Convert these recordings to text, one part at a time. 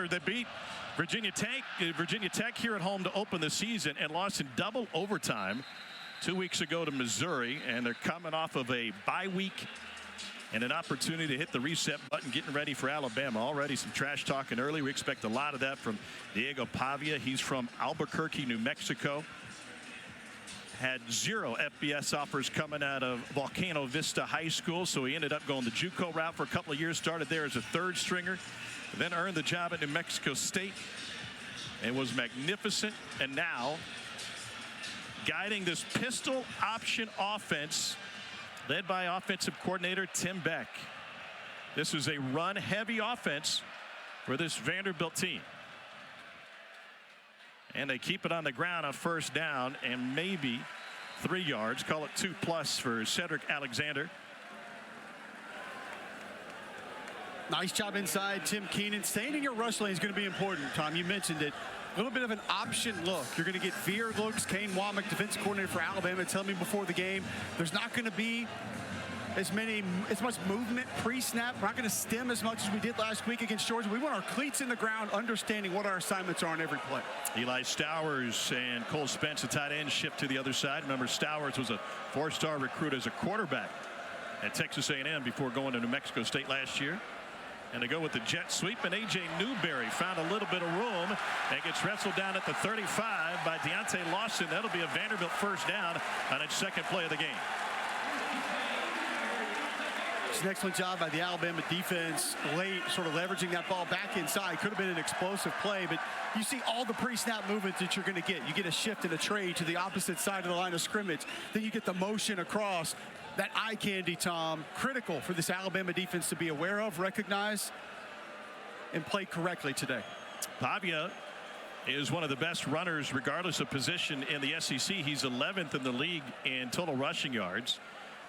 They beat Virginia Tech here at home to open the season and lost in double overtime 2 weeks ago to Missouri, and they're coming off of a bye week and an opportunity to hit the reset button, getting ready for Alabama. Already some trash talking early. We expect a lot of that from Diego Pavia. He's from Albuquerque, New Mexico. Had 0 FBS offers coming out of Volcano Vista High School, so he ended up going the JUCO route for a couple of years. Started there as a third stringer, then earned the job at New Mexico State and was magnificent. And now guiding this pistol option offense led by offensive coordinator Tim Beck. This is a run-heavy offense for this Vanderbilt team. And they keep it on the ground on first down and maybe 3 yards. Call it 2+ for Cedric Alexander. Nice job inside, Tim Keenan. Staying in your rush lane is going to be important, Tom. You mentioned it. A little bit of an option look. You're going to get veer looks. Kane Womack, defensive coordinator for Alabama, telling me before the game there's not going to be as much movement pre-snap. We're not going to stem as much as we did last week against Georgia. We want our cleats in the ground, understanding what our assignments are on every play. Eli Stowers and Cole Spence, the tight end, shipped to the other side. Remember, Stowers was a 4-star recruit as a quarterback at Texas A&M before going to New Mexico State last year. And they go with the jet sweep, and A.J. Newberry found a little bit of room and gets wrestled down at the 35 by Deontay Lawson. That'll be a Vanderbilt first down on its second play of the game. It's an excellent job by the Alabama defense late, sort of leveraging that ball back inside. Could have been an explosive play, but you see all the pre-snap movement that you're going to get. You get a shift and a trade to the opposite side of the line of scrimmage. Then you get the motion across. That eye candy, Tom, critical for this Alabama defense to be aware of, recognize, and play correctly today. Pavia is one of the best runners regardless of position in the SEC. He's 11th in the league in total rushing yards,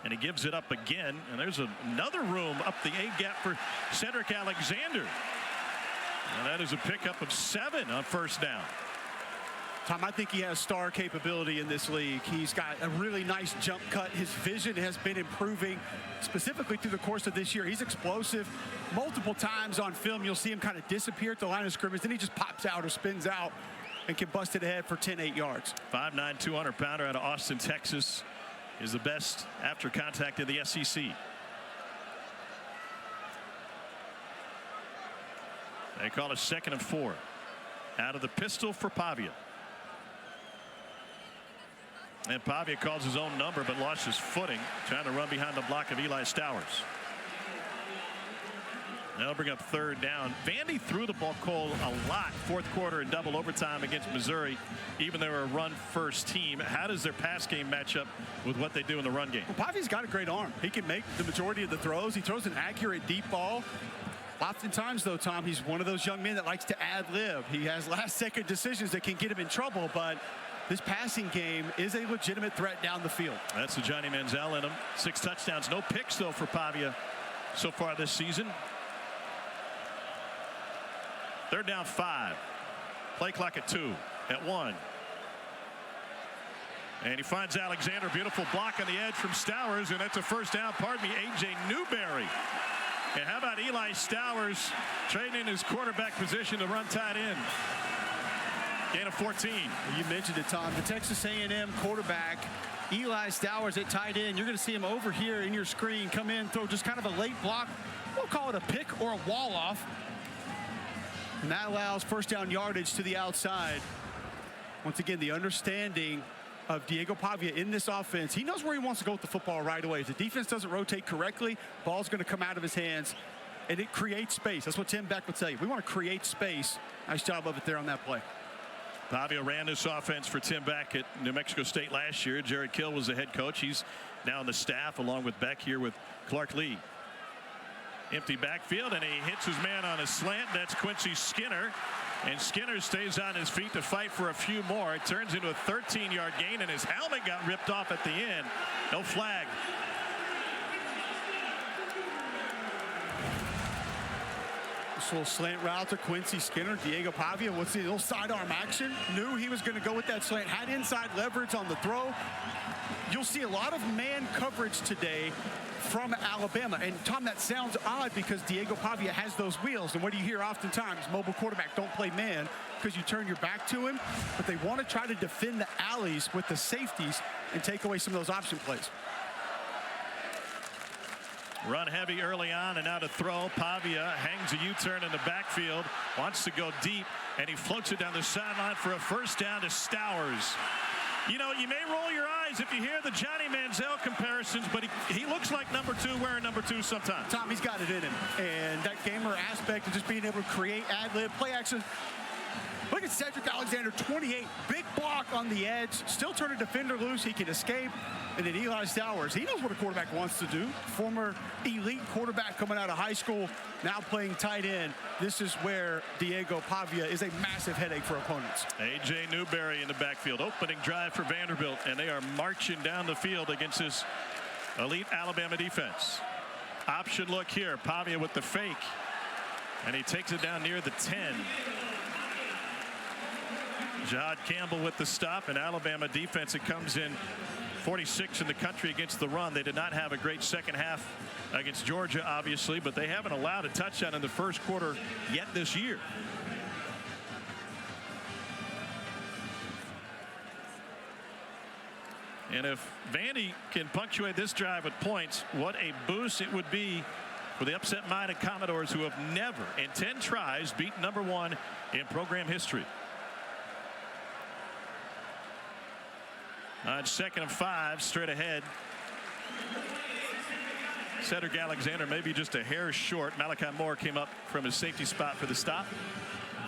and he gives it up again. And there's another room up the A-gap for Cedric Alexander. And that is a pickup of 7 on first down. Tom, I think he has star capability in this league. He's got a really nice jump cut. His vision has been improving specifically through the course of this year. He's explosive. Multiple times on film, you'll see him kind of disappear at the line of scrimmage. Then he just pops out or spins out and can bust it ahead for 10-8 yards. 5'9", 200-pounder out of Austin, Texas, is the best after contact in the SEC. They call it 2nd and 4. Out of the pistol for Pavia. And Pavia calls his own number but lost his footing trying to run behind the block of Eli Stowers. They'll bring up third down. Vandy threw the ball, Cole, a lot fourth quarter in double overtime against Missouri, even though they're a run-first team. How does their pass game match up with what they do in the run game? Well, Pavia's got a great arm. He can make the majority of the throws. He throws an accurate deep ball. Oftentimes, though, Tom, he's one of those young men that likes to ad-lib. He has last-second decisions that can get him in trouble, but this passing game is a legitimate threat down the field. That's the Johnny Manziel in him. 6 touchdowns, no picks, though, for Pavia so far this season. Third down 5. Play clock at 2, at 1. And he finds Alexander. Beautiful block on the edge from Stowers, and that's a first down. Pardon me, A.J. Newberry. And how about Eli Stowers trading in his quarterback position to run tight end? Gain of 14. You mentioned it, Tom. The Texas A&M quarterback, Eli Stowers at tight end. You're going to see him over here in your screen come in, throw just kind of a late block. We'll call it a pick or a wall off. And that allows first down yardage to the outside. Once again, the understanding of Diego Pavia in this offense, he knows where he wants to go with the football right away. If the defense doesn't rotate correctly, ball's going to come out of his hands, and it creates space. That's what Tim Beck would tell you. We want to create space. Nice job of it there on that play. Pavia ran this offense for Tim Beck at New Mexico State last year. Jared Kill was the head coach. He's now on the staff along with Beck here with Clark Lee. Empty backfield, and he hits his man on a slant. That's Quincy Skinner. And Skinner stays on his feet to fight for a few more. It turns into a 13-yard gain, and his helmet got ripped off at the end. No flag. This little slant route to Quincy Skinner. Diego Pavia, what's the little sidearm action? Knew he was going to go with that slant. Had inside leverage on the throw. You'll see a lot of man coverage today from Alabama. And, Tom, that sounds odd because Diego Pavia has those wheels. And what do you hear oftentimes? Mobile quarterback don't play man because you turn your back to him. But they want to try to defend the alleys with the safeties and take away some of those option plays. Run heavy early on and now to throw. Pavia hangs a U-turn in the backfield, wants to go deep, and he floats it down the sideline for a first down to Stowers. You know, you may roll your eyes if you hear the Johnny Manziel comparisons, but he looks like number 2 wearing number 2 sometimes. Tom, he's got it in him. And that gamer aspect of just being able to create ad-lib, play action. Look at Cedric Alexander, 28, big block on the edge, still turn a defender loose, he can escape. And then Eli Stowers, he knows what a quarterback wants to do. Former elite quarterback coming out of high school, now playing tight end. This is where Diego Pavia is a massive headache for opponents. A.J. Newberry in the backfield, opening drive for Vanderbilt, and they are marching down the field against this elite Alabama defense. Option look here, Pavia with the fake, and he takes it down near the 10. Jahad Campbell with the stop, and Alabama defense, it comes in 46 in the country against the run. They did not have a great second half against Georgia, obviously, but they haven't allowed a touchdown in the first quarter yet this year. And if Vandy can punctuate this drive with points, what a boost it would be for the upset-minded Commodores, who have never in 10 tries beat number 1 in program history. On 2nd and 5, straight ahead. Cedric Alexander maybe just a hair short. Malachi Moore came up from his safety spot for the stop.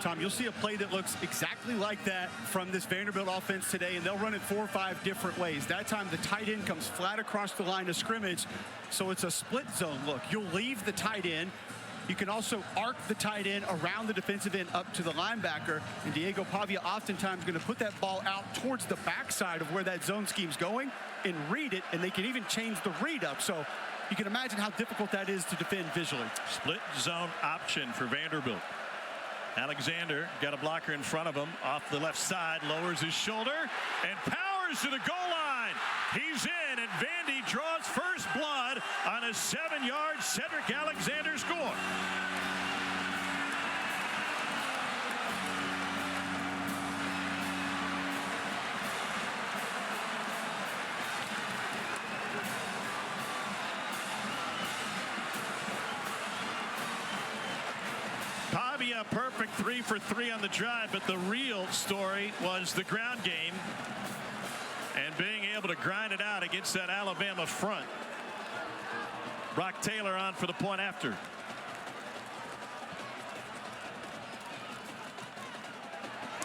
Tom, you'll see a play that looks exactly like that from this Vanderbilt offense today, and they'll run it 4 or 5 different ways. That time the tight end comes flat across the line of scrimmage, so it's a split zone look. You'll leave the tight end. You can also arc the tight end around the defensive end up to the linebacker, and Diego Pavia oftentimes going to put that ball out towards the backside of where that zone scheme's going and read it, and they can even change the read up. So you can imagine how difficult that is to defend visually. Split zone option for Vanderbilt. Alexander got a blocker in front of him off the left side, lowers his shoulder and powers to the goal line. He's in, and Vandy draws first blood on a 7-yard Cedric Alexander score. Pavia perfect 3 for 3 on the drive, but the real story was the ground game and being able to grind it out against that Alabama front. Brock Taylor on for the point after.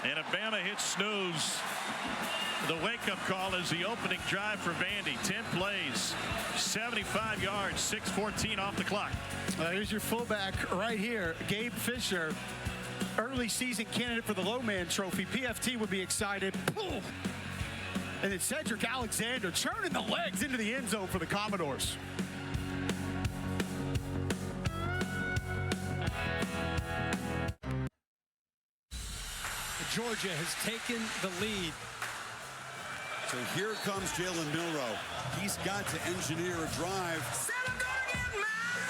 And if Bama hits snooze, the wake-up call is the opening drive for Vandy. 10 plays, 75 yards, 6:14 off the clock. Here's your fullback right here, Gabe Fisher, early season candidate for the Lowman Trophy. PFT would be excited. Boom. And then Cedric Alexander churning the legs into the end zone for the Commodores. Georgia has taken the lead. So here comes Jalen Milroe. He's got to engineer a drive.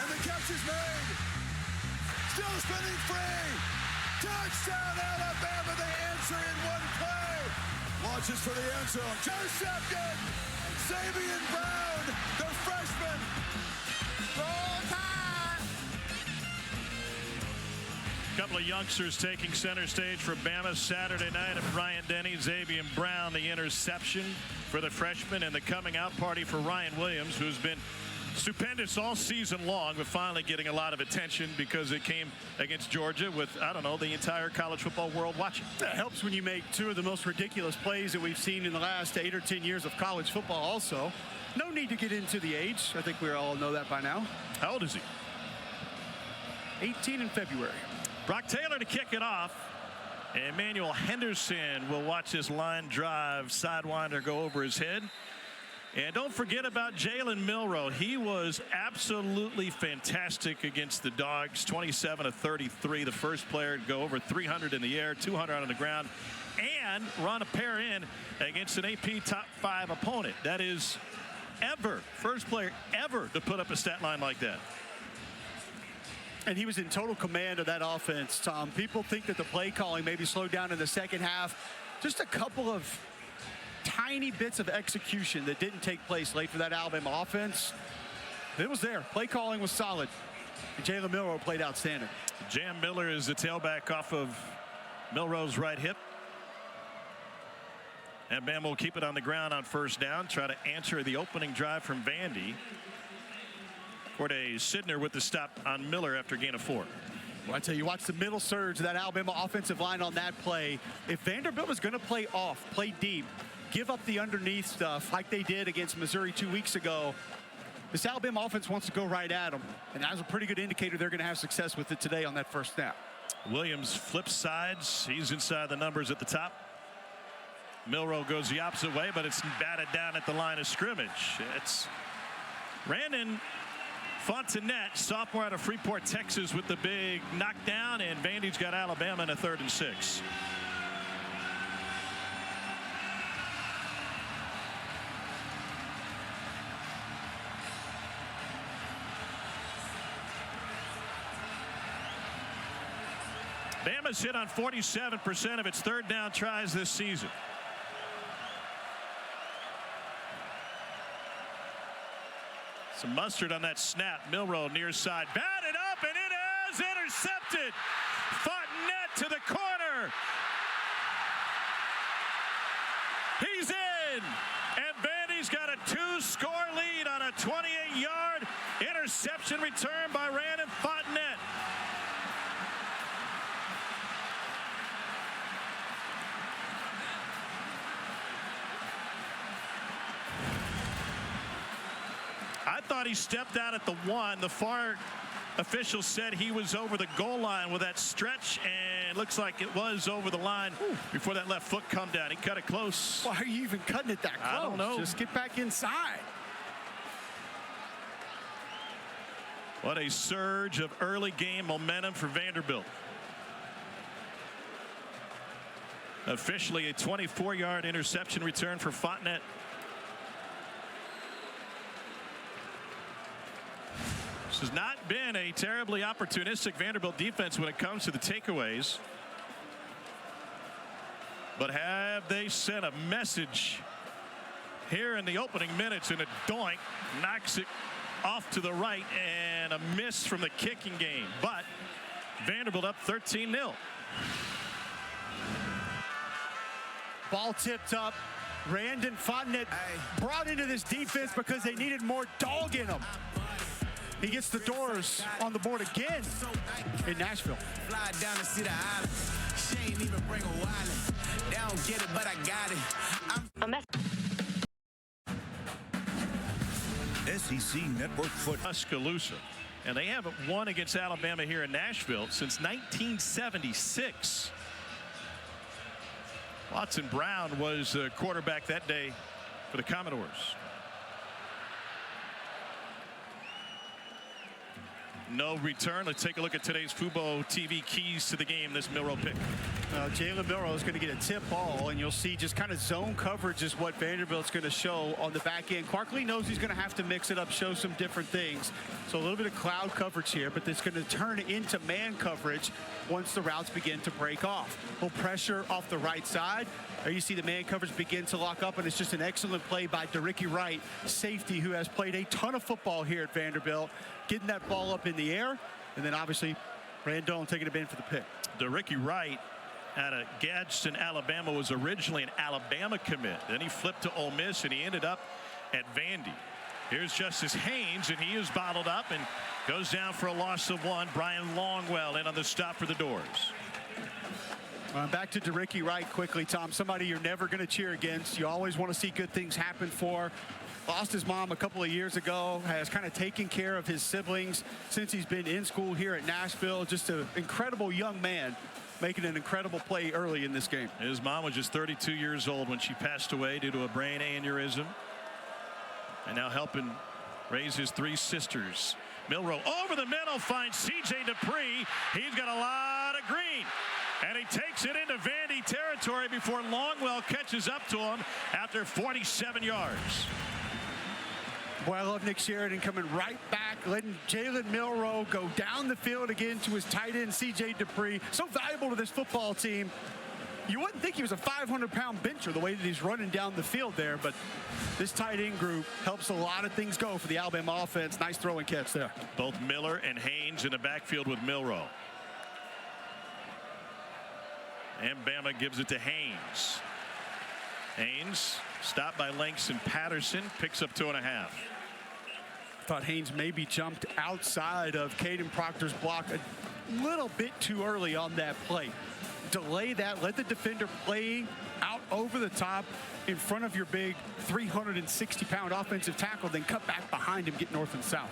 And the catch is made. Still spinning free. Touchdown Alabama. They answer in one play. Launches for the end zone. Intercepted. Xavier Brown, the freshman. Roll Tide. Couple of youngsters taking center stage for Bama Saturday night at Bryant-Denny. Xavier Brown, the interception for the freshman, and the coming out party for Ryan Williams, who's been stupendous all season long, but finally getting a lot of attention because it came against Georgia with, I don't know, the entire college football world watching. That helps when you make 2 of the most ridiculous plays that we've seen in the last 8 or 10 years of college football also. No need to get into the age. I think we all know that by now. How old is he? 18 in February. Brock Taylor to kick it off. Emmanuel Henderson will watch this line drive sidewinder go over his head. And don't forget about Jalen Milroe. He was absolutely fantastic against the Dogs. 27 of 33, the first player to go over 300 in the air, 200 on the ground, and run a pair in against an AP top 5 opponent. That is first player ever to put up a stat line like that. And he was in total command of that offense, Tom. People think that the play calling maybe slowed down in the second half. Just a couple of tiny bits of execution that didn't take place late for that Alabama offense. It was there. Play calling was solid. And Jalen Milroe played outstanding. Jam Miller is the tailback off of Milroe's right hip. And Bama will keep it on the ground on first down. Try to answer the opening drive from Vandy. Corday Sidner with the stop on Miller after gain of 4. Well, I tell you, watch the middle surge of that Alabama offensive line on that play. If Vanderbilt was going to play off, play deep, give up the underneath stuff like they did against Missouri 2 weeks ago, this Alabama offense wants to go right at them. And that was a pretty good indicator they're going to have success with it today on that first snap. Williams flips sides. He's inside the numbers at the top. Milroe goes the opposite way, but it's batted down at the line of scrimmage. It's Brandon Fontenette, sophomore out of Freeport, Texas, with the big knockdown, and Vandy's got Alabama in a 3rd and 6. Bama's hit on 47% of its 3rd down tries this season. Some mustard on that snap. Milroe near side, batted up, and it is intercepted. Fontenette to the corner. He's in, and Vandy's got a 2-score lead on a 28-yard interception return by Brandon Fontenette. I thought he stepped out at the 1. The far official said he was over the goal line with that stretch, and looks like it was over the line before that left foot come down. He cut it close. Why are you even cutting it that close? I don't know. Just get back inside. What a surge of early game momentum for Vanderbilt. Officially a 24-yard interception return for Fontenette. This has not been a terribly opportunistic Vanderbilt defense when it comes to the takeaways. But have they sent a message here in the opening minutes, and a doink knocks it off to the right, and a miss from the kicking game. But Vanderbilt up 13-0. Ball tipped up. Brandon Fontenette brought into this defense because they needed more dog in them. He gets the doors on the board again in Nashville. Fly down to see the island. She ain't even bring a wallet. They don't get it, but I got it. SEC Network football. Tuscaloosa. And they haven't won against Alabama here in Nashville since 1976. Watson Brown was quarterback that day for the Commodores. No return. Let's take a look at today's Fubo TV keys to the game. This Milroe pick. Jalen Milroe is going to get a tip ball, and you'll see just kind of zone coverage is what Vanderbilt's going to show on the back end. Clark Lee knows he's going to have to mix it up, show some different things. So a little bit of cloud coverage here, but it's going to turn into man coverage once the routes begin to break off. A little pressure off the right side. There you see the man coverage begin to lock up, and it's just an excellent play by DeRicky Wright, safety, who has played a ton of football here at Vanderbilt, getting that ball up in the air, and then obviously Randone taking it in for the pick. DeRicky Wright out of Gadsden, Alabama, was originally an Alabama commit. Then he flipped to Ole Miss, and he ended up at Vandy. Here's Justice Haynes, and he is bottled up and goes down for a loss of 1. Brian Longwell in on the stop for the Doors. Back to DeRicky Wright quickly, Tom. Somebody you're never going to cheer against. You always want to see good things happen for. Lost his mom a couple of years ago, has kind of taken care of his siblings since he's been in school here at Nashville. Just an incredible young man making an incredible play early in this game. His mom was just 32 years old when she passed away due to a brain aneurysm. And now helping raise his 3 sisters. Milroe over the middle finds C.J. Dupree. He's got a lot of green. And he takes it into Vandy territory before Longwell catches up to him after 47 yards. Boy, I love Nick Sheridan coming right back, letting Jalen Milroe go down the field again to his tight end, C.J. Dupree. So valuable to this football team. You wouldn't think he was a 500-pound bencher the way that he's running down the field there, but this tight end group helps a lot of things go for the Alabama offense. Nice throw and catch there. Both Miller and Haynes in the backfield with Milroe. And Bama gives it to Haynes. Haynes stopped by Langston Patterson, picks up 2.5. Thought Haynes maybe jumped outside of Caden Proctor's block a little bit too early on that play. Delay that, let the defender play out over the top in front of your big 360-pound offensive tackle, then cut back behind him, get north and south.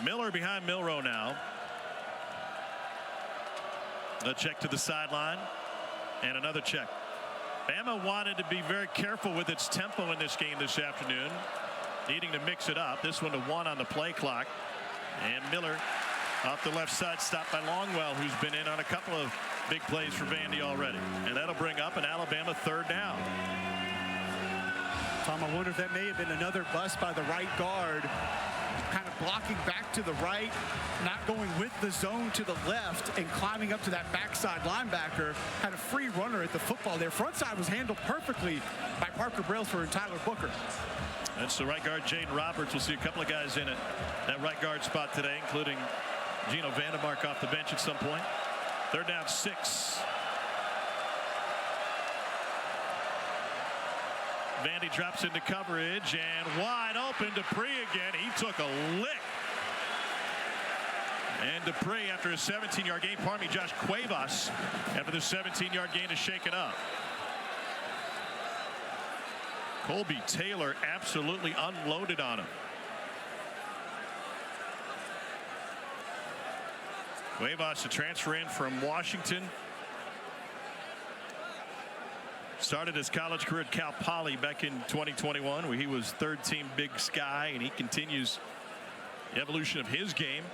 Miller behind Milroe now. A check to the sideline and another check. Bama wanted to be very careful with its tempo in this game this afternoon, needing to mix it up. This one to 1 on the play clock. And Miller off the left side, stopped by Longwell, who's been in on a couple of big plays for Vandy already. And that'll bring up an Alabama 3rd down. Tom, I wonder if that may have been another bust by the right guard, kind of blocking back to the right, not going with the zone to the left and climbing up to that backside linebacker. Had a free runner at the football there. Front side was handled perfectly by Parker Brailsford and Tyler Booker. That's the right guard, Jaden Roberts. We'll see a couple of guys in it. That right guard spot today, including Gino Vandermark off the bench at some point. 3rd down 6. Vandy drops into coverage and wide open. Dupree again. He took a lick. And Dupree, after a 17-yard gain, pardon me, Josh Cuevas, after the 17-yard gain, is shaken up. Colby Taylor absolutely unloaded on him. Cuevas, a transfer in from Washington. Started his college career at Cal Poly back in 2021, where he was 3rd team Big Sky, and he continues the evolution of his game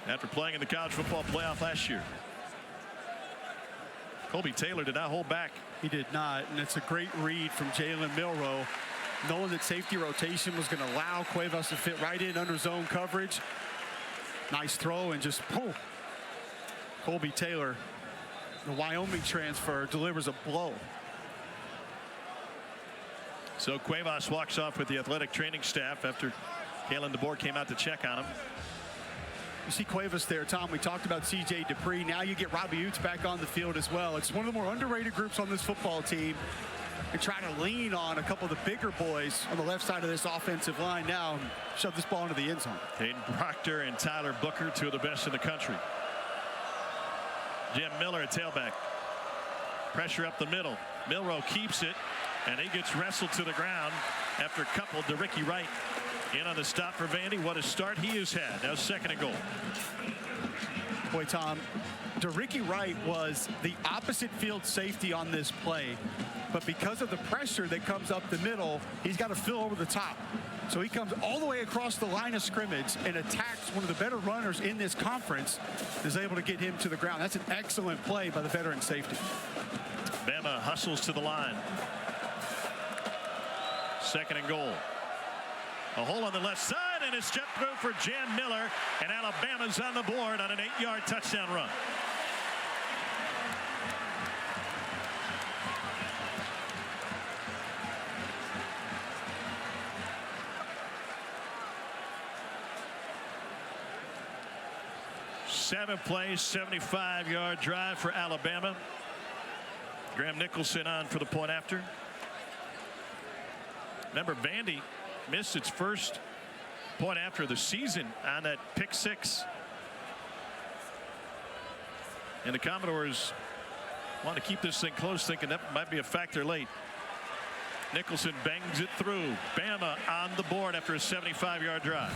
after playing in the college football playoff last year. Colby Taylor did not hold back. He did not, and it's a great read from Jalen Milroe, knowing that safety rotation was going to allow Cuevas to fit right in under zone coverage. Nice throw, and just boom. Colby Taylor, the Wyoming transfer, delivers a blow. So Cuevas walks off with the athletic training staff after Kalen DeBoer came out to check on him. You see Cuevas there, Tom. We talked about C.J. Dupree. Now you get Robbie Utes back on the field as well. It's one of the more underrated groups on this football team. And try to lean on a couple of the bigger boys on the left side of this offensive line now and shove this ball into the end zone. Caden Proctor and Tyler Booker, 2 of the best in the country. Jim Miller at tailback. Pressure up the middle. Milroe keeps it, and he gets wrestled to the ground after a couple to Ricky Wright. In on the stop for Vandy. What a start he has had. Now 2nd and goal. Boy, Tom, DeRicky Wright was the opposite field safety on this play, but because of the pressure that comes up the middle, he's got to fill over the top. So he comes all the way across the line of scrimmage and attacks one of the better runners in this conference, is able to get him to the ground. That's an excellent play by the veteran safety. Bama hustles to the line. 2nd and goal. A hole on the left side, and a step through for Jan Miller, and Alabama's on the board on an 8-yard touchdown run. Seven plays, 75-yard drive for Alabama. Graham Nicholson on for the point after. Remember, Vandy missed its first point after of the season on that pick 6. And the Commodores want to keep this thing close, thinking that might be a factor late. Nicholson bangs it through. Bama on the board after a 75-yard drive.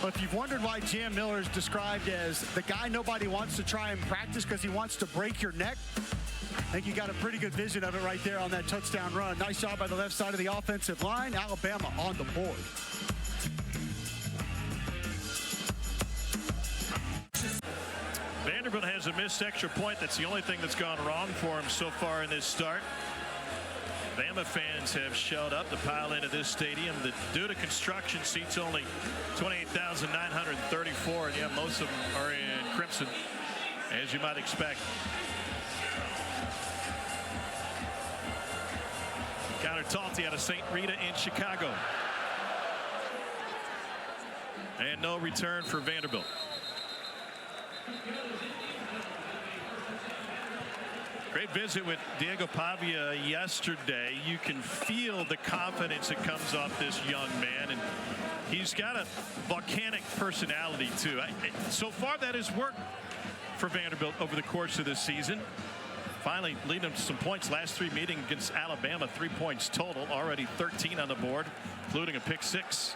Well, if you've wondered why Jam Miller is described as the guy nobody wants to try and practice because he wants to break your neck, I think you got a pretty good vision of it right there on that touchdown run. Nice job by the left side of the offensive line. Alabama on the board. Vanderbilt has a missed extra point. That's the only thing that's gone wrong for him so far in this start. Bama fans have showed up to pile into this stadium that, due to construction, seats only 28,934, and yeah, most of them are in crimson, as you might expect. Connor Talty out of St. Rita in Chicago. And no return for Vanderbilt. Great visit with Diego Pavia yesterday. You can feel the confidence that comes off this young man, and he's got a volcanic personality too. So far that has worked for Vanderbilt over the course of this season. Finally leading them to some points. Last three meetings against Alabama, 3 points total, already 13 on the board, including a pick six.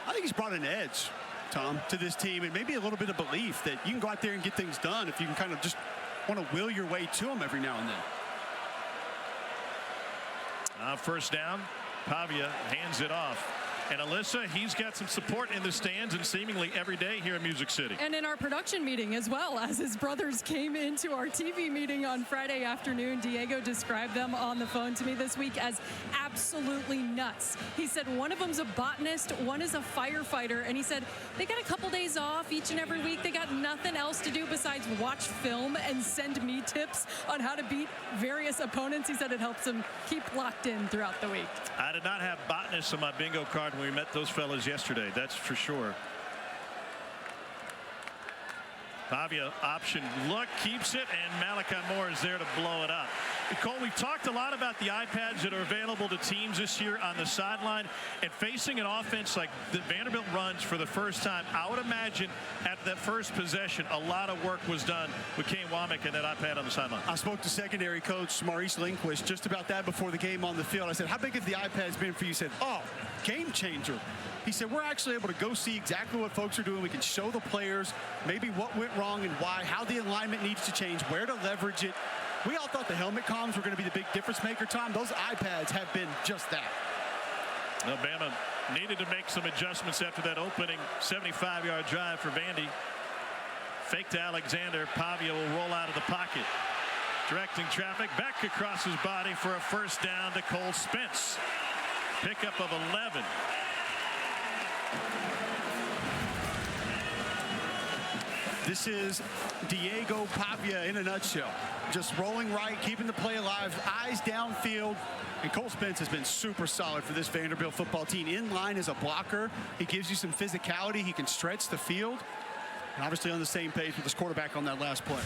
I think he's brought an edge, Tom, to this team, and maybe a little bit of belief that you can go out there and get things done if you can kind of just want to will your way to him every now and then. First down, Pavia hands it off. And Alyssa, he's got some support in the stands and seemingly every day here in Music City. And in our production meeting as well, as his brothers came into our TV meeting on Friday afternoon. Diego described them on the phone to me this week as absolutely nuts. He said one of them's a botanist, one is a firefighter, and he said they got a couple days off each and every week. They got nothing else to do besides watch film and send me tips on how to beat various opponents. He said it helps them keep locked in throughout the week. I did not have botanists on my bingo card when we met those fellas yesterday, that's for sure. Pavia option look, keeps it, and Malachi Moore is there to blow it up. Cole, we've talked a lot about the iPads that are available to teams this year on the sideline, and facing an offense like the Vanderbilt runs for the first time. I would imagine at that first possession, a lot of work was done with Kane Womack and that iPad on the sideline. I spoke to secondary coach Maurice Lindquist just about that before the game on the field. I said, how big have the iPads been for you? He said, oh, game changer. He said, we're actually able to go see exactly what folks are doing. We can show the players maybe what went wrong and why, how the alignment needs to change, where to leverage it. We all thought the helmet comms were going to be the big difference maker, Tom. Those iPads have been just that. Alabama needed to make some adjustments after that opening 75-yard drive for Vandy. Fake to Alexander. Pavia will roll out of the pocket. Directing traffic back across his body for a first down to Cole Spence. Pickup of 11. This is Diego Pavia in a nutshell. Just rolling right, keeping the play alive, eyes downfield. And Cole Spence has been super solid for this Vanderbilt football team. In line as a blocker. He gives you some physicality. He can stretch the field. And obviously on the same page with his quarterback on that last play.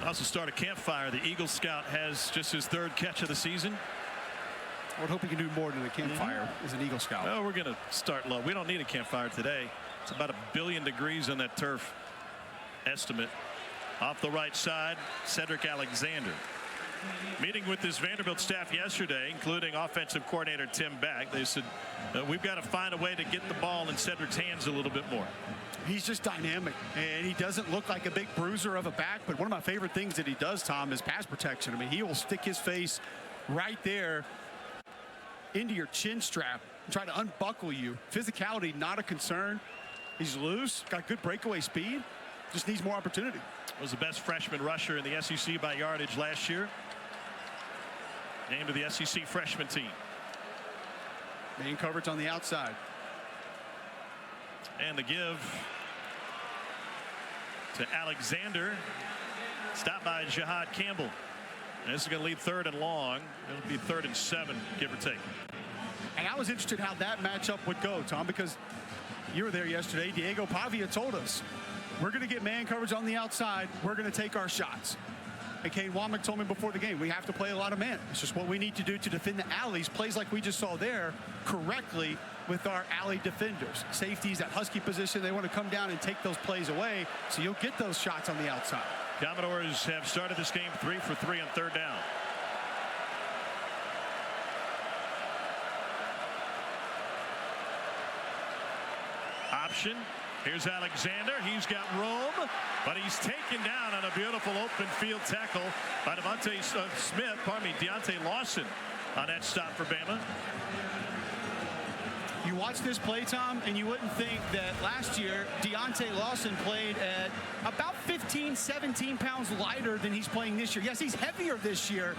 Also start a campfire. The Eagle Scout has just his third catch of the season. I would hope he can do more than a campfire as an Eagle Scout. Well, we're going to start low. We don't need a campfire today. It's about 1 billion degrees on that turf. Estimate. Off the right side, Cedric Alexander. Meeting with this Vanderbilt staff yesterday, including offensive coordinator Tim Beck. They said, we've got to find a way to get the ball in Cedric's hands a little bit more. He's just dynamic, and he doesn't look like a big bruiser of a back, but one of my favorite things that he does, Tom, is pass protection. I mean, he will stick his face right there into your chin strap and try to unbuckle you. Physicality, not a concern. He's loose, got good breakaway speed. Just needs more opportunity. Was the best freshman rusher in the SEC by yardage last year. Named to the SEC freshman team. Main coverage on the outside. And the give to Alexander. Stopped by Jihad Campbell. And this is going to lead 3rd and long. It'll be 3rd and 7, give or take. And I was interested how that matchup would go, Tom, because you were there yesterday. Diego Pavia told us, we're going to get man coverage on the outside. We're going to take our shots. And Kane Womack told me before the game, we have to play a lot of man. It's just what we need to do to defend the alleys. Plays like we just saw there correctly with our alley defenders. Safeties, that Husky position, they want to come down and take those plays away. So you'll get those shots on the outside. Commodores have started this game 3 for 3 on 3rd down. Option. Here's Alexander. He's got room, but he's taken down on a beautiful open field tackle by Deontay Lawson on that stop for Bama. You watch this play, Tom, and you wouldn't think that last year Deontay Lawson played at about 15, 17 pounds lighter than he's playing this year. Yes, he's heavier this year.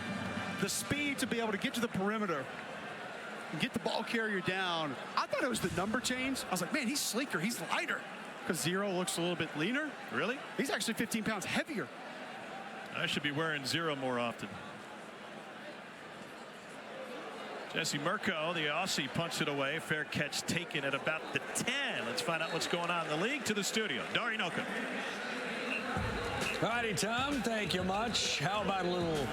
The speed to be able to get to the perimeter and get the ball carrier down. I thought it was the number change. I was like, man, he's sleeker. He's lighter. Because 0 looks a little bit leaner. Really? He's actually 15 pounds heavier. I should be wearing 0 more often. Jesse Mirko, the Aussie, punched it away. Fair catch taken at about the 10. Let's find out what's going on in the league. To the studio, Dari Noka. All righty, Tom. Thank you much. How about a little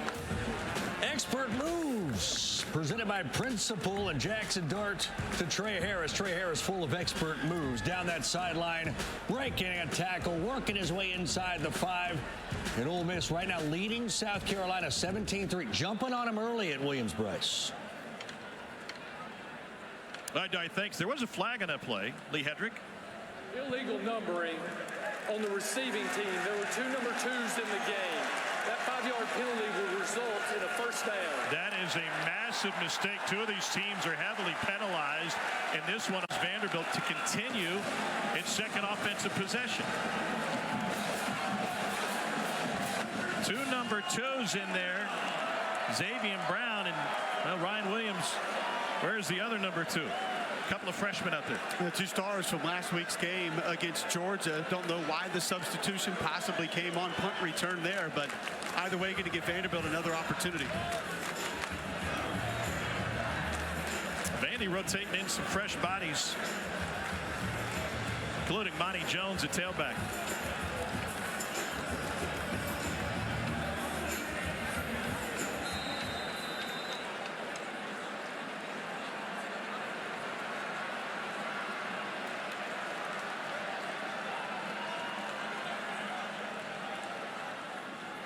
expert moves presented by Principal and Jackson Dart to Trey Harris. Trey Harris full of expert moves down that sideline, breaking a tackle, working his way inside the 5. And Ole Miss right now leading South Carolina 17-3, jumping on him early at Williams-Brice. All right, Dari, thanks. There was a flag on that play. Lee Hedrick. Illegal numbering on the receiving team. There were 2 number 2s in the game. That 5-yard penalty will result in a first down. That is a massive mistake. 2 of these teams are heavily penalized, and this one is Vanderbilt to continue its second offensive possession. 2 number 2s in there. Xavier Brown and Ryan Williams. Where's the other number 2? A couple of freshmen out there. The 2 stars from last week's game against Georgia. Don't know why the substitution possibly came on punt return there, but either way, going to give Vanderbilt another opportunity. Vandy rotating in some fresh bodies, including Monty Jones at tailback.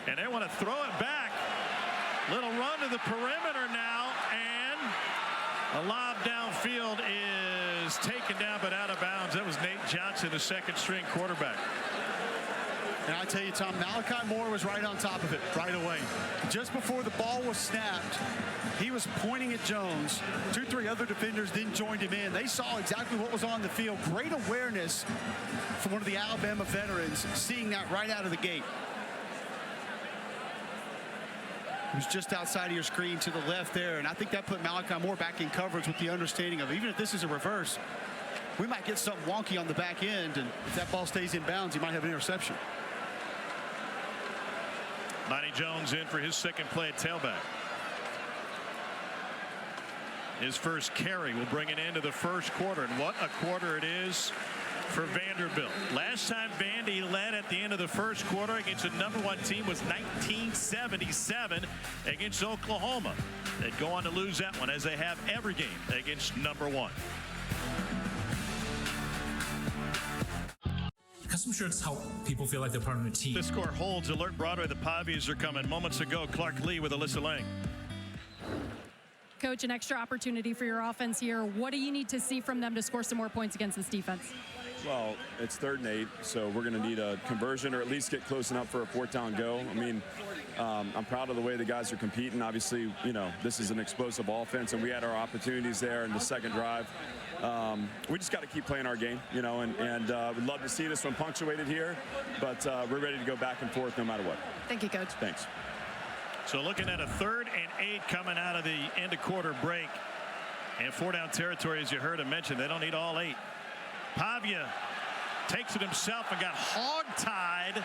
And they want to throw it back. Little run to the perimeter now, and a lob downfield is taken down but out of bounds. That was Nate Johnson, the second string quarterback. And I tell you, Tom, Malachi Moore was right on top of it right away. Just before the ball was snapped, he was pointing at Jones. 2, 3 other defenders then joined him in. They saw exactly what was on the field. Great awareness from one of the Alabama veterans, seeing that right out of the gate. It was just outside of your screen to the left there, and I think that put Malachi Moore back in coverage with the understanding of, even if this is a reverse, we might get something wonky on the back end, and if that ball stays in bounds, he might have an interception. Monty Jones in for his second play at tailback. His first carry will bring it into the first quarter, and what a quarter it is for Vanderbilt. Last time Vandy led at the end of the first quarter against a #1 team was 1977 against Oklahoma. They'd go on to lose that one, as they have every game against #1. Custom shirts help people feel like they're part of a team. The score holds. Alert Broadway. The Pavies are coming. Moments ago, Clark Lee with Alyssa Lang. Coach, an extra opportunity for your offense here. What do you need to see from them to score some more points against this defense? Well, it's 3rd and 8, so we're going to need a conversion or at least get close enough for a 4th down go. I mean, I'm proud of the way the guys are competing. Obviously, you know, this is an explosive offense, and we had our opportunities there in the second drive. We just got to keep playing our game, you know, and we'd love to see this one punctuated here, but we're ready to go back and forth no matter what. Thank you, Coach. Thanks. So looking at a 3rd and 8 coming out of the end of quarter break, and 4-down territory, as you heard him mention. They don't need all 8. Pavia takes it himself and got hog-tied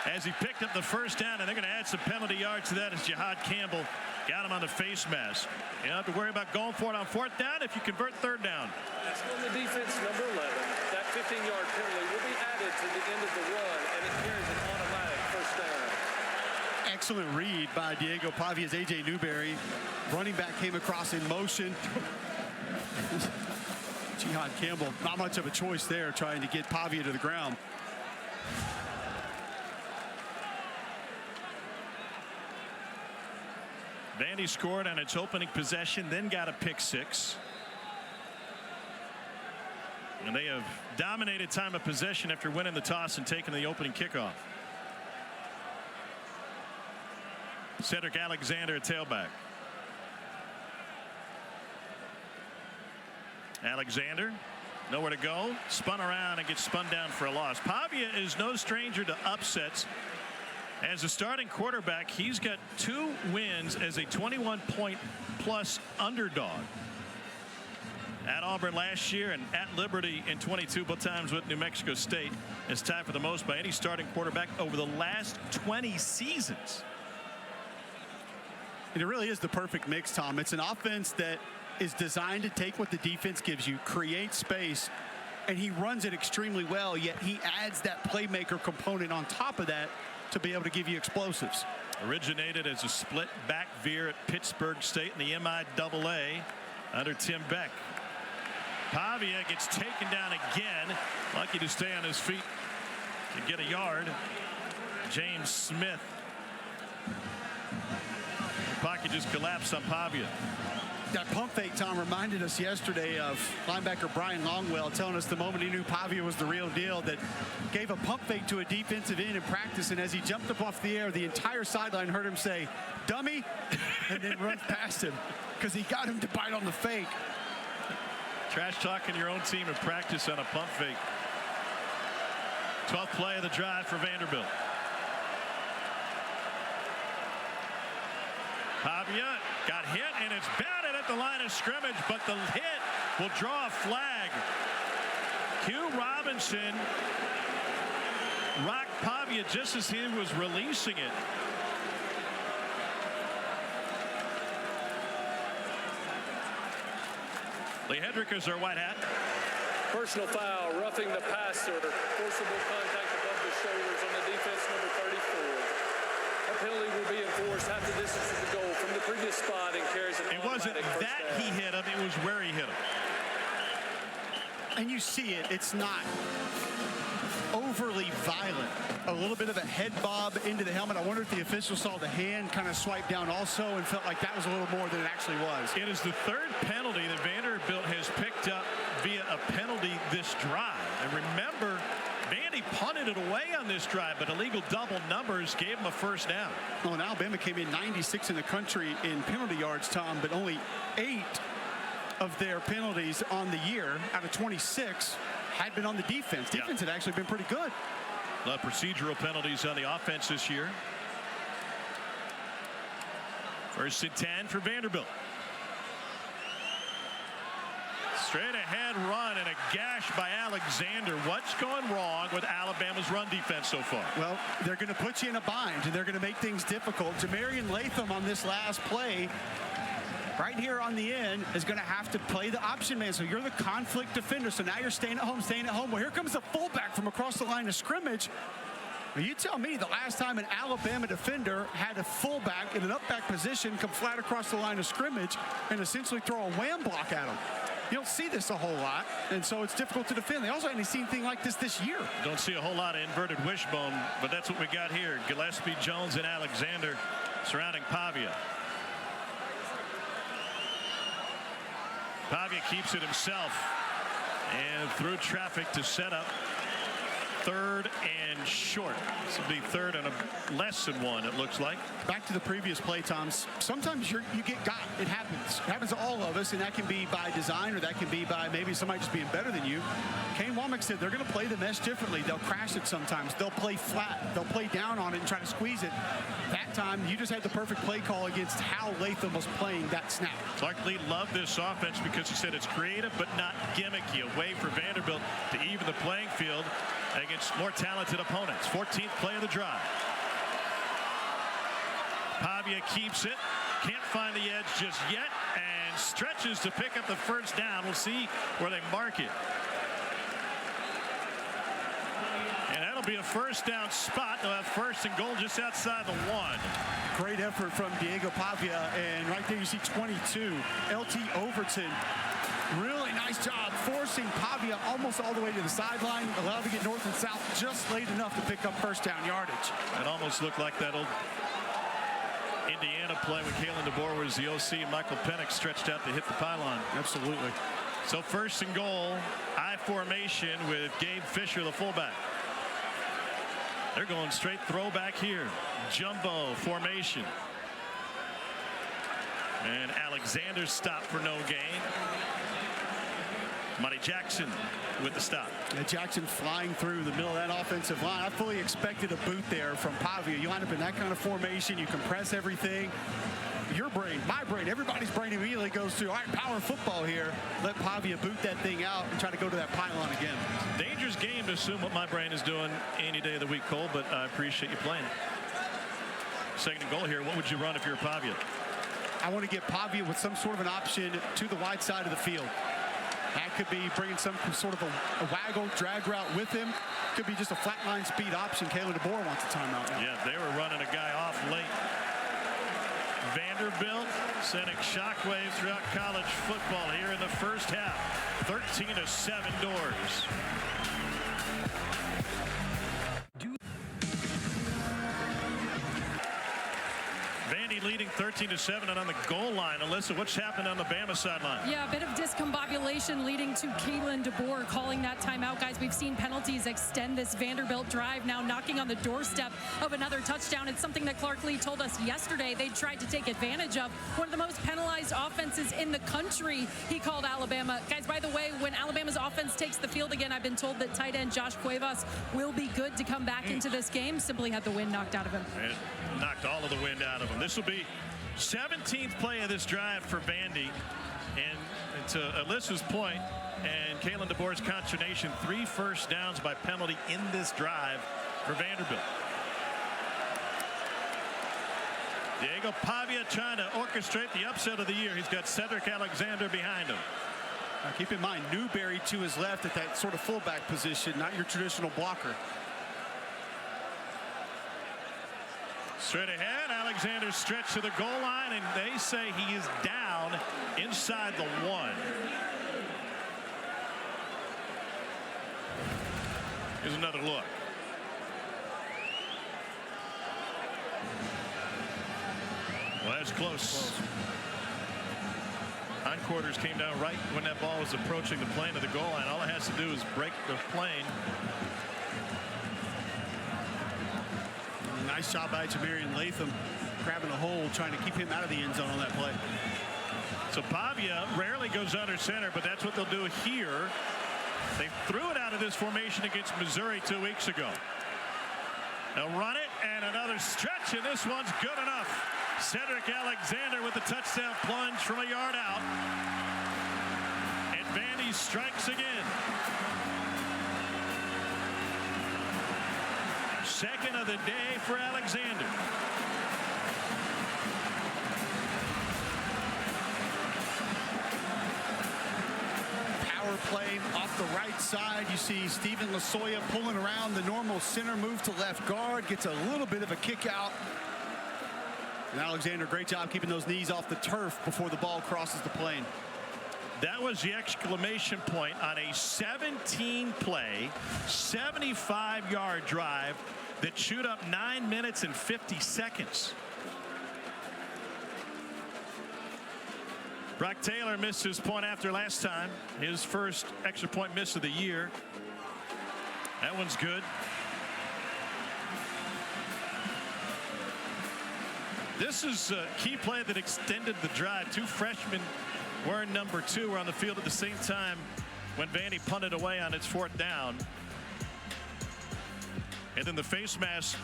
as he picked up the first down, and they're going to add some penalty yards to that as Jihad Campbell got him on the face mask. You don't have to worry about going for it on 4th down if you convert 3rd down. That's on the defense, number 11. That 15-yard penalty will be added to the end of the run, and it carries an automatic first down. Excellent read by Diego Pavia's A.J. Newberry. Running back came across in motion. Jihad Campbell, not much of a choice there, trying to get Pavia to the ground. Vandy scored on its opening possession, then got a pick 6. And they have dominated time of possession after winning the toss and taking the opening kickoff. Cedric Alexander at tailback. Alexander, nowhere to go. Spun around and gets spun down for a loss. Pavia is no stranger to upsets. As a starting quarterback, he's got 2 wins as a 21-point-plus underdog. At Auburn last year and at Liberty in 22, both times with New Mexico State. It's tied for the most by any starting quarterback over the last 20 seasons. And it really is the perfect mix, Tom. It's an offense that is designed to take what the defense gives you, create space, and he runs it extremely well, yet he adds that playmaker component on top of that to be able to give you explosives. Originated as a split back veer at Pittsburgh State in the MIAA under Tim Beck. Pavia gets taken down again. Lucky to stay on his feet to get a yard. James Smith. The pocket just collapsed on Pavia. That pump fake, Tom, reminded us yesterday of linebacker Brian Longwell telling us the moment he knew Pavia was the real deal, that gave a pump fake to a defensive end in practice, and as he jumped up off the air, the entire sideline heard him say, "Dummy," and then runs past him because he got him to bite on the fake. Trash talking your own team in practice on a pump fake. 12th play of the drive for Vanderbilt. Pavia got hit, and it's batted at the line of scrimmage, but the hit will draw a flag. Q Robinson rocked Pavia just as he was releasing it. Lee Hedrick is our white hat. Personal foul, roughing the passer, forcible contact above the shoulders on the defense, number 34. A penalty will be enforced half the distance to the goal from the previous spot and carries an It wasn't that he hit him, it was where he hit him. And you see it, it's not overly violent. A little bit of a head bob into the helmet. I wonder if the official saw the hand kind of swipe down also and felt like that was a little more than it actually was. It is the 3rd penalty that Vanderbilt has picked up via a penalty this drive. And remember, Vandy punted it away on this drive, but illegal double numbers gave him a first down. Well, and Alabama came in 96 in the country in penalty yards, Tom, but only 8 of their penalties on the year out of 26 had been on the defense. Defense had actually been pretty good. A lot of procedural penalties on the offense this year. 1st and 10 for Vanderbilt. Straight ahead run and a gash by Alexander. What's going wrong with Alabama's run defense so far? Well, they're going to put you in a bind, and they're going to make things difficult. Jamarian Latham on this last play, right here on the end, is going to have to play the option man. So you're the conflict defender. So now you're staying at home. Well, here comes the fullback from across the line of scrimmage. Well, you tell me the last time an Alabama defender had a fullback in an up-back position come flat across the line of scrimmage and essentially throw a wham block at him. You don't see this a whole lot, and so it's difficult to defend. They also haven't seen anything like this year. Don't see a whole lot of inverted wishbone, but that's what we got here. Gillespie, Jones, and Alexander surrounding Pavia. Pavia keeps it himself and through traffic to set up 3rd and short. This will be 3rd and a less than 1, it looks like. Back to the previous play, Tom. Sometimes you get got. It happens. It happens to all of us, and that can be by design or that can be by maybe somebody just being better than you. Kane Womack said they're going to play the mesh differently. They'll crash it sometimes. They'll play flat. They'll play down on it and try to squeeze it. That time, you just had the perfect play call against how Latham was playing that snap. Clark Lee loved this offense because he said it's creative but not gimmicky. A way for Vanderbilt to even the playing field against more talented opponents. 14th play of the drive. Pavia keeps it. Can't find the edge just yet and stretches to pick up the first down. We'll see where they mark it. And that'll be a first down spot. They'll have 1st and goal just outside the 1. Great effort from Diego Pavia, and right there you see 22. LT Overton. Really nice job forcing Pavia almost all the way to the sideline, allowed to get north and south just late enough to pick up first down yardage. It almost looked like that old Indiana play when Kalen DeBoer was the OC and Michael Penix stretched out to hit the pylon. Absolutely. So 1st and goal, I formation with Gabe Fisher, the fullback. They're going straight throwback here. Jumbo formation. And Alexander stopped for no gain. Monty Jackson with the stop. And Jackson flying through the middle of that offensive line. I fully expected a boot there from Pavia. You line up in that kind of formation. You compress everything. Your brain, my brain, everybody's brain immediately goes to, all right, power football here. Let Pavia boot that thing out and try to go to that pylon again. Dangerous game to assume what my brain is doing any day of the week, Cole, but I appreciate you playing. Second and goal here. What would you run if you're Pavia? I want to get Pavia with some sort of an option to the wide side of the field. That could be bringing some sort of a waggle, drag route with him. Could be just a flatline speed option. Kalen DeBoer wants a timeout now. Yeah, they were running a guy off late. Vanderbilt sending shockwaves throughout college football here in the first half. 13-7 Doors. Vandy leading 13-7 and on the goal line. Alyssa, what's happened on the Bama sideline? Yeah, a bit of discombobulation leading to Kalen DeBoer calling that timeout. Guys, we've seen penalties extend this Vanderbilt drive, now knocking on the doorstep of another touchdown. It's something that Clark Lee told us yesterday they tried to take advantage of. One of the most penalized offenses in the country, he called Alabama. Guys, by the way, when Alabama's offense takes the field again, I've been told that tight end Josh Cuevas will be good to come back into this game. Simply had the wind knocked out of him. It knocked all of the wind out of him. This will be 17th play of this drive for Vandy. And to Alyssa's point and Kalen DeBoer's consternation, 3 first downs by penalty in this drive for Vanderbilt. Diego Pavia trying to orchestrate the upset of the year. He's got Cedric Alexander behind him. Now keep in mind, Newberry to his left at that sort of fullback position, not your traditional blocker. Straight ahead, Alexander stretched to the goal line, and they say he is down inside the 1. Here's another look. Well, that's close. Hindquarters came down right when that ball was approaching the plane of the goal line. All it has to do is break the plane. Nice job by Jamarian Latham grabbing a hold, trying to keep him out of the end zone on that play. So Pavia rarely goes under center, but that's what they'll do here. They threw it out of this formation against Missouri 2 weeks ago. They'll run it, and another stretch, and this one's good enough. Cedric Alexander with the touchdown plunge from a yard out. And Vandy strikes again. Second of the day for Alexander. Power play off the right side. You see Stephen Lasoya pulling around the normal center move to left guard. Gets a little bit of a kick out. And Alexander, great job keeping those knees off the turf before the ball crosses the plane. That was the exclamation point on a 17-play, 75-yard drive that chewed up 9 minutes and 50 seconds. Brock Taylor missed his point after last time. His first extra point miss of the year. That one's good. This is a key play that extended the drive. 2 freshmen wearing number 2 were on the field at the same time when Vandy punted away on its 4th down. And then the face mask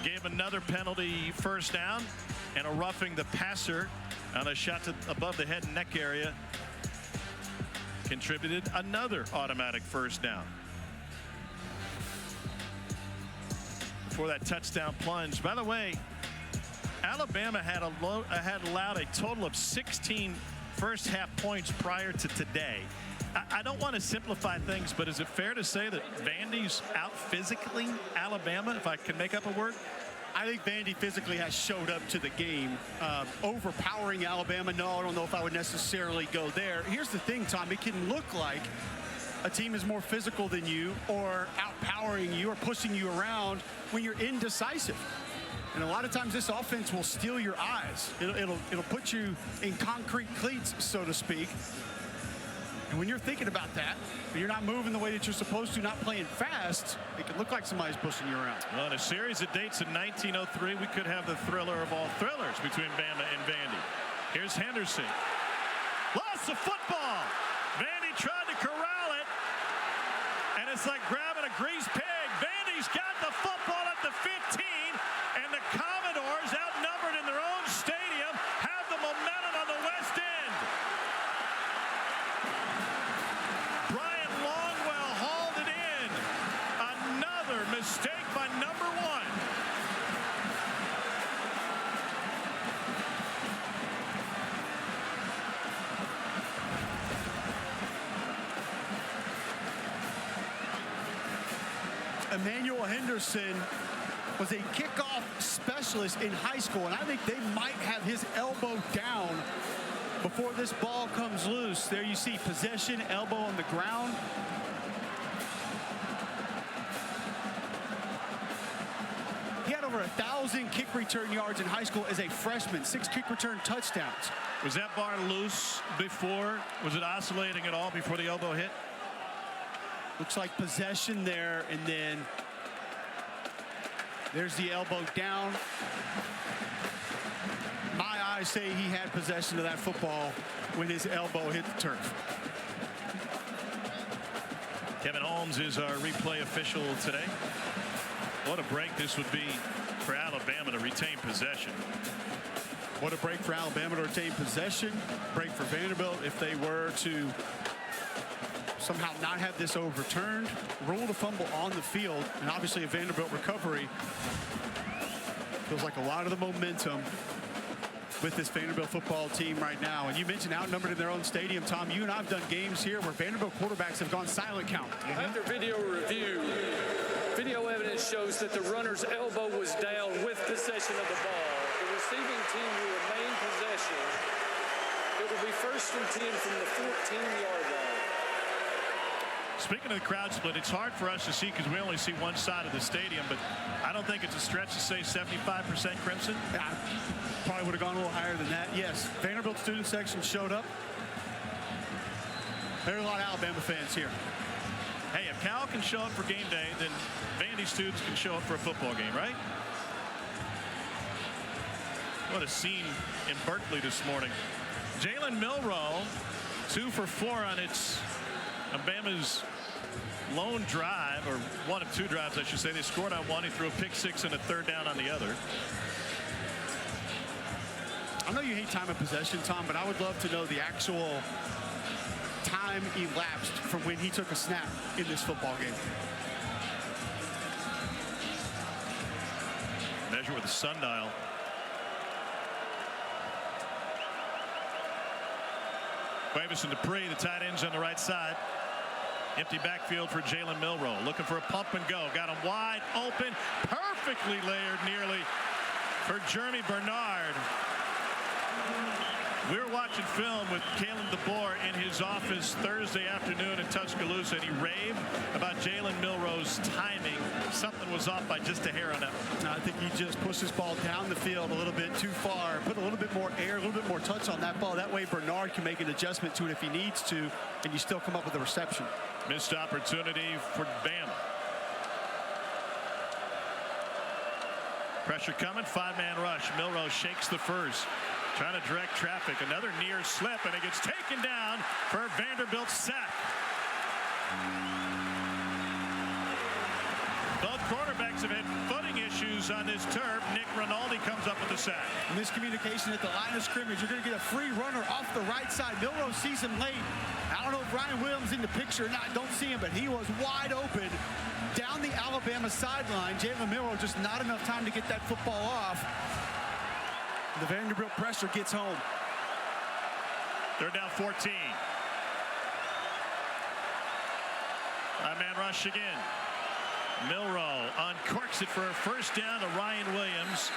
gave another penalty first down, and a roughing the passer on a shot to above the head and neck area contributed another automatic first down. For that touchdown plunge. By the way, Alabama had allowed a total of 16 first half points prior to today. I don't want to simplify things, but is it fair to say that Vandy's out physically Alabama, if I can make up a word? I think Vandy physically has showed up to the game. Overpowering Alabama, no, I don't know if I would necessarily go there. Here's the thing, Tom, it can look like a team is more physical than you or outpowering you or pushing you around when you're indecisive. And a lot of times this offense will steal your eyes. It'll put you in concrete cleats, so to speak. And when you're thinking about that, but you're not moving the way that you're supposed to, not playing fast, it can look like somebody's pushing you around. Well, in a series of dates in 1903, we could have the thriller of all thrillers between Bama and Vandy. Here's Henderson. Lost the football. Vandy tried to corral it, and it's like grabbing a greased pig. Vandy's got the football at the 15, and the Commodores, outnumbered in their own stadium, have the momentum on the west end. Brian Longwell hauled it in. Another mistake by number 1. Emmanuel Henderson was a kickoff specialist in high school, and I think they might have his elbow down before this ball comes loose. There you see possession, elbow on the ground. He had over 1,000 kick return yards in high school as a freshman, 6 kick return touchdowns. Was that bar loose before? Was it oscillating at all before the elbow hit? Looks like possession there, and then there's the elbow down. My eyes say he had possession of that football when his elbow hit the turf. Kevin Holmes is our replay official today. What a break this would be for Alabama to retain possession. What a break for Alabama to retain possession. Break for Vanderbilt if they were to somehow not have this overturned. Rule the fumble on the field, and obviously a Vanderbilt recovery. Feels like a lot of the momentum with this Vanderbilt football team right now. And you mentioned outnumbered in their own stadium, Tom. You and I have done games here where Vanderbilt quarterbacks have gone silent count. After video review, video evidence shows that the runner's elbow was down with possession of the ball. The receiving team will remain possession. It will be 1st and 10 from the 14-yard line. Speaking of the crowd split, it's hard for us to see because we only see one side of the stadium, but I don't think it's a stretch to say 75% Crimson. I probably would have gone a little higher than that. Yes, Vanderbilt student section showed up. There are a lot of Alabama fans here. Hey, if Cal can show up for game day, then Vandy students can show up for a football game, right? What a scene in Berkeley this morning. Jalen Milroe, 2 for 4 on Alabama's lone drive, or 1 of 2 drives, I should say. They scored on one. He threw a pick 6 and a 3rd down on the other. I know you hate time of possession, Tom, but I would love to know the actual time elapsed from when he took a snap in this football game. Measure with the sundial. Cuevas and Dupree, the tight ends on the right side. Empty backfield for Jalen Milroe. Looking for a pump and go. Got him wide open. Perfectly layered nearly for Jeremy Bernard. We were watching film with Kalen DeBoer in his office Thursday afternoon in Tuscaloosa, and he raved about Jalen Milroe's timing. Something was off by just a hair on that. I think he just pushed his ball down the field a little bit too far, put a little bit more air, a little bit more touch on that ball. That way Bernard can make an adjustment to it if he needs to, and you still come up with a reception. Missed opportunity for Bama. Pressure coming, 5-man rush. Milroe shakes the first. Trying to direct traffic. Another near slip, and it gets taken down for Vanderbilt's sack. Both quarterbacks have had footing issues on this turf. Nick Rinaldi comes up with the sack. Miscommunication at the line of scrimmage. You're going to get a free runner off the right side. Milroe sees him late. I don't know if Ryan Williams in the picture or not. Don't see him, but he was wide open down the Alabama sideline. Jalen Milroe just not enough time to get that football off. The Vanderbilt pressure gets home. They're down 14. 5-man rush again. Milroe uncorks it for a first down to Ryan Williams.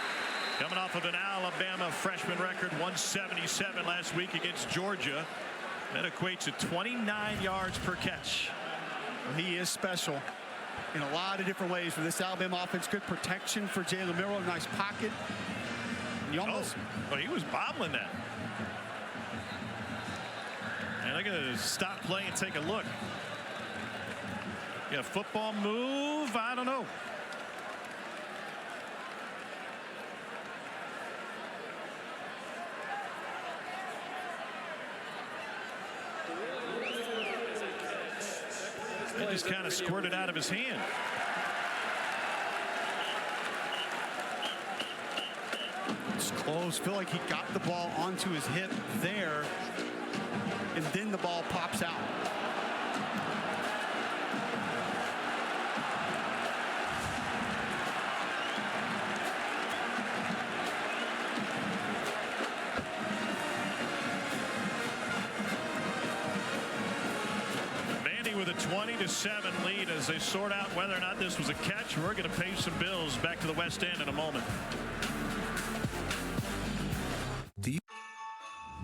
Coming off of an Alabama freshman record, 177 last week against Georgia. That equates to 29 yards per catch. Well, he is special in a lot of different ways for this Alabama offense. Good protection for Jalen Milroe. Nice pocket. He almost. Oh, he was bobbling that. And they're going to stop play and take a look. Yeah, football move. I don't know. It just kind of squirted out of his hand. It's close. Feel like he got the ball onto his hip there, and then the ball pops out. With a 20-7 lead as they sort out whether or not this was a catch. We're going to pay some bills back to the West End in a moment.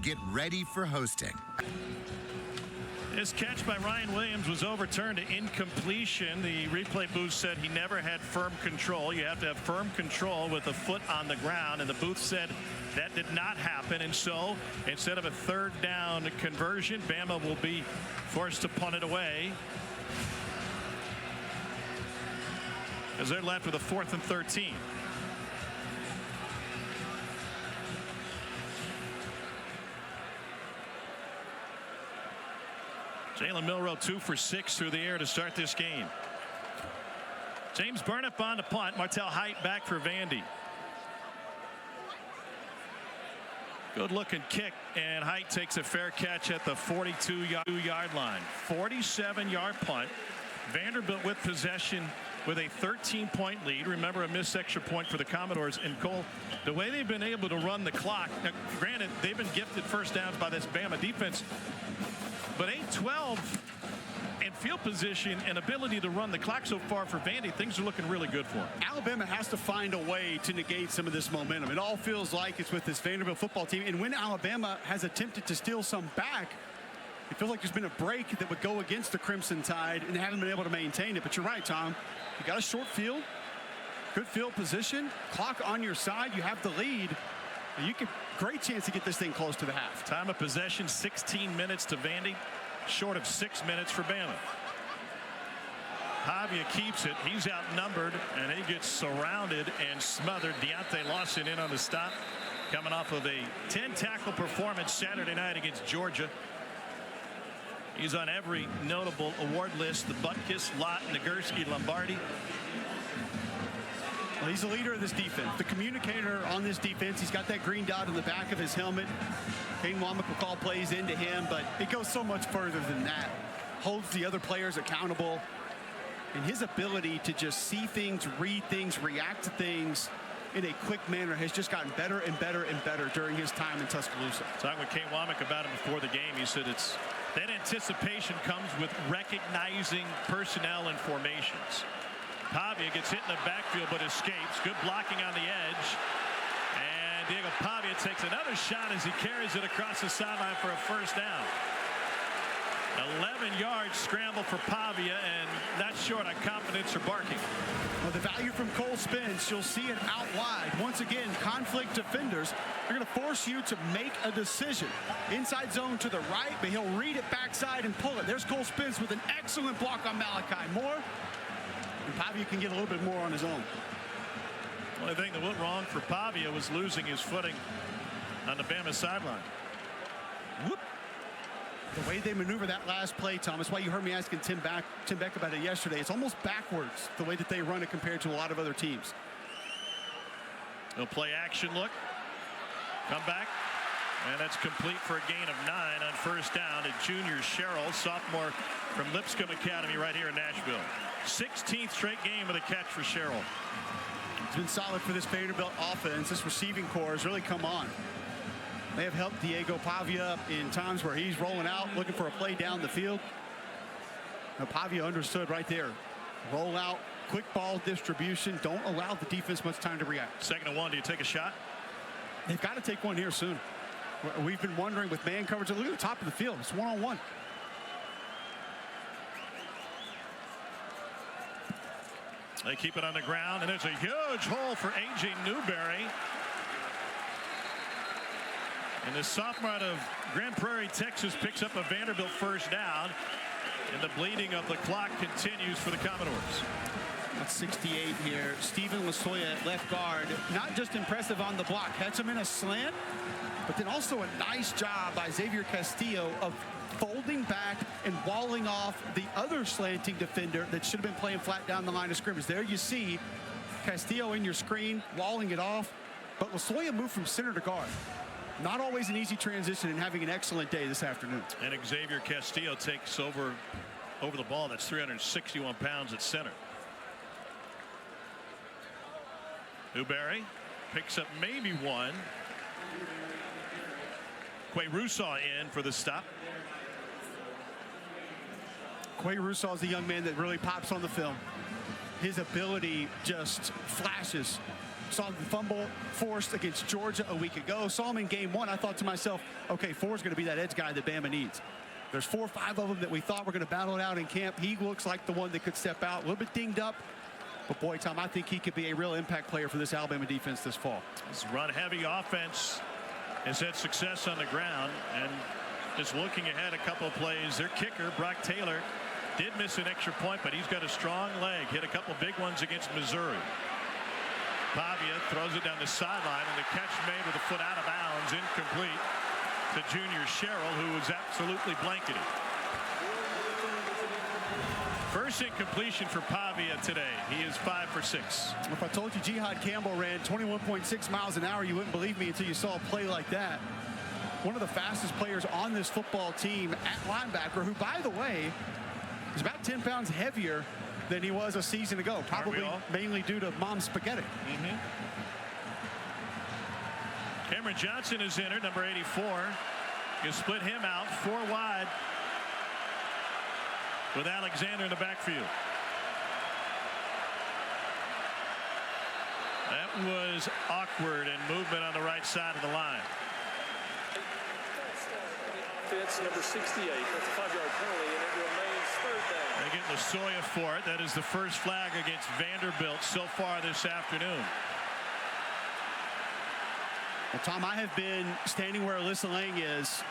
Get ready for hosting. This catch by Ryan Williams was overturned to incompletion. The replay booth said he never had firm control. You have to have firm control with a foot on the ground, and the booth said that did not happen. And so instead of a third down conversion, Bama will be forced to punt it away as they're left with a 4th and 13. Jalen Milroe 2 for 6 through the air to start this game. James Burnip on the punt. Martel Height back for Vandy. Good looking kick, and Height takes a fair catch at the 42-yard line. 47-yard punt. Vanderbilt with possession with a 13-point lead. Remember, a missed extra point for the Commodores. And Cole, the way they've been able to run the clock, now, granted, they've been gifted first downs by this Bama defense, but 8-12 and field position and ability to run the clock so far for Vandy, things are looking really good for them. Alabama has to find a way to negate some of this momentum. It all feels like it's with this Vanderbilt football team. And when Alabama has attempted to steal some back, it feels like there's been a break that would go against the Crimson Tide, and they haven't been able to maintain it. But you're right, Tom. You got a short field, good field position, clock on your side. You have the lead. You can great chance to get this thing close to the half. Time of possession 16 minutes to Vandy, short of 6 minutes for Bama. Pavia keeps it. He's outnumbered, and he gets surrounded and smothered. Deontay Lawson in on the stop, coming off of a 10-tackle performance Saturday night against Georgia. He's on every notable award list: the Butkus, Lott, Nagurski, Lombardi. Well, he's the leader of this defense, the communicator on this defense. He's got that green dot in the back of his helmet. Kane Womack will call plays into him, but it goes so much further than that. Holds the other players accountable. And his ability to just see things, read things, react to things in a quick manner has just gotten better and better and better during his time in Tuscaloosa. Talking with Kane Womack about him before the game, he said that anticipation comes with recognizing personnel and formations. Pavia gets hit in the backfield but escapes. Good blocking on the edge. And Diego Pavia takes another shot as he carries it across the sideline for a first down. 11-yard scramble for Pavia, and not short on confidence or barking. Well, the value from Cole Spence, you'll see it out wide. Once again, conflict defenders are going to force you to make a decision. Inside zone to the right, but he'll read it backside and pull it. There's Cole Spence with an excellent block on Malachi Moore. And Pavia can get a little bit more on his own. The only thing that went wrong for Pavia was losing his footing on the Bama sideline. Whoop. The way they maneuver that last play, Tom, that's why you heard me asking Tim Beck about it yesterday. It's almost backwards, the way that they run it compared to a lot of other teams. They'll play action look. Come back. And that's complete for a gain of 9 on first down to junior Sherrill, sophomore from Lipscomb Academy right here in Nashville. 16th straight game with a catch for Sherrill. It's been solid for this Vanderbilt offense. This receiving core has really come on. They have helped Diego Pavia in times where he's rolling out, looking for a play down the field. Now, Pavia understood right there. Roll out, quick ball distribution. Don't allow the defense much time to react. 2nd and 1. Do you take a shot? They've got to take one here soon. We've been wondering with man coverage. Look at the top of the field. It's one-on-one. They keep it on the ground, and there's a huge hole for A.J. Newberry. And the sophomore out of Grand Prairie, Texas, picks up a Vanderbilt first down. And the bleeding of the clock continues for the Commodores. That's 68 here. Stephen Lasoya at left guard. Not just impressive on the block. Catch him in a slant, but then also a nice job by Xavier Castillo of folding back and walling off the other slanting defender that should have been playing flat down the line of scrimmage. There you see Castillo in your screen, walling it off. But Lasoya moved from center to guard. Not always an easy transition, and having an excellent day this afternoon. And Xavier Castillo takes over the ball. That's 361 pounds at center. Newberry picks up maybe one. Quay Rousseau in for the stop. Quay Rousseau is the young man that really pops on the film. His ability just flashes. Saw the fumble forced against Georgia a week ago. Saw him in game one. I thought to myself, okay, Ford's going to be that edge guy that Bama needs. There's 4 or 5 of them that we thought were going to battle it out in camp. He looks like the one that could step out. A little bit dinged up. But boy, Tom, I think he could be a real impact player for this Alabama defense this fall. This run-heavy offense has had success on the ground. And just looking ahead a couple of plays, their kicker, Brock Taylor, did miss an extra point, but he's got a strong leg. Hit a couple big ones against Missouri. Pavia throws it down the sideline, and the catch made with a foot out of bounds, incomplete to junior Sherrill, who was absolutely blanketed. First incompletion for Pavia today. He is 5 for 6. If I told you Jihad Campbell ran 21.6 miles an hour, you wouldn't believe me until you saw a play like that. One of the fastest players on this football team at linebacker, who, by the way, is about 10 pounds heavier than he was a season ago, probably mainly due to mom's spaghetti. Cameron Johnson is entered, number 84. You split him out 4 wide with Alexander in the backfield. That was awkward, and movement on the right side of the line. Fitz, number 68. That's a 5-yard penalty, and it remains third down. They get Lasoya for it. That is the first flag against Vanderbilt so far this afternoon. Well, Tom, I have been standing where Alyssa Lang is,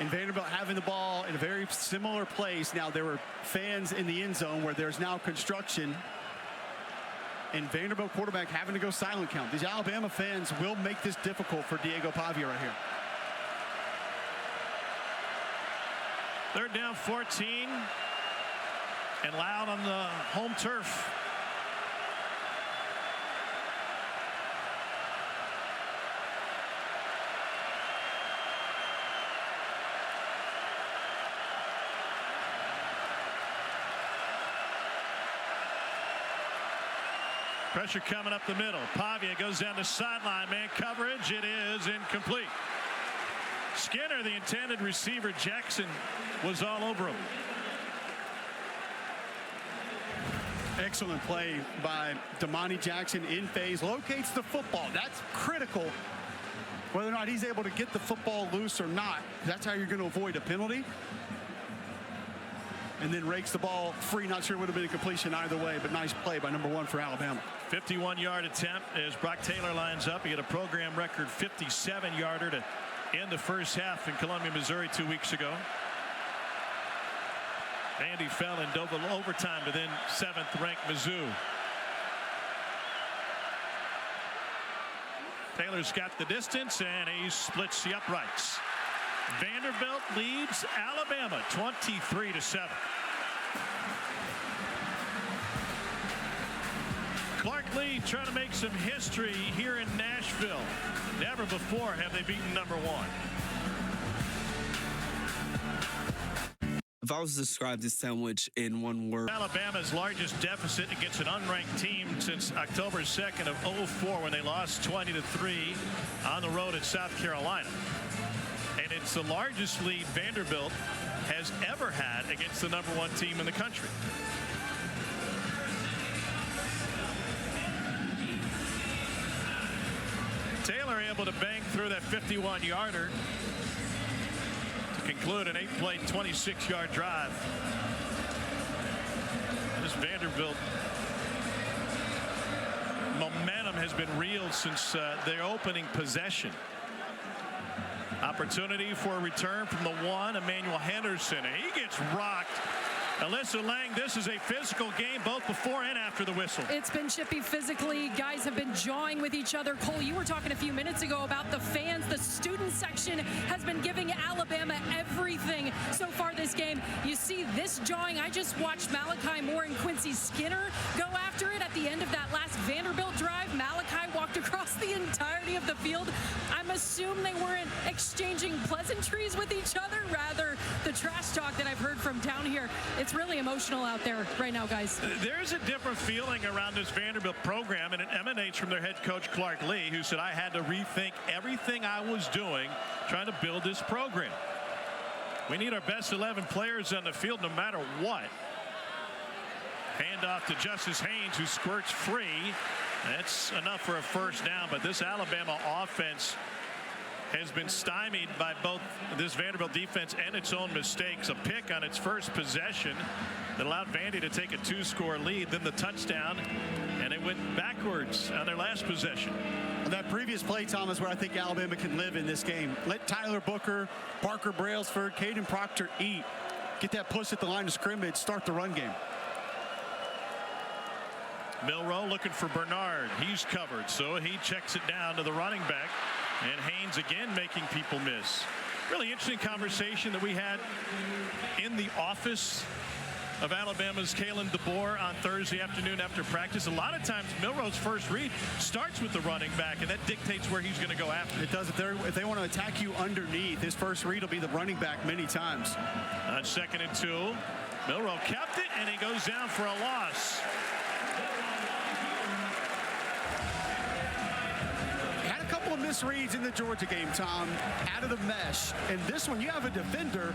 and Vanderbilt having the ball in a very similar place. Now, there were fans in the end zone where there's now construction, and Vanderbilt quarterback having to go silent count. These Alabama fans will make this difficult for Diego Pavia right here. Third down 14, and loud on the home turf. Pressure coming up the middle. Pavia goes down the sideline. Man coverage. It is incomplete. Skinner, the intended receiver, Jackson, was all over him. Excellent play by Damani Jackson in phase. Locates the football. That's critical. Whether or not he's able to get the football loose or not. That's how you're going to avoid a penalty. And then rakes the ball free. Not sure it would have been a completion either way, but nice play by number 1 for Alabama. 51-yard attempt as Brock Taylor lines up. He had a program record 57-yarder to end the first half in Columbia, Missouri 2 weeks ago. Andy fell in double overtime to then 7th-ranked Mizzou. Taylor's got the distance, and he splits the uprights. Vanderbilt leads Alabama 23-7. Clark Lee trying to make some history here in Nashville. Never before have they beaten number 1. If I was to describe this sandwich in one word. Alabama's largest deficit against an unranked team since October 2nd of 2004 when they lost 20-3 on the road at South Carolina. And it's the largest lead Vanderbilt has ever had against the number 1 team in the country. Taylor able to bang through that 51-yarder to conclude an 8-play, 26-yard drive. This Vanderbilt momentum has been real since their opening possession. Opportunity for a return from the one, Emmanuel Henderson. He gets rocked. Alyssa Lang, this is a physical game both before and after the whistle. It's been chippy physically. Guys have been jawing with each other. Cole, you were talking a few minutes ago about the fans. The student section has been giving Alabama everything so far this game. You see this jawing. I just watched Malachi Moore and Quincy Skinner go after it at the end of that last Vanderbilt drive. Malachi walked across the entirety of the field. I'm assuming they weren't exchanging pleasantries with each other, rather the trash talk that I've heard from down here. It's really emotional out there right now, guys. There's a different feeling around this Vanderbilt program, and it emanates from their head coach, Clark Lee, who said, I had to rethink everything I was doing trying to build this program. We need our best 11 players on the field no matter what. Handoff to Justice Haynes, who squirts free. That's enough for a first down, but this Alabama offense has been stymied by both this Vanderbilt defense and its own mistakes. A pick on its first possession that allowed Vandy to take a 2-score lead, then the touchdown, and they went backwards on their last possession. That previous play, Thomas, where I think Alabama can live in this game. Let Tyler Booker, Parker Brailsford, Caden Proctor eat. Get that push at the line of scrimmage, start the run game. Milroe looking for Bernard. He's covered, so he checks it down to the running back. And Haynes again making people miss. Really interesting conversation that we had in the office of Alabama's Kalen DeBoer on Thursday afternoon after practice. A lot of times Milroe's first read starts with the running back, and that dictates where he's going to go after. It does. If they want to attack you underneath, his first read will be the running back many times. On 2nd and 2, Milroe kept it, and he goes down for a loss. Couple of misreads in the Georgia game, Tom, out of the mesh. And this one, you have a defender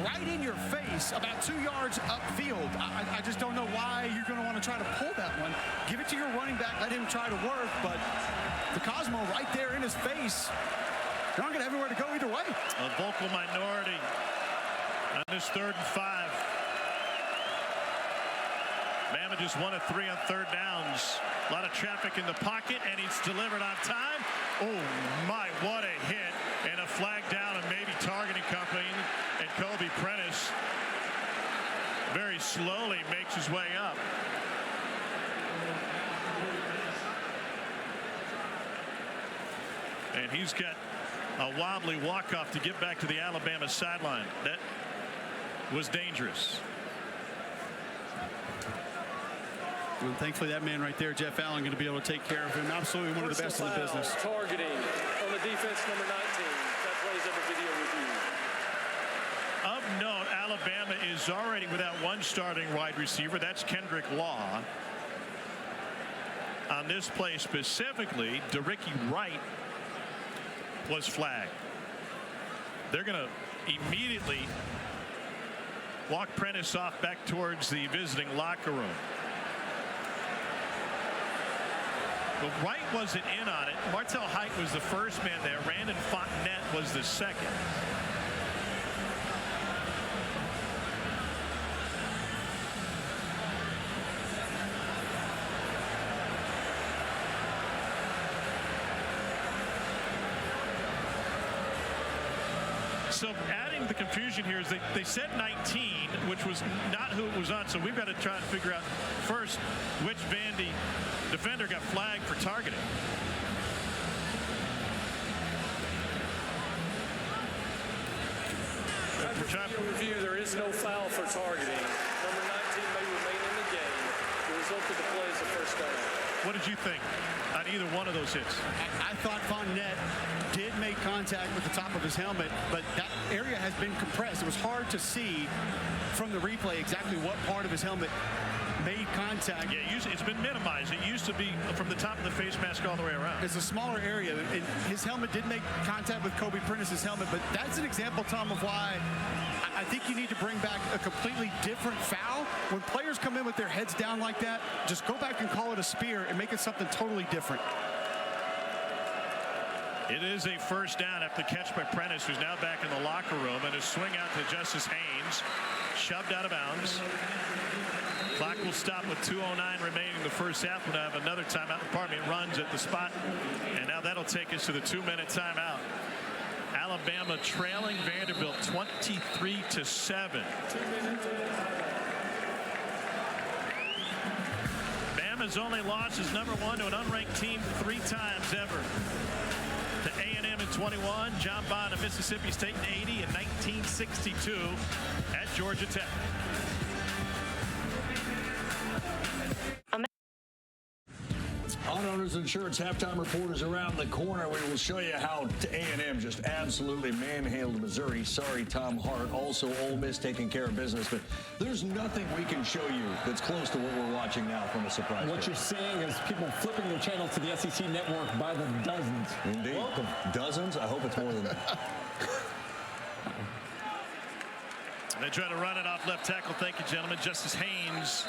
right in your face about 2 yards upfield. I just don't know why you're going to want to try to pull that one. Give it to your running back, let him try to work, but the Cosmo right there in his face. They're not going to have anywhere to go either way. A vocal minority on this 3rd and 5. Bama just 1 of 3 on 3rd downs. A lot of traffic in the pocket, and he's delivered on time. Oh, my, what a hit. And a flag down and maybe targeting company. And Kobe Prentice very slowly makes his way up. And he's got a wobbly walk-off to get back to the Alabama sideline. That was dangerous. And thankfully, that man right there, Jeff Allen, going to be able to take care of him. Absolutely one of the best in the business. Targeting on the defense, number 19. That plays under video review. Of note, Alabama is already without one starting wide receiver. That's Kendrick Law. On this play specifically, DeRicky Wright was flagged. They're going to immediately walk Prentice off back towards the visiting locker room. But Wright wasn't in on it. Martell Height was the first man there. Randon Fontenette was the second. So adding the confusion here is they said 19, which was not who it was on. So we've got to try and figure out first which Vandy defender got flagged for targeting. After review, there is no foul for targeting. Number 19 may remain in the game. The result of the play is a first down. What did you think on either one of those hits? I thought Fontenette did make contact with the top of his helmet, but that area has been compressed. It was hard to see from the replay exactly what part of his helmet made contact. Yeah, it's been minimized. It used to be from the top of the face mask all the way around. It's a smaller area. And his helmet did make contact with Kobe Prentice's helmet, but that's an example, Tom, of why I think you need to bring back a completely different foul. When players come in with their heads down like that, just go back and call it a spear and make it something totally different. It is a first down after the catch by Prentice, who's now back in the locker room, and a swing out to Justice Haynes, shoved out of bounds. Clock will stop with 2:09 remaining in the first half. We'll have another timeout. Pardon me, it runs at the spot, and now that'll take us to the 2-minute timeout. Alabama trailing Vanderbilt 23-7. Bama's only loss is number 1 to an unranked team 3 times ever. To A&M in 21, John Bond of Mississippi State in 80, and 1962 at Georgia Tech. Auto Owners Insurance halftime report is around the corner. We will show you how A&M just absolutely manhandled Missouri. Sorry, Tom Hart. Also, Ole Miss taking care of business. But there's nothing we can show you that's close to what we're watching now from a surprise. What you're seeing is people flipping their channel to the SEC network by the dozens. Indeed. Welcome. Dozens? I hope it's more than that. They try to run it off left tackle. Thank you, gentlemen. Justice Haynes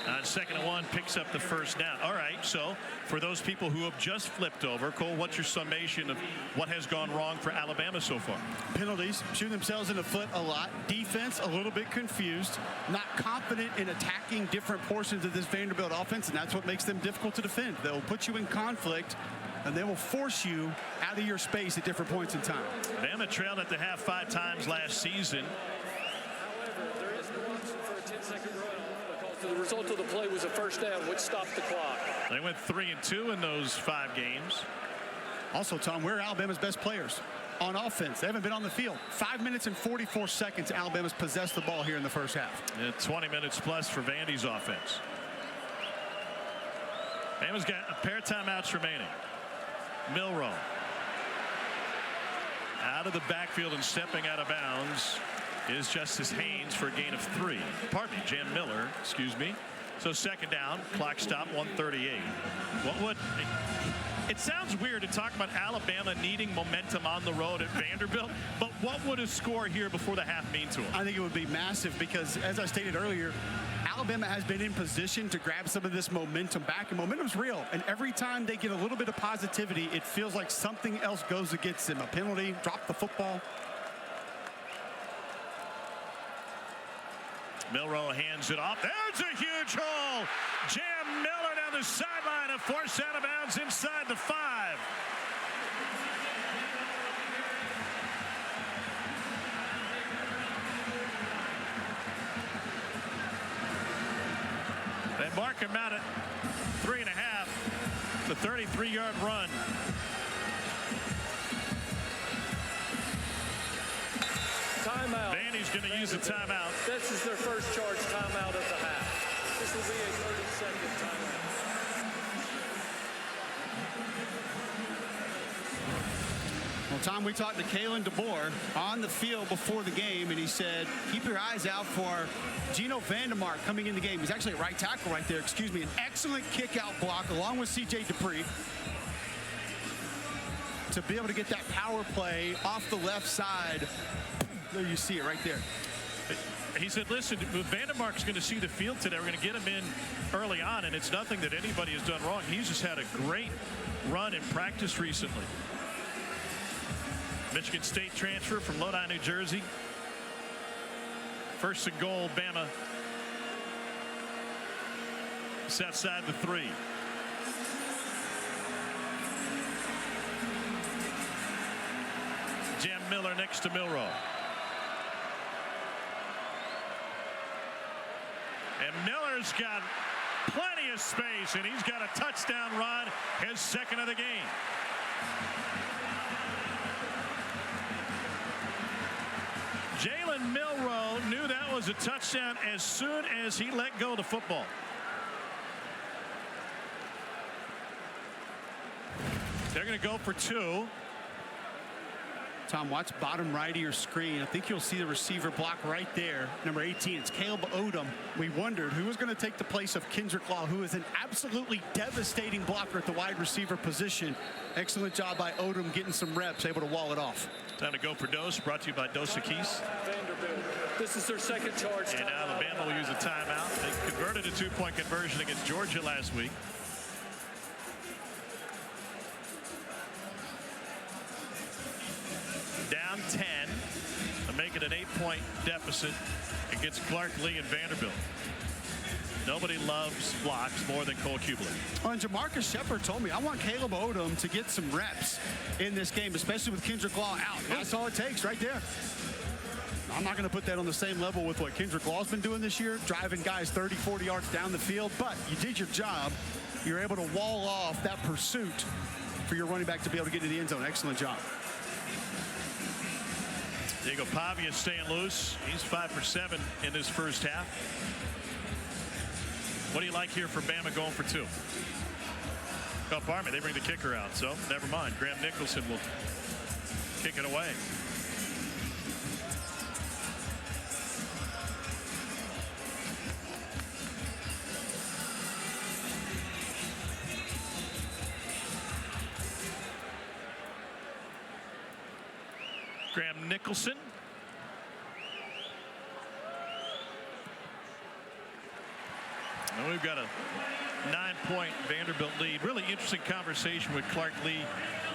on 2nd and 1 picks up the first down. All right, so for those people who have just flipped over, Cole, what's your summation of what has gone wrong for Alabama so far? Penalties, shooting themselves in the foot a lot. Defense, a little bit confused, not confident in attacking different portions of this Vanderbilt offense, and that's what makes them difficult to defend. They'll put you in conflict, and they will force you out of your space at different points in time. Bama trailed at the half 5 times last season. However, there is no option for a 10-second run because the result of the play was a first down, which stopped the clock. They went 3-2 in those 5 games. Also, Tom, we're Alabama's best players on offense. They haven't been on the field. 5 minutes and 44 seconds, Alabama's possessed the ball here in the first half. 20 minutes plus for Vandy's offense. Bama's got a pair of timeouts remaining. Milroe out of the backfield and stepping out of bounds is Justice Haynes for a gain of 3. Pardon me, Jan Miller, excuse me. So 2nd down, clock stop, 1:38. What would... It sounds weird to talk about Alabama needing momentum on the road at Vanderbilt, but what would a score here before the half mean to them? I think it would be massive because, as I stated earlier, Alabama has been in position to grab some of this momentum back, and momentum's real. And every time they get a little bit of positivity, it feels like something else goes against them. A penalty, drop the football. Milroe hands it off. There's a huge hole. Jam Miller down the sideline and forced out of bounds inside the 5. They mark him out at 3.5. The 33-yard run. Timeout. Vandy's going to use a timeout. This is their first charge timeout of the half. This will be a 30-second timeout. Well, Tom, we talked to Kalen DeBoer on the field before the game, and he said, keep your eyes out for Gino Vandermark coming in the game. He's actually a right tackle right there, excuse me. An excellent kick-out block along with C.J. Dupree to be able to get that power play off the left side. There you see it right there. He said, listen, Vandermark's going to see the field today. We're going to get him in early on, and it's nothing that anybody has done wrong. He's just had a great run in practice recently. Michigan State transfer from Lodi, New Jersey. 1st and goal, Bama. It's outside the 3. Jam Miller next to Milroe. And Miller's got plenty of space, and he's got a touchdown run, his 2nd of the game. Jalen Milroe knew that was a touchdown as soon as he let go of the football. They're going to go for 2. Tom, watch bottom right of your screen. I think you'll see the receiver block right there. Number 18, it's Caleb Odom. We wondered who was going to take the place of Kendrick Law, who is an absolutely devastating blocker at the wide receiver position. Excellent job by Odom getting some reps, able to wall it off. Time to go for Dose, brought to you by Dos Equis. Vanderbilt. This is their 2nd charge. And Alabama will use a timeout. They converted a 2-point conversion against Georgia last week. Down 10 to make it an 8-point deficit against Clark Lee and Vanderbilt. Nobody loves blocks more than Cole Kubelik. Oh, and Jamarcus Shepard told me, I want Caleb Odom to get some reps in this game, especially with Kendrick Law out. That's all it takes right there. I'm not going to put that on the same level with what Kendrick Law's been doing this year, driving guys 30, 40 yards down the field. But you did your job. You're able to wall off that pursuit for your running back to be able to get to the end zone. Excellent job. Diego Pavia staying loose. He's 5 for 7 in this first half. What do you like here for Bama going for 2? Oh, pardon me, they bring the kicker out, so never mind. Graham Nicholson will kick it away. Graham Nicholson. And we've got a 9-point Vanderbilt lead. Really interesting conversation with Clark Lee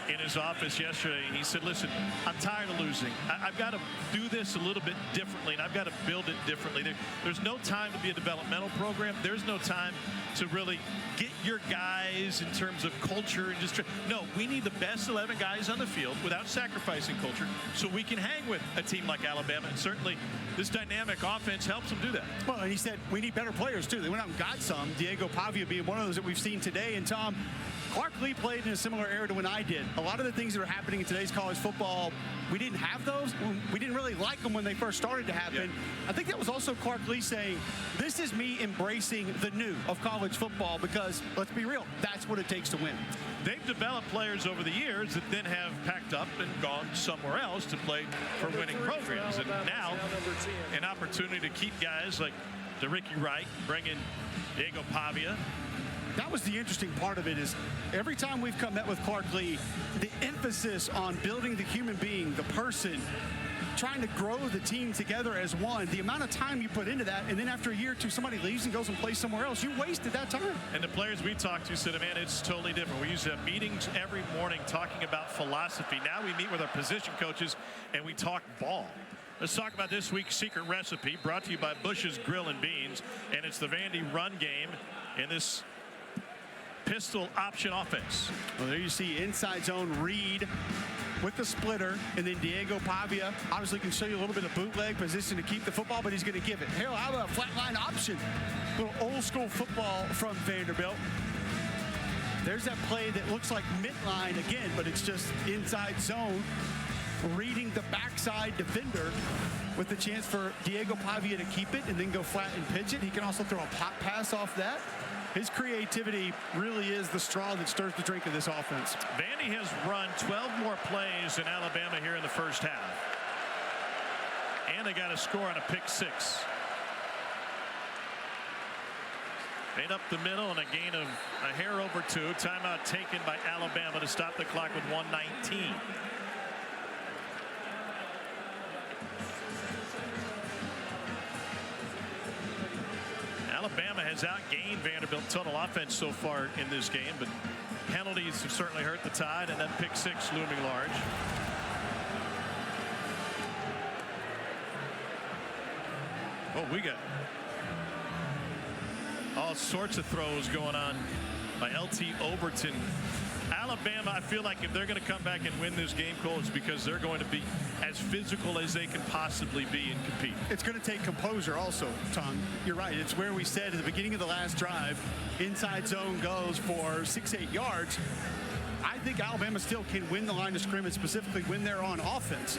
in his office yesterday. He said, listen, I'm tired of losing. I've got to do this a little bit differently, and I've got to build it differently. There's no time to be a developmental program. There's no time to really get your guys in terms of culture and just no, we need the best 11 guys on the field without sacrificing culture so we can hang with a team like Alabama. And certainly this dynamic offense helps them do that. Well, and he said we need better players too. They went out and got some. Diego Pavia being one of those that we've seen today. And Tom, Clark Lee played in a similar era to when I did. A lot of the things that are happening in today's college football, we didn't have those. We didn't really like them when they first started to happen. Yeah. I think that was also Clark Lee saying, this is me embracing the new of college football because, let's be real, that's what it takes to win. They've developed players over the years that then have packed up and gone somewhere else to play for winning programs. And now an opportunity to keep guys like DeRicky Wright, bring in Diego Pavia. That was the interesting part of it is every time we've met with Clark Lee, the emphasis on building the human being, the person, trying to grow the team together as one, the amount of time you put into that, and then after a year or two, somebody leaves and goes and plays somewhere else, you wasted that time. And the players we talked to said, man, it's totally different. We used to have meetings every morning talking about philosophy. Now we meet with our position coaches and we talk ball. Let's talk about this week's secret recipe brought to you by Bush's Grill and Beans. And it's the Vandy run game in this pistol option offense. Well, there you see inside zone Reed with the splitter, and then Diego Pavia obviously can show you a little bit of bootleg position to keep the football, but he's going to give it. Hell, how about a flat line option? A little old school football from Vanderbilt. There's that play that looks like midline again, but it's just inside zone, reading the backside defender with the chance for Diego Pavia to keep it and then go flat and pitch it. He can also throw a pop pass off that. His creativity really is the straw that stirs the drink of this offense. Vandy has run 12 more plays in Alabama here in the first half. And they got a score on a pick 6. Made up the middle and a gain of a hair over 2. Timeout taken by Alabama to stop the clock with 1:19. Alabama has outgained Vanderbilt total offense so far in this game, but penalties have certainly hurt the Tide, and that pick 6 looming large. Oh, we got all sorts of throws going on by LT Overton. Alabama, I feel like if they're going to come back and win this game, Cole, it's because they're going to be as physical as they can possibly be and compete. It's going to take composure also, Tom. You're right. It's where we said at the beginning of the last drive, inside zone goes for 6-8 yards. I think Alabama still can win the line of scrimmage, specifically when they're on offense.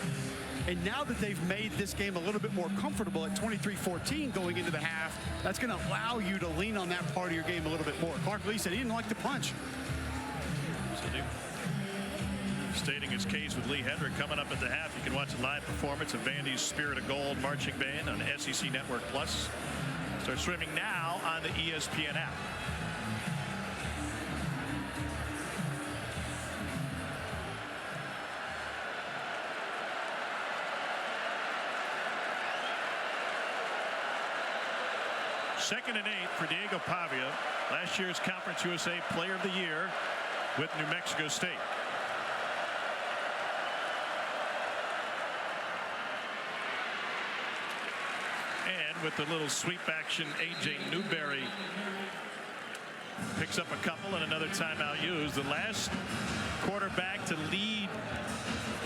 And now that they've made this game a little bit more comfortable at 23-14 going into the half, that's going to allow you to lean on that part of your game a little bit more. Clark Lee said he didn't like the punch. Stating his case with Lee Hendrick coming up at the half. You can watch a live performance of Vandy's Spirit of Gold marching band on SEC Network Plus. Starts streaming now on the ESPN app. Second and 8 for Diego Pavia, last year's Conference USA Player of the Year with New Mexico State. And with the little sweep action. A.J. Newberry picks up a couple and another timeout used. The last quarterback to lead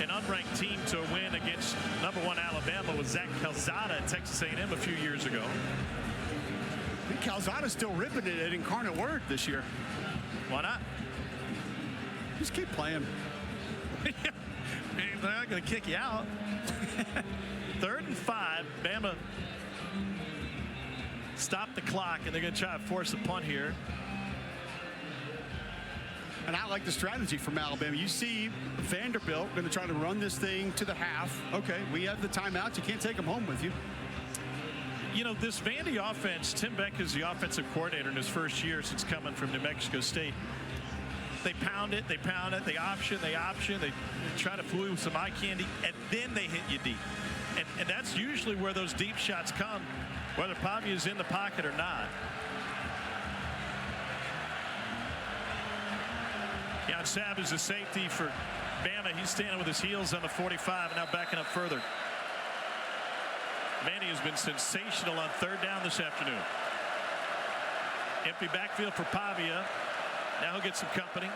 an unranked team to a win against #1 Alabama was Zach Calzada at Texas A&M a few years ago. I think Calzada's still ripping it at Incarnate Word this year. Why not? Just keep playing. They're not going to kick you out. 3rd and 5. Bama stop the clock, and they're going to try to force a punt here. And I like the strategy from Alabama. You see Vanderbilt going to try to run this thing to the half. Okay, we have the timeout. You can't take them home with you. You know, this Vandy offense, Tim Beck is the offensive coordinator in his first year since coming from New Mexico State. They pound it, they option, they try to fool you with some eye candy, and then they hit you deep. And that's usually where those deep shots come, whether Pavia is in the pocket or not. Jan Sabb is the safety for Bama. He's standing with his heels on the 45 and now backing up further. Manny has been sensational on 3rd down this afternoon. Empty backfield for Pavia. Now he'll get some company.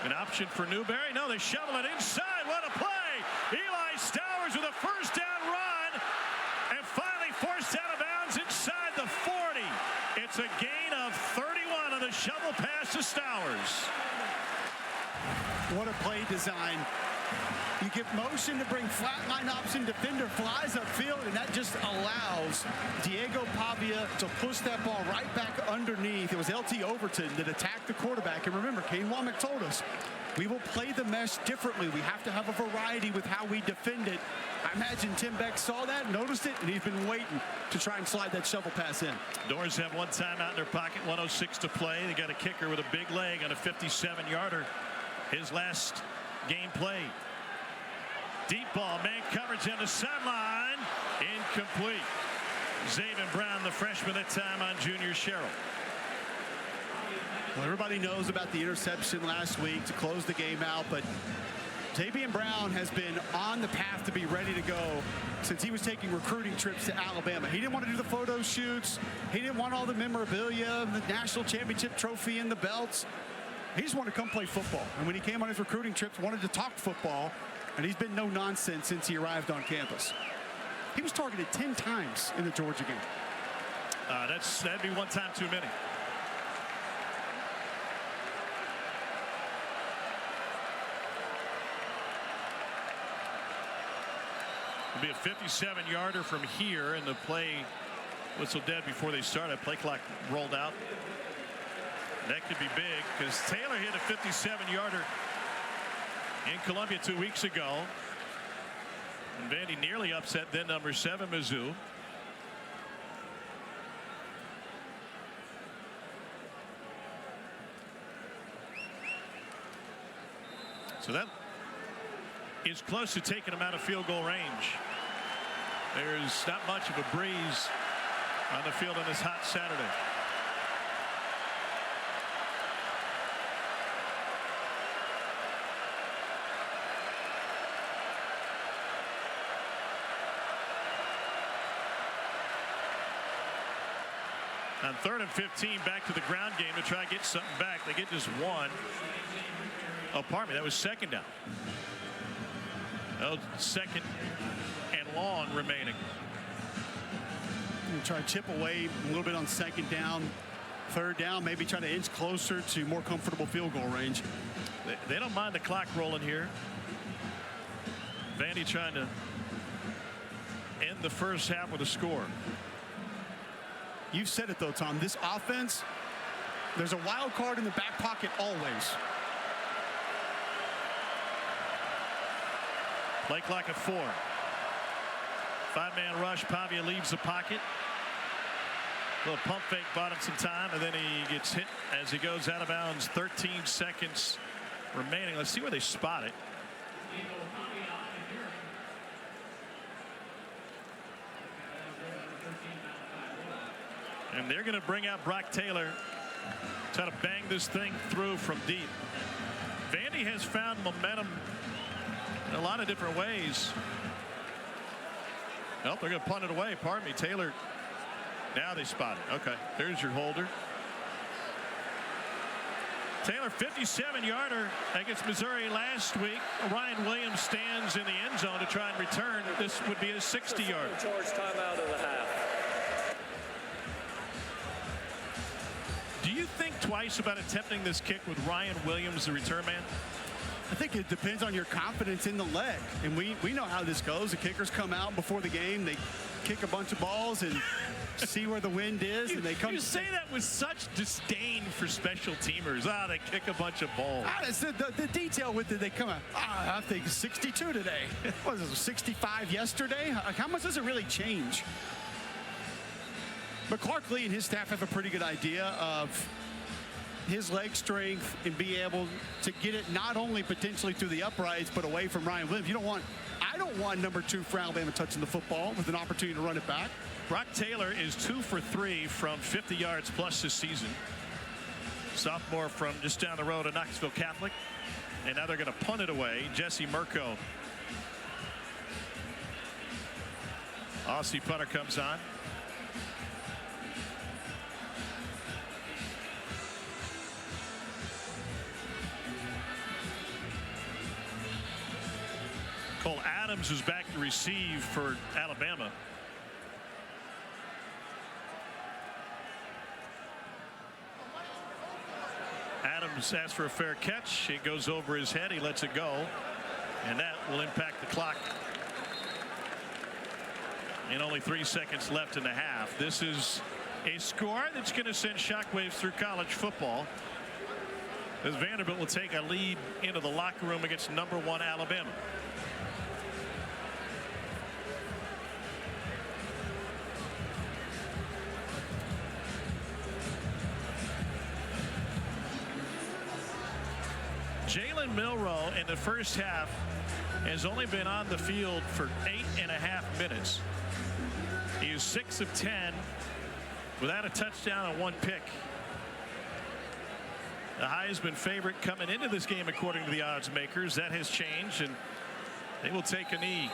An option for Newberry. No, they shovel it inside. What a play. Eli Stowers with a first down run. And finally forced out of bounds inside the 40. It's a gain of 31 on the shovel pass to Stowers. What a play design. You get motion to bring flatline option. Defender flies upfield, and that just allows Diego Pavia to push that ball right back underneath. It was LT Overton that attacked the quarterback. And remember, Kane Womack told us, we will play the mesh differently. We have to have a variety with how we defend it. I imagine Tim Beck saw that, noticed it, and he's been waiting to try and slide that shovel pass in. Doors have one timeout in their pocket, 1:06 to play. They got a kicker with a big leg on a 57-yarder. His last game play. Deep ball, man coverage on the sideline. Incomplete. Zaven Brown, the freshman, that time on Junior Sherrill. Well, everybody knows about the interception last week to close the game out, but Zaven Brown has been on the path to be ready to go since he was taking recruiting trips to Alabama. He didn't want to do the photo shoots. He didn't want all the memorabilia, the national championship trophy and the belts. He just wanted to come play football. And when he came on his recruiting trips, wanted to talk football. And he's been no nonsense since he arrived on campus. He was targeted 10 times in the Georgia game. That'd be one time too many. It'll be a 57-yarder from here, and the play whistle dead before they started. Play clock rolled out. That could be big because Taylor hit a 57-yarder in Columbia 2 weeks ago. And Vandy nearly upset then number 7 Mizzou. So that is close to taking them out of field goal range. There's not much of a breeze on the field on this hot Saturday. On 3rd and 15, back to the ground game to try to get something back. They get just one. Oh, pardon me, that was 2nd down. Oh, 2nd and long remaining. Try to chip away a little bit on 2nd down. 3rd down, maybe try to inch closer to more comfortable field goal range. They don't mind the clock rolling here. Vandy trying to end the first half with a score. You've said it, though, Tom. This offense, there's a wild card in the back pocket always. Play clock at 4. 5-man rush. Pavia leaves the pocket. Little pump fake bought him some time, and then he gets hit as he goes out of bounds. 13 seconds remaining. Let's see where they spot it. And they're going to bring out Brock Taylor, try to bang this thing through from deep. Vandy has found momentum in a lot of different ways. Nope, they're going to punt it away. Pardon me, Taylor. Now they spot it. Okay, there's your holder. Taylor, 57-yarder against Missouri last week. Ryan Williams stands in the end zone to try and return. This would be a 60-yarder. Charge timeout of the half. Do you think twice about attempting this kick with Ryan Williams, the return man? I think it depends on your confidence in the leg. And we know how this goes. The kickers come out before the game. They kick a bunch of balls and see where the wind is. And they come. You say that with such disdain for special teamers. They kick a bunch of balls. It's the detail with it. They come out. I think 62 today. What was it, 65 yesterday? How much does it really change? But Clark Lee and his staff have a pretty good idea of his leg strength and be able to get it not only potentially through the uprights but away from Ryan Williams. I don't want number 2 for Alabama touching the football with an opportunity to run it back. Brock Taylor is 2 for 3 from 50 yards plus this season. Sophomore from just down the road at Knoxville Catholic. And now they're going to punt it away. Jesse Murko. Aussie punter comes on. Cole Adams is back to receive for Alabama. Adams asks for a fair catch. It goes over his head. He lets it go. And that will impact the clock. And only 3 seconds left in the half. This is a score that's going to send shockwaves through college football, as Vanderbilt will take a lead into the locker room against number 1 Alabama. Jalen Milroe in the first half has only been on the field for 8.5 minutes. He is 6 of 10 without a touchdown and 1 pick. The Heisman favorite coming into this game according to the odds makers. That has changed, and they will take a knee.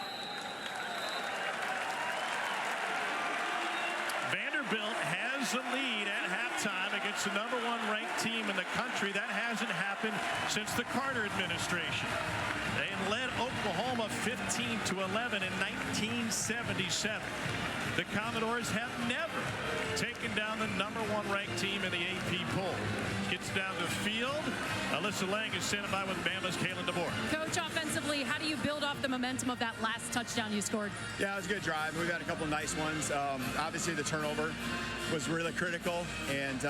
Vanderbilt has the lead at halftime against the number 1 ranked team in the country. That hasn't happened since the Carter administration. They led Oklahoma 15-11 in 1977. The Commodores have never taken down the number 1 ranked team in the AP poll. Gets down the field. Alyssa Lang is standing by with Bama's Kalen DeBoer. Coach, offensively, how do you build off the momentum of that last touchdown you scored? Yeah, it was a good drive. We've had a couple of nice ones. Obviously, the turnover was really critical, and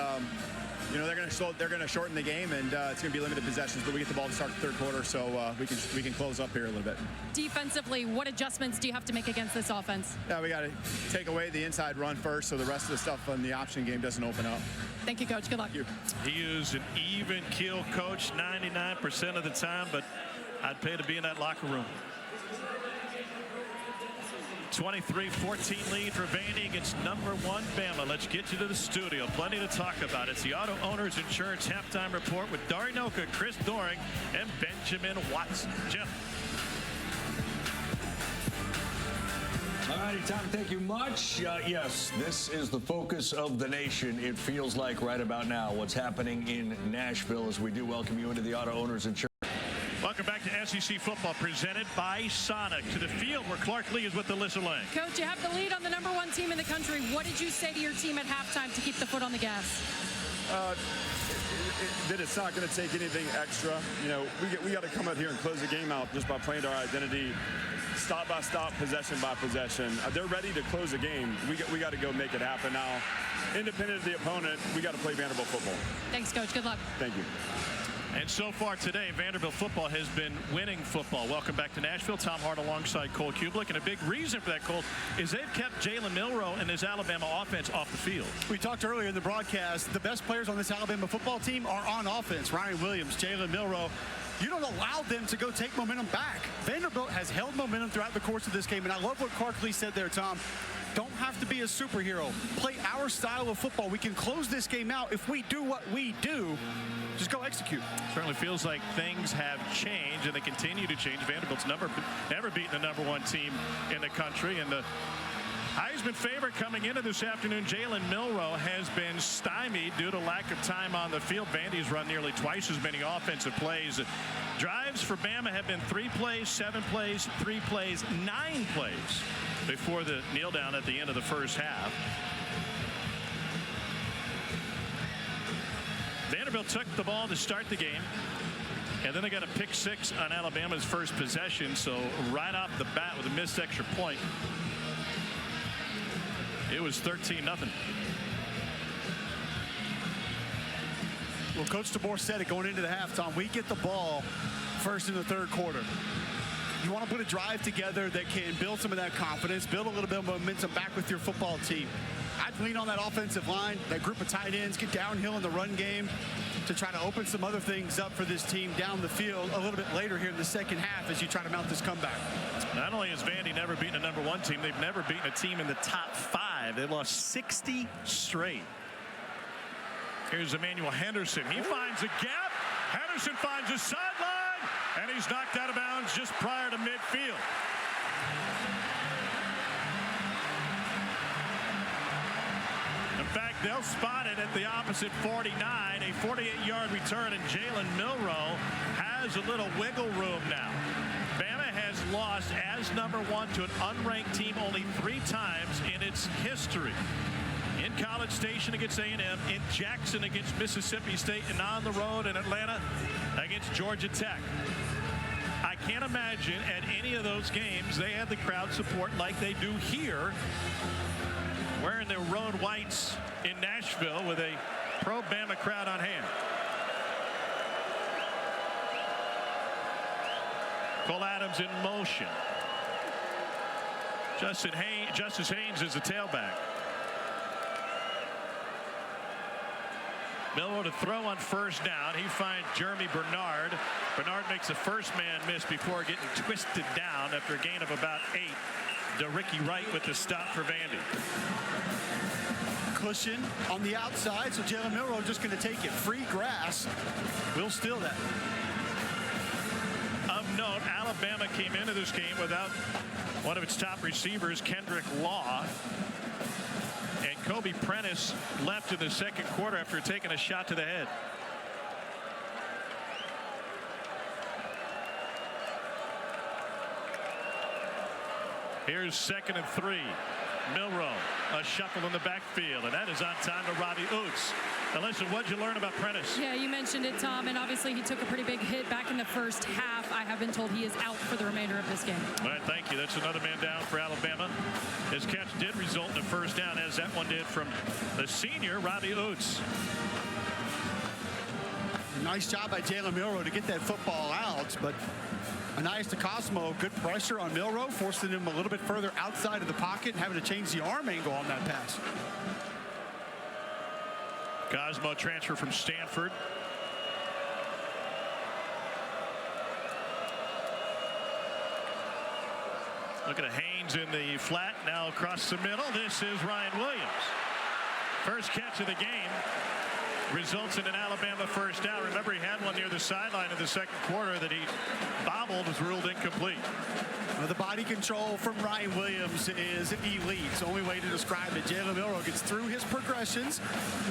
they're going to shorten the game, and it's going to be limited possessions. But we get the ball to start the third quarter, so we can close up here a little bit. Defensively, what adjustments do you have to make against this offense? Yeah, we got to take away the inside run first, so the rest of the stuff on the option game doesn't open up. Thank you, Coach. Good luck. Thank you. He is an even keel coach 99% of the time, but I'd pay to be in that locker room. 23-14 lead for Vandy against number 1 Bama. Let's get you to the studio. Plenty to talk about. It's the Auto Owners Insurance Halftime Report with Dari Noka, Chris Doring, and Benjamin Watson. Jim. All righty, Tom, thank you much. Yes, this is the focus of the nation. It feels like right about now what's happening in Nashville, as we do welcome you into the Auto Owners Insurance. Welcome back to SEC football, presented by Sonic. To the field where Clark Lee is with Alyssa Lang. Coach, you have the lead on the number 1 team in the country. What did you say to your team at halftime to keep the foot on the gas? That it's not going to take anything extra. We got to come out here and close the game out just by playing to our identity, stop by stop, possession by possession. They're ready to close the game. We got to go make it happen now. Independent of the opponent, we got to play Vanderbilt football. Thanks, Coach. Good luck. Thank you. And so far today, Vanderbilt football has been winning football. Welcome back to Nashville. Tom Hart alongside Cole Kublik. And a big reason for that, Cole, is they've kept Jalen Milroe and his Alabama offense off the field. We talked earlier in the broadcast, the best players on this Alabama football team are on offense. Ryan Williams, Jalen Milroe. You don't allow them to go take momentum back. Vanderbilt has held momentum throughout the course of this game. And I love what Clark Lee said there, Tom. Don't have to be a superhero. Play our style of football. We can close this game out if we do what we do. Just go execute. Certainly feels like things have changed, and they continue to change. Vanderbilt's never beaten the number 1 team in the country, and the Heisman favorite coming into this afternoon, Jalen Milroe, has been stymied due to lack of time on the field. Vandy's run nearly twice as many offensive plays. Drives for Bama have been 3 plays, 7 plays, 3 plays, 9 plays before the kneel down at the end of the first half. Vanderbilt took the ball to start the game, and then they got a pick 6 on Alabama's first possession. So right off the bat with a missed extra point, it was 13-0. Well, Coach DeBoer said it going into the halftime. We get the ball first in the third quarter. You want to put a drive together that can build some of that confidence, build a little bit of momentum back with your football team. I'd lean on that offensive line, that group of tight ends, get downhill in the run game to try to open some other things up for this team down the field a little bit later here in the second half as you try to mount this comeback. Not only has Vandy never beaten a #1 team, they've never beaten a team in the top 5. They lost 60 straight. Here's Emmanuel Henderson. He finds a gap. Henderson finds a sideline, and he's knocked out of bounds just prior to midfield. In fact, they'll spot it at the opposite 49, a 48-yard return, and Jalen Milroe has a little wiggle room now. Bama has lost as #1 to an unranked team only 3 times in its history. In College Station against A&M, in Jackson against Mississippi State, and on the road in Atlanta against Georgia Tech. I can't imagine at any of those games they had the crowd support like they do here, wearing their road whites in Nashville with a pro-Bama crowd on hand. Cole Adams in motion. Justice Haynes is the tailback. Milroe to throw on first down. He finds Jeremy Bernard. Bernard makes a first man miss before getting twisted down after a gain of about 8. To Ricky Wright with the stop for Vandy. Cushion on the outside, so Jalen Milroe just going to take it. Free grass. We'll steal that. Of note, Alabama came into this game without one of its top receivers, Kendrick Law. And Kobe Prentice left in the second quarter after taking a shot to the head. Here's 2nd and 3. Milroe, a shuffle in the backfield, and that is on time to Robbie Oots. Now listen, what'd you learn about Prentice? Yeah, you mentioned it, Tom, and obviously he took a pretty big hit back in the first half. I have been told he is out for the remainder of this game. All right, thank you. That's another man down for Alabama. His catch did result in a first down, as that one did from the senior, Robbie Oots. Nice job by Jalen Milroe to get that football out, but Anias DeCosmo, good pressure on Milroe, forcing him a little bit further outside of the pocket and having to change the arm angle on that pass. Cosmo transfer from Stanford. Look at Haynes in the flat, now across the middle. This is Ryan Williams. First catch of the game results in an Alabama first down. Remember, he had one near the sideline in the second quarter that he bobbled, was ruled incomplete. Well, the body control from Ryan Williams is elite. It's the only way to describe it. Jalen Milroe gets through his progressions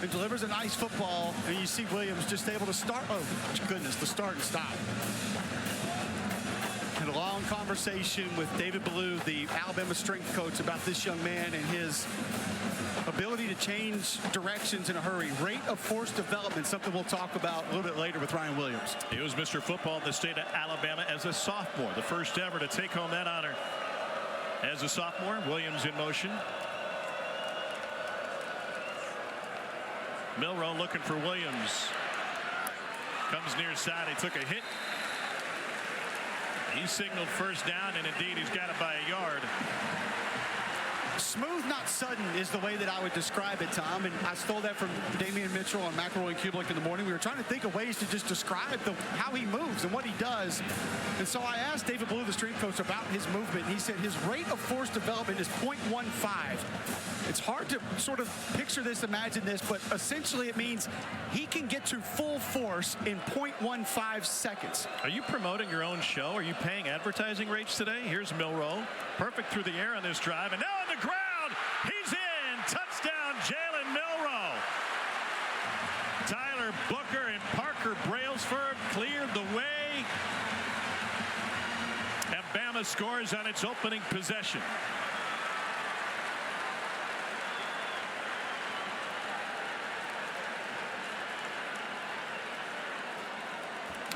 and delivers a nice football, and you see Williams just able to start. Oh, goodness, the start and stop. Had a long conversation with David Ballou, the Alabama strength coach, about this young man and his ability to change directions in a hurry. Rate of force development, something we'll talk about a little bit later with Ryan Williams. He was Mr. Football in the state of Alabama as a sophomore, the first ever to take home that honor as a sophomore. Williams in motion. Milroe looking for Williams. Comes near side. He took a hit. He signaled first down, and indeed he's got it by a yard. Smooth, not sudden, is the way that I would describe it, Tom. And I stole that from Damian Mitchell on McElroy and Kubelik in the morning. We were trying to think of ways to just describe how he moves and what he does. And so I asked David Ballou, the strength coach, about his movement. He said his rate of force development is 0.15. It's hard to sort of picture this, imagine this, but essentially it means he can get to full force in 0.15 seconds. Are you promoting your own show? Are you paying advertising rates today? Here's Milroe. Perfect through the air on this drive. And now on the ground, Tyler Booker and Parker Brailsford cleared the way. And Bama scores on its opening possession.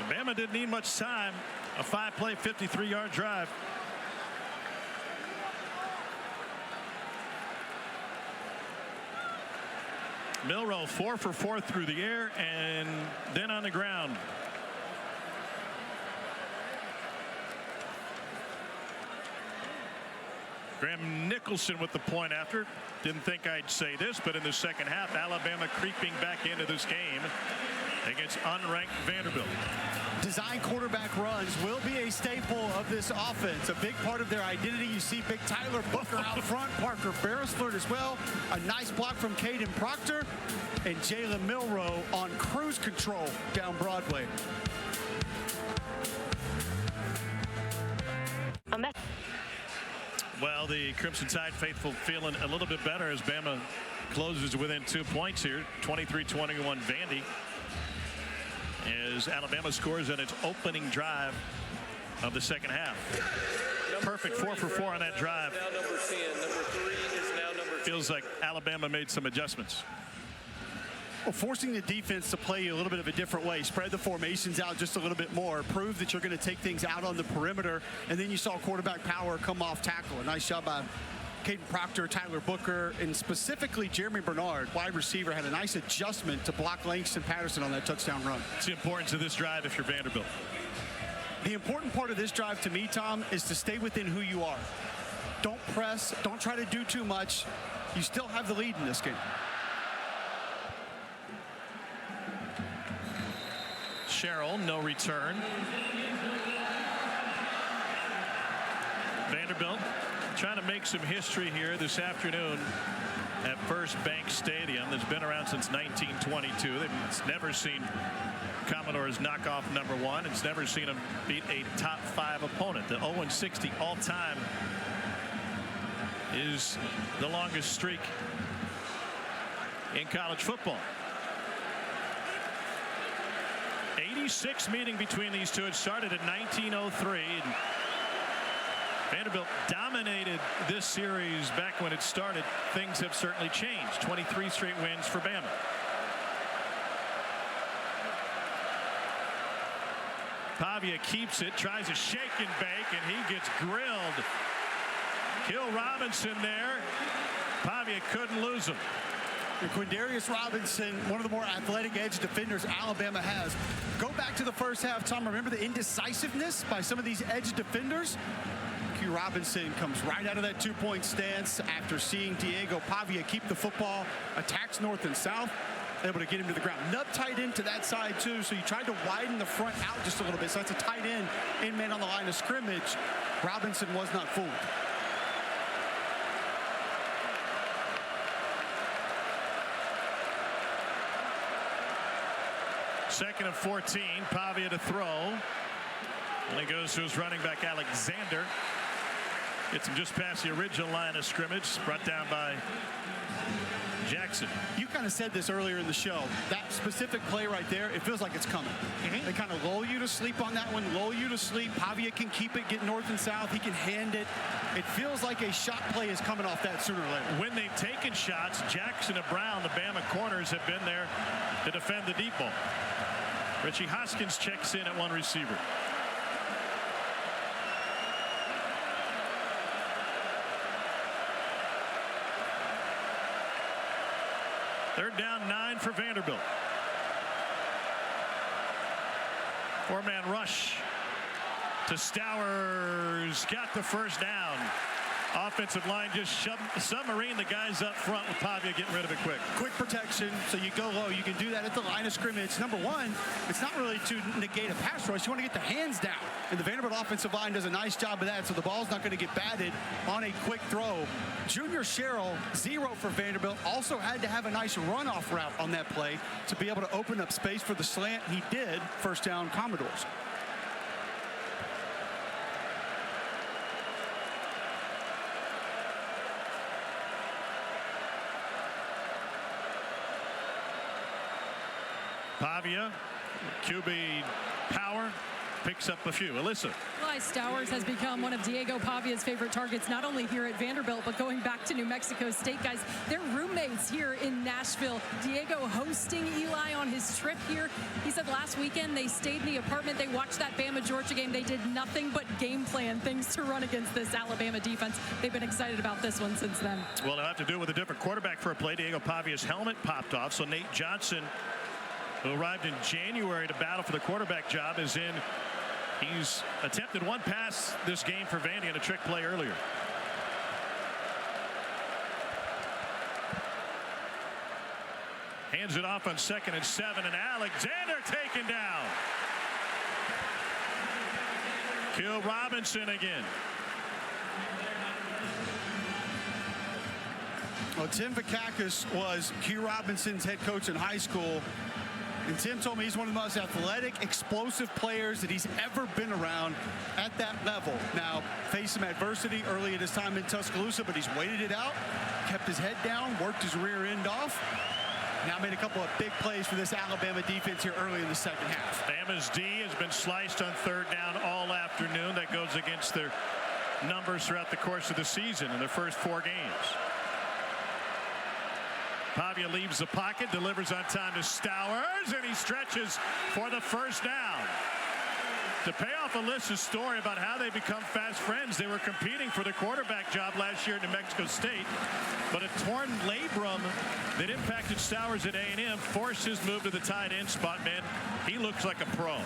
Bama didn't need much time. A 5-play, 53-yard drive. Milroe 4 for 4 through the air and then on the ground. Graham Nicholson with the point after. Didn't think I'd say this, but in the second half, Alabama creeping back into this game against unranked Vanderbilt. Design quarterback runs will be a staple of this offense. A big part of their identity. You see big Tyler Booker out front, Parker Beresford as well. A nice block from Caden Proctor, and Jalen Milroe on cruise control down Broadway. Well, the Crimson Tide faithful feeling a little bit better as Bama closes within 2 points here. 23-21 Vandy. As Alabama scores on its opening drive of the second half. Perfect 4 for 4 on that drive. Now number 10. Number 3 is now number 10. Feels like Alabama made some adjustments. Well, forcing the defense to play a little bit of a different way. Spread the formations out just a little bit more. Prove that you're going to take things out on the perimeter. And then you saw quarterback power come off tackle. A nice job by Caden Proctor, Tyler Booker, and specifically Jeremy Bernard, wide receiver, had a nice adjustment to block Langston Patterson on that touchdown run. It's the importance of this drive if you're Vanderbilt. The important part of this drive to me, Tom, is to stay within who you are. Don't press. Don't try to do too much. You still have the lead in this game. Sherrill, no return. Vanderbilt trying to make some history here this afternoon at First Bank Stadium. That's been around since 1922. It's never seen Commodores knock off number 1. It's never seen them beat a top 5 opponent. The 0-60 all-time is the longest streak in college football. 86 meeting between these two. It started in 1903. Vanderbilt dominated this series back when it started. Things have certainly changed. 23 straight wins for Bama. Pavia keeps it, tries a shake and bake, and he gets grilled. Kill Robinson there. Pavia couldn't lose him. And Quindarius Robinson, one of the more athletic edge defenders Alabama has. Go back to the first half, Tom. Remember the indecisiveness by some of these edge defenders? Q Robinson comes right out of that 2-point stance after seeing Diego Pavia keep the football, attacks north and south, able to get him to the ground. Nub tight end to that side too, so you tried to widen the front out just a little bit. So that's a tight end, in man on the line of scrimmage. Robinson was not fooled. Second and 14, Pavia to throw. And he goes to his running back, Alexander. Gets him just past the original line of scrimmage, brought down by Jackson. You kind of said this earlier in the show. That specific play right there, it feels like it's coming. They kind of lull you to sleep on that one, lull you to sleep. Pavia can keep it, get north and south. He can hand it. It feels like a shot play is coming off that sooner or later. When they've taken shots, Jackson and Brown, the Bama corners, have been there to defend the deep ball. Richie Hoskins checks in at one receiver. Third down, 9 for Vanderbilt. 4-man rush to Stowers. Got the first down. Offensive line just submarine the guys up front with Pavia getting rid of it quick. Quick protection, so you go low. You can do that at the line of scrimmage. Number one, it's not really to negate a pass rush. You want to get the hands down. And the Vanderbilt offensive line does a nice job of that, so the ball's not going to get batted on a quick throw. Junior Sherrill, 0 for Vanderbilt, also had to have a nice runoff route on that play to be able to open up space for the slant. He did. First down, Commodores. Pavia, QB power, picks up a few. Alyssa. Eli Stowers has become one of Diego Pavia's favorite targets, not only here at Vanderbilt, but going back to New Mexico State, guys. They're roommates here in Nashville. Diego hosting Eli on his trip here. He said last weekend they stayed in the apartment. They watched that Bama-Georgia game. They did nothing but game plan things to run against this Alabama defense. They've been excited about this one since then. Well, they'll have to do it with a different quarterback for a play. Diego Pavia's helmet popped off, so Nate Johnson, who arrived in January to battle for the quarterback job, is in. He's attempted one pass this game for Vandy and a trick play earlier. Hands it off on 2nd and 7, and Alexander taken down. Kill Robinson again. Well, Tim Vakakis was Q Robinson's head coach in high school. And Tim told me he's one of the most athletic, explosive players that he's ever been around at that level. Now, faced some adversity early in his time in Tuscaloosa, but he's waited it out, kept his head down, worked his rear end off. Now made a couple of big plays for this Alabama defense here early in the second half. Bama's D has been sliced on 3rd down all afternoon. That goes against their numbers throughout the course of the season in their first 4 games. Pavia leaves the pocket, delivers on time to Stowers, and he stretches for the first down. To pay off Alyssa's story about how they become fast friends, they were competing for the quarterback job last year at New Mexico State, but a torn labrum that impacted Stowers at A&M forced his move to the tight end spot. Man, he looks like a pro.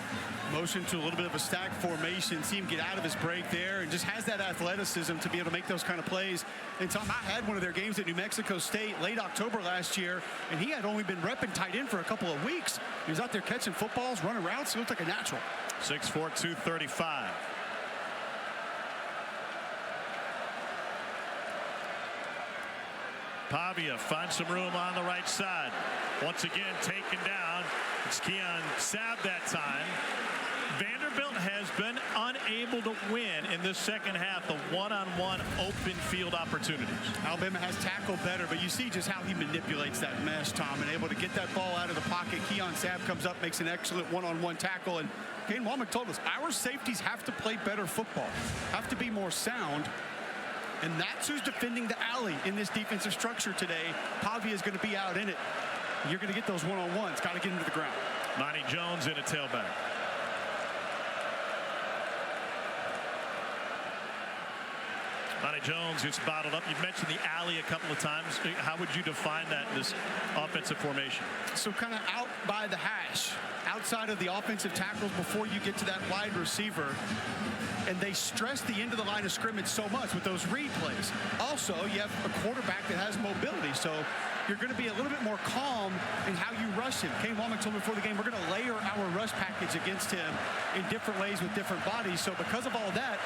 Motion to a little bit of a stack formation, see him get out of his break there, and just has that athleticism to be able to make those kind of plays. And Tom, I had one of their games at New Mexico State late October last year, and he had only been repping tight end for a couple of weeks. He was out there catching footballs, running routes. He looked like a natural. 6'4", 235. Pavia finds some room on the right side. Once again taken down. It's Keon Sabb that time. Vanderbilt has been unable to win in this second half the one-on-one open field opportunities. Alabama has tackled better, but you see just how he manipulates that mesh, Tom, and able to get that ball out of the pocket. Keon Sabb comes up, makes an excellent one-on-one tackle, and Kane Womack told us our safeties have to play better football, have to be more sound, and that's who's defending the alley in this defensive structure today. Pavia is going to be out in it. You're going to get those one-on-ones, got to get into the ground. Monty Jones in a tailback. Monty Jones gets bottled up. You've mentioned the alley a couple of times. How would you define that in this offensive formation? So kind of out by the hash, outside of the offensive tackles before you get to that wide receiver. And they stress the end of the line of scrimmage so much with those read plays. Also, you have a quarterback that has mobility, so you're going to be a little bit more calm in how you rush him. Kane Womack told me before the game, we're going to layer our rush package against him in different ways with different bodies. So because of all that,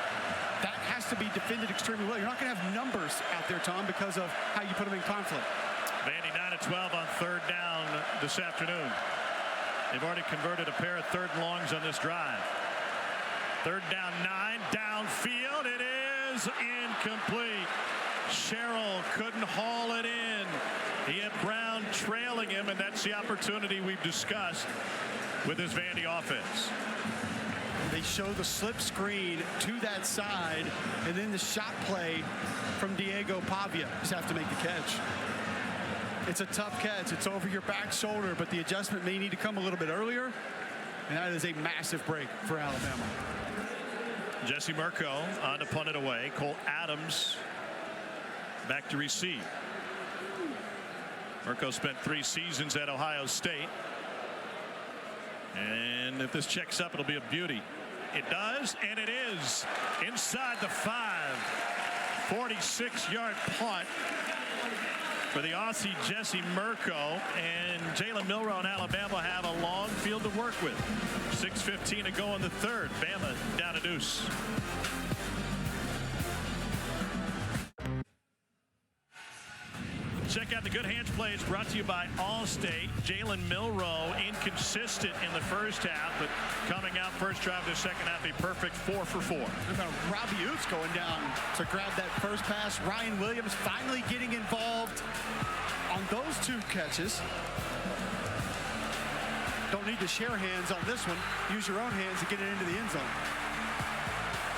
that has to be defended extremely well. You're not going to have numbers out there, Tom, because of how you put them in conflict. Vandy 9-12 on 3rd down this afternoon. They've already converted a pair of 3rd and longs on this drive. 3rd down 9, downfield. It is incomplete. Sherrill couldn't haul it in. He had Brown trailing him, and that's the opportunity we've discussed with this Vandy offense. They show the slip screen to that side, and then the shot play from Diego Pavia. Just have to make the catch. It's a tough catch. It's over your back shoulder, but the adjustment may need to come a little bit earlier, and that is a massive break for Alabama. Jesse Murko on to punt it away. Cole Adams back to receive. Murko spent 3 seasons at Ohio State. And if this checks up, it'll be a beauty. It does, and it is inside the 5. 46-yard punt for the Aussie Jesse Murko, and Jalen Milroe and Alabama have a long field to work with. 6:15 to go in the 3rd. Bama down a deuce. Check out the good hands plays brought to you by Allstate. Jalen Milroe inconsistent in the first half, but coming out first drive of the second half, a perfect 4 for 4. Robbie Oots going down to grab that first pass. Ryan Williams finally getting involved on those 2 catches. Don't need to share hands on this one. Use your own hands to get it into the end zone.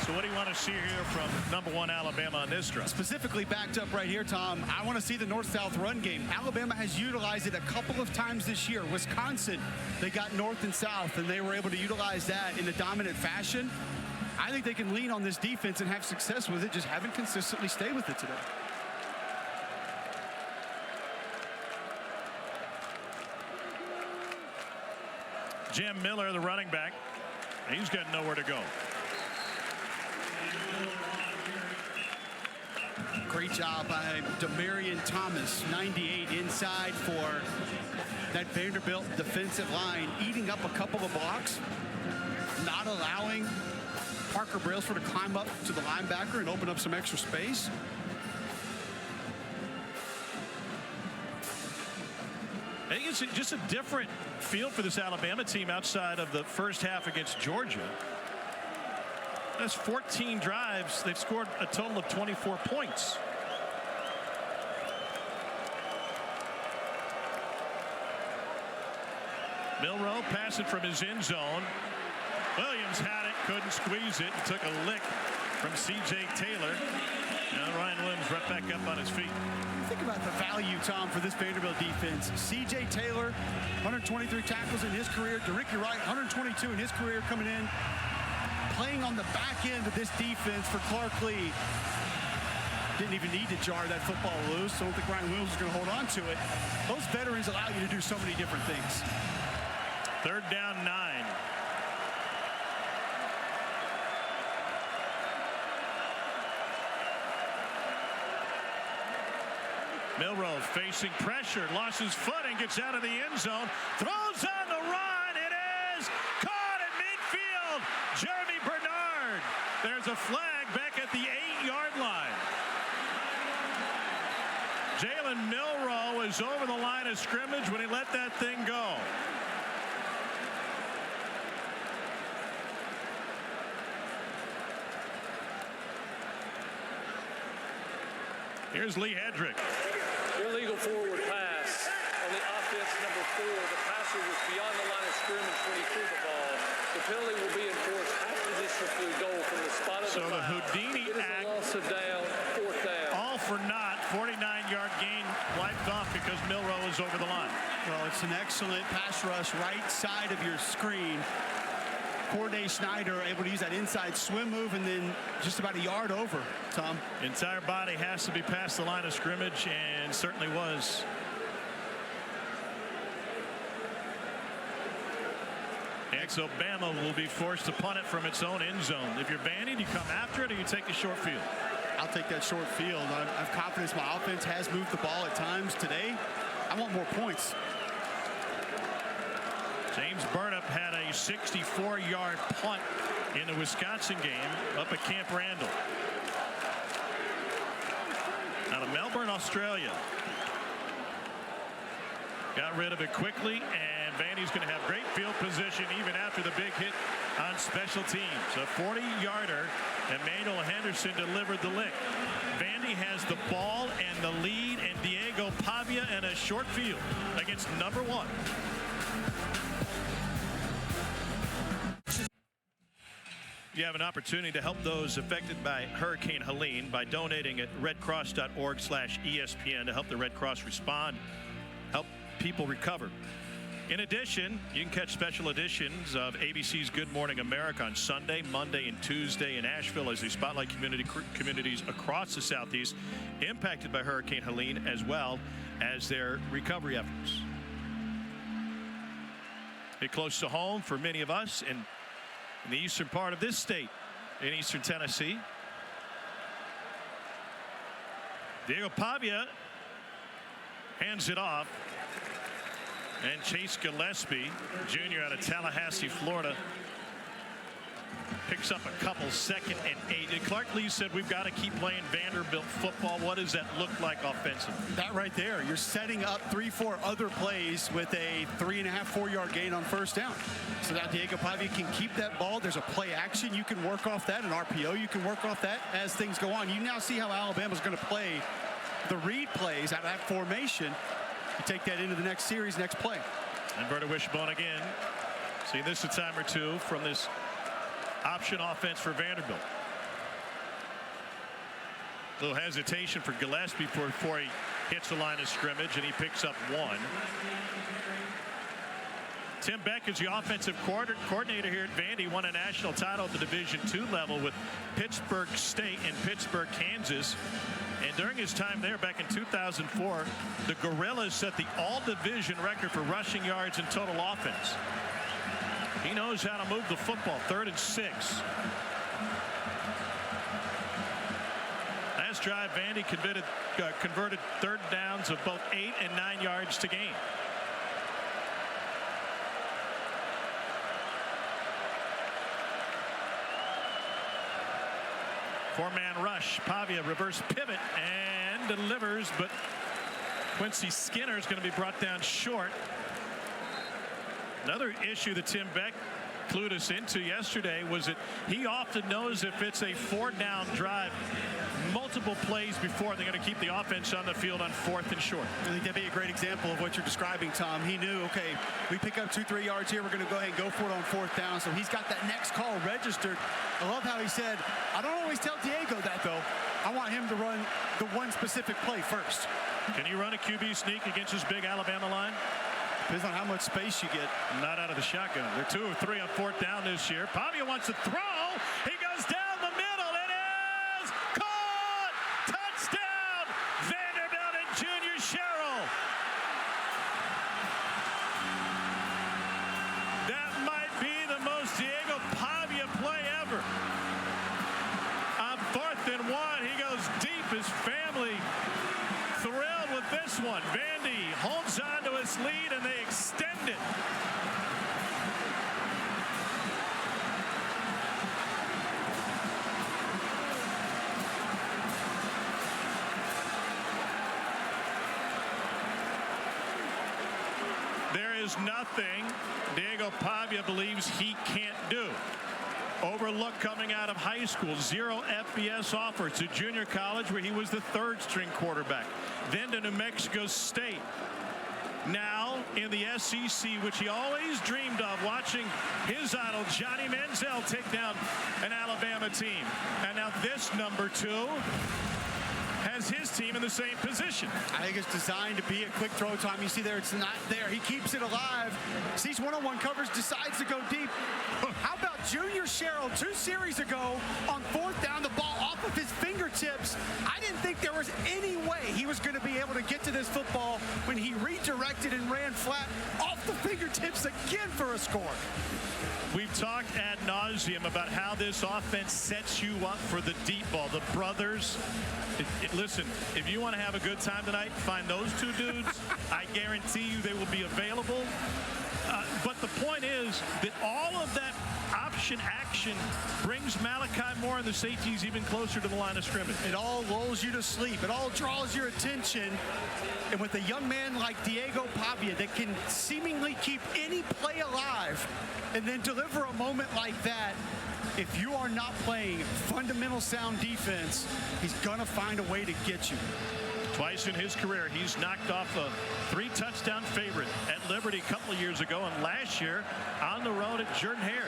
So what do you want to see here from #1 Alabama on this drive? Specifically backed up right here, Tom, I want to see the north-south run game. Alabama has utilized it a couple of times this year. Wisconsin, they got north and south, and they were able to utilize that in a dominant fashion. I think they can lean on this defense and have success with it, just haven't consistently stayed with it today. Jim Miller, the running back, he's got nowhere to go. Great job by Demarion Thomas, 98 inside for that Vanderbilt defensive line, eating up a couple of blocks, not allowing Parker Brailsford to climb up to the linebacker and open up some extra space. I think it's just a different feel for this Alabama team outside of the first half against Georgia. That's 14 drives. They've scored a total of 24 points. Milroe passing from his end zone. Williams had it, couldn't squeeze it. Took a lick from C.J. Taylor. Now Ryan Williams right back up on his feet. Think about the value, Tom, for this Vanderbilt defense. C.J. Taylor, 123 tackles in his career. DeRicky Wright, 122 in his career coming in. Playing on the back end of this defense for Clark Lee. Didn't even need to jar that football loose. So I don't think Ryan Williams is going to hold on to it. Those veterans allow you to do so many different things. 3rd down 9. Milroe facing pressure, lost his footing, gets out of the end zone, throws on the run. It is caught at midfield. Jeremy Bernard. There's a flag back at the 8-yard line. Jalen Milroe is over the line of scrimmage when he let that thing go. Here's Lee Hedrick. Illegal forward pass on the offense number 4. The passer was beyond the line of scrimmage when he threw the ball. The penalty will be enforced after this goal from the spot of so the foul. Houdini it is act. A loss of down, 4th down. All for naught. 49-yard gain wiped off because Milroe is over the line. Well, it's an excellent pass rush right side of your screen. Corday Snyder able to use that inside swim move and then just about a yard over, Tom. Entire body has to be past the line of scrimmage, and certainly was. And so Bama will be forced to punt it from its own end zone. If you're Vandy, do you come after it or you take the short field? I'll take that short field. I have confidence my offense has moved the ball at times today. I want more points. James Burnap had a 64-yard punt in the Wisconsin game up at Camp Randall. Out of Melbourne, Australia. Got rid of it quickly, and Vandy's going to have great field position even after the big hit on special teams. A 40-yarder, Emmanuel Henderson delivered the lick. Vandy has the ball and the lead, and Diego Pavia in a short field against #1. You have an opportunity to help those affected by Hurricane Helene by donating at redcross.org/ESPN to help the Red Cross respond, help people recover. In addition, you can catch special editions of ABC's Good Morning America on Sunday, Monday, and Tuesday in Asheville as they spotlight communities across the Southeast impacted by Hurricane Helene, as well as their recovery efforts. Get close to home for many of us in the eastern part of this state, in eastern Tennessee. Diego Pavia hands it off. And Chase Gillespie, Jr. out of Tallahassee, Florida, picks up a couple, 2nd and 8. And Clark Lee said we've got to keep playing Vanderbilt football. What does that look like offensively? That right there, you're setting up 3-4 other plays with a 3.5, 4-yard gain on 1st down. So now Diego Pavia can keep that ball. There's a play action. You can work off that. An RPO, you can work off that as things go on. You now see how Alabama's going to play the read plays out of that formation. You take that into the next series, next play. Inverted wishbone again. See this a time or two from this option offense for Vanderbilt. A little hesitation for Gillespie before he hits the line of scrimmage, and he picks up 1. Tim Beck is the offensive coordinator here at Vandy. Won a national title at the Division II level with Pittsburgh State and Pittsburgh, Kansas. And during his time there back in 2004, the Gorillas set the all-division record for rushing yards and total offense. He knows how to move the football. 3rd and 6. Last drive, Vandy converted 3rd downs of both 8 and 9 yards to gain. Four-man rush. Pavia reverse pivot and delivers, but Quincy Skinner is going to be brought down short. Another issue that Tim Beck clued us into yesterday was that he often knows if it's a 4-down drive, multiple plays before they're going to keep the offense on the field on 4th and short. I think that'd be a great example of what you're describing, Tom. He knew, okay, we pick up 2-3 yards here. We're going to go ahead and go for it on 4th down. So he's got that next call registered. I love how he said, I don't always tell Diego that, though. I want him to run the one specific play first. Can you run a QB sneak against this big Alabama line? Depends on how much space you get. Not out of the shotgun. They're 2 or 3 on 4th down this year. Pavia wants to throw. He goes down the middle. It is caught. Touchdown. Vanderbilt and Junior Sherrill. That might be the most Diego Pavia play ever. On 4th and 1, he goes deep. His family thrilled with this one. Vandy holds on to his lead and they extend it. There is nothing Diego Pavia believes he can't do. Overlooked coming out of high school, 0 FBS offers to junior college where he was the 3rd string quarterback. Then to New Mexico State. Now in the SEC, which he always dreamed of, watching his idol Johnny Manziel take down an Alabama team. And now this number 2 has his team in the same position. I think it's designed to be a quick throw time. You see there, it's not there. He keeps it alive. Sees one-on-one coverage, decides to go deep. How about Junior Sherrill 2 series ago on 4th down, the ball off of his fingertips? I didn't think there was any way he was going to be able to get to this football when he redirected and ran flat off the fingertips again for a score. We've talked ad nauseum about how this offense sets you up for the deep ball. The brothers, listen, if you want to have a good time tonight, find those 2 dudes. I guarantee you they will be available. But the point is that all of that option action brings Malachi Moore and the safeties even closer to the line of scrimmage. It all lulls you to sleep. It all draws your attention. And with a young man like Diego Pavia that can seemingly keep any play alive and then deliver a moment like that, if you are not playing fundamental sound defense, he's going to find a way to get you. Twice in his career, he's knocked off a 3-touchdown favorite at Liberty a couple of years ago, and last year on the road at Jordan-Hare.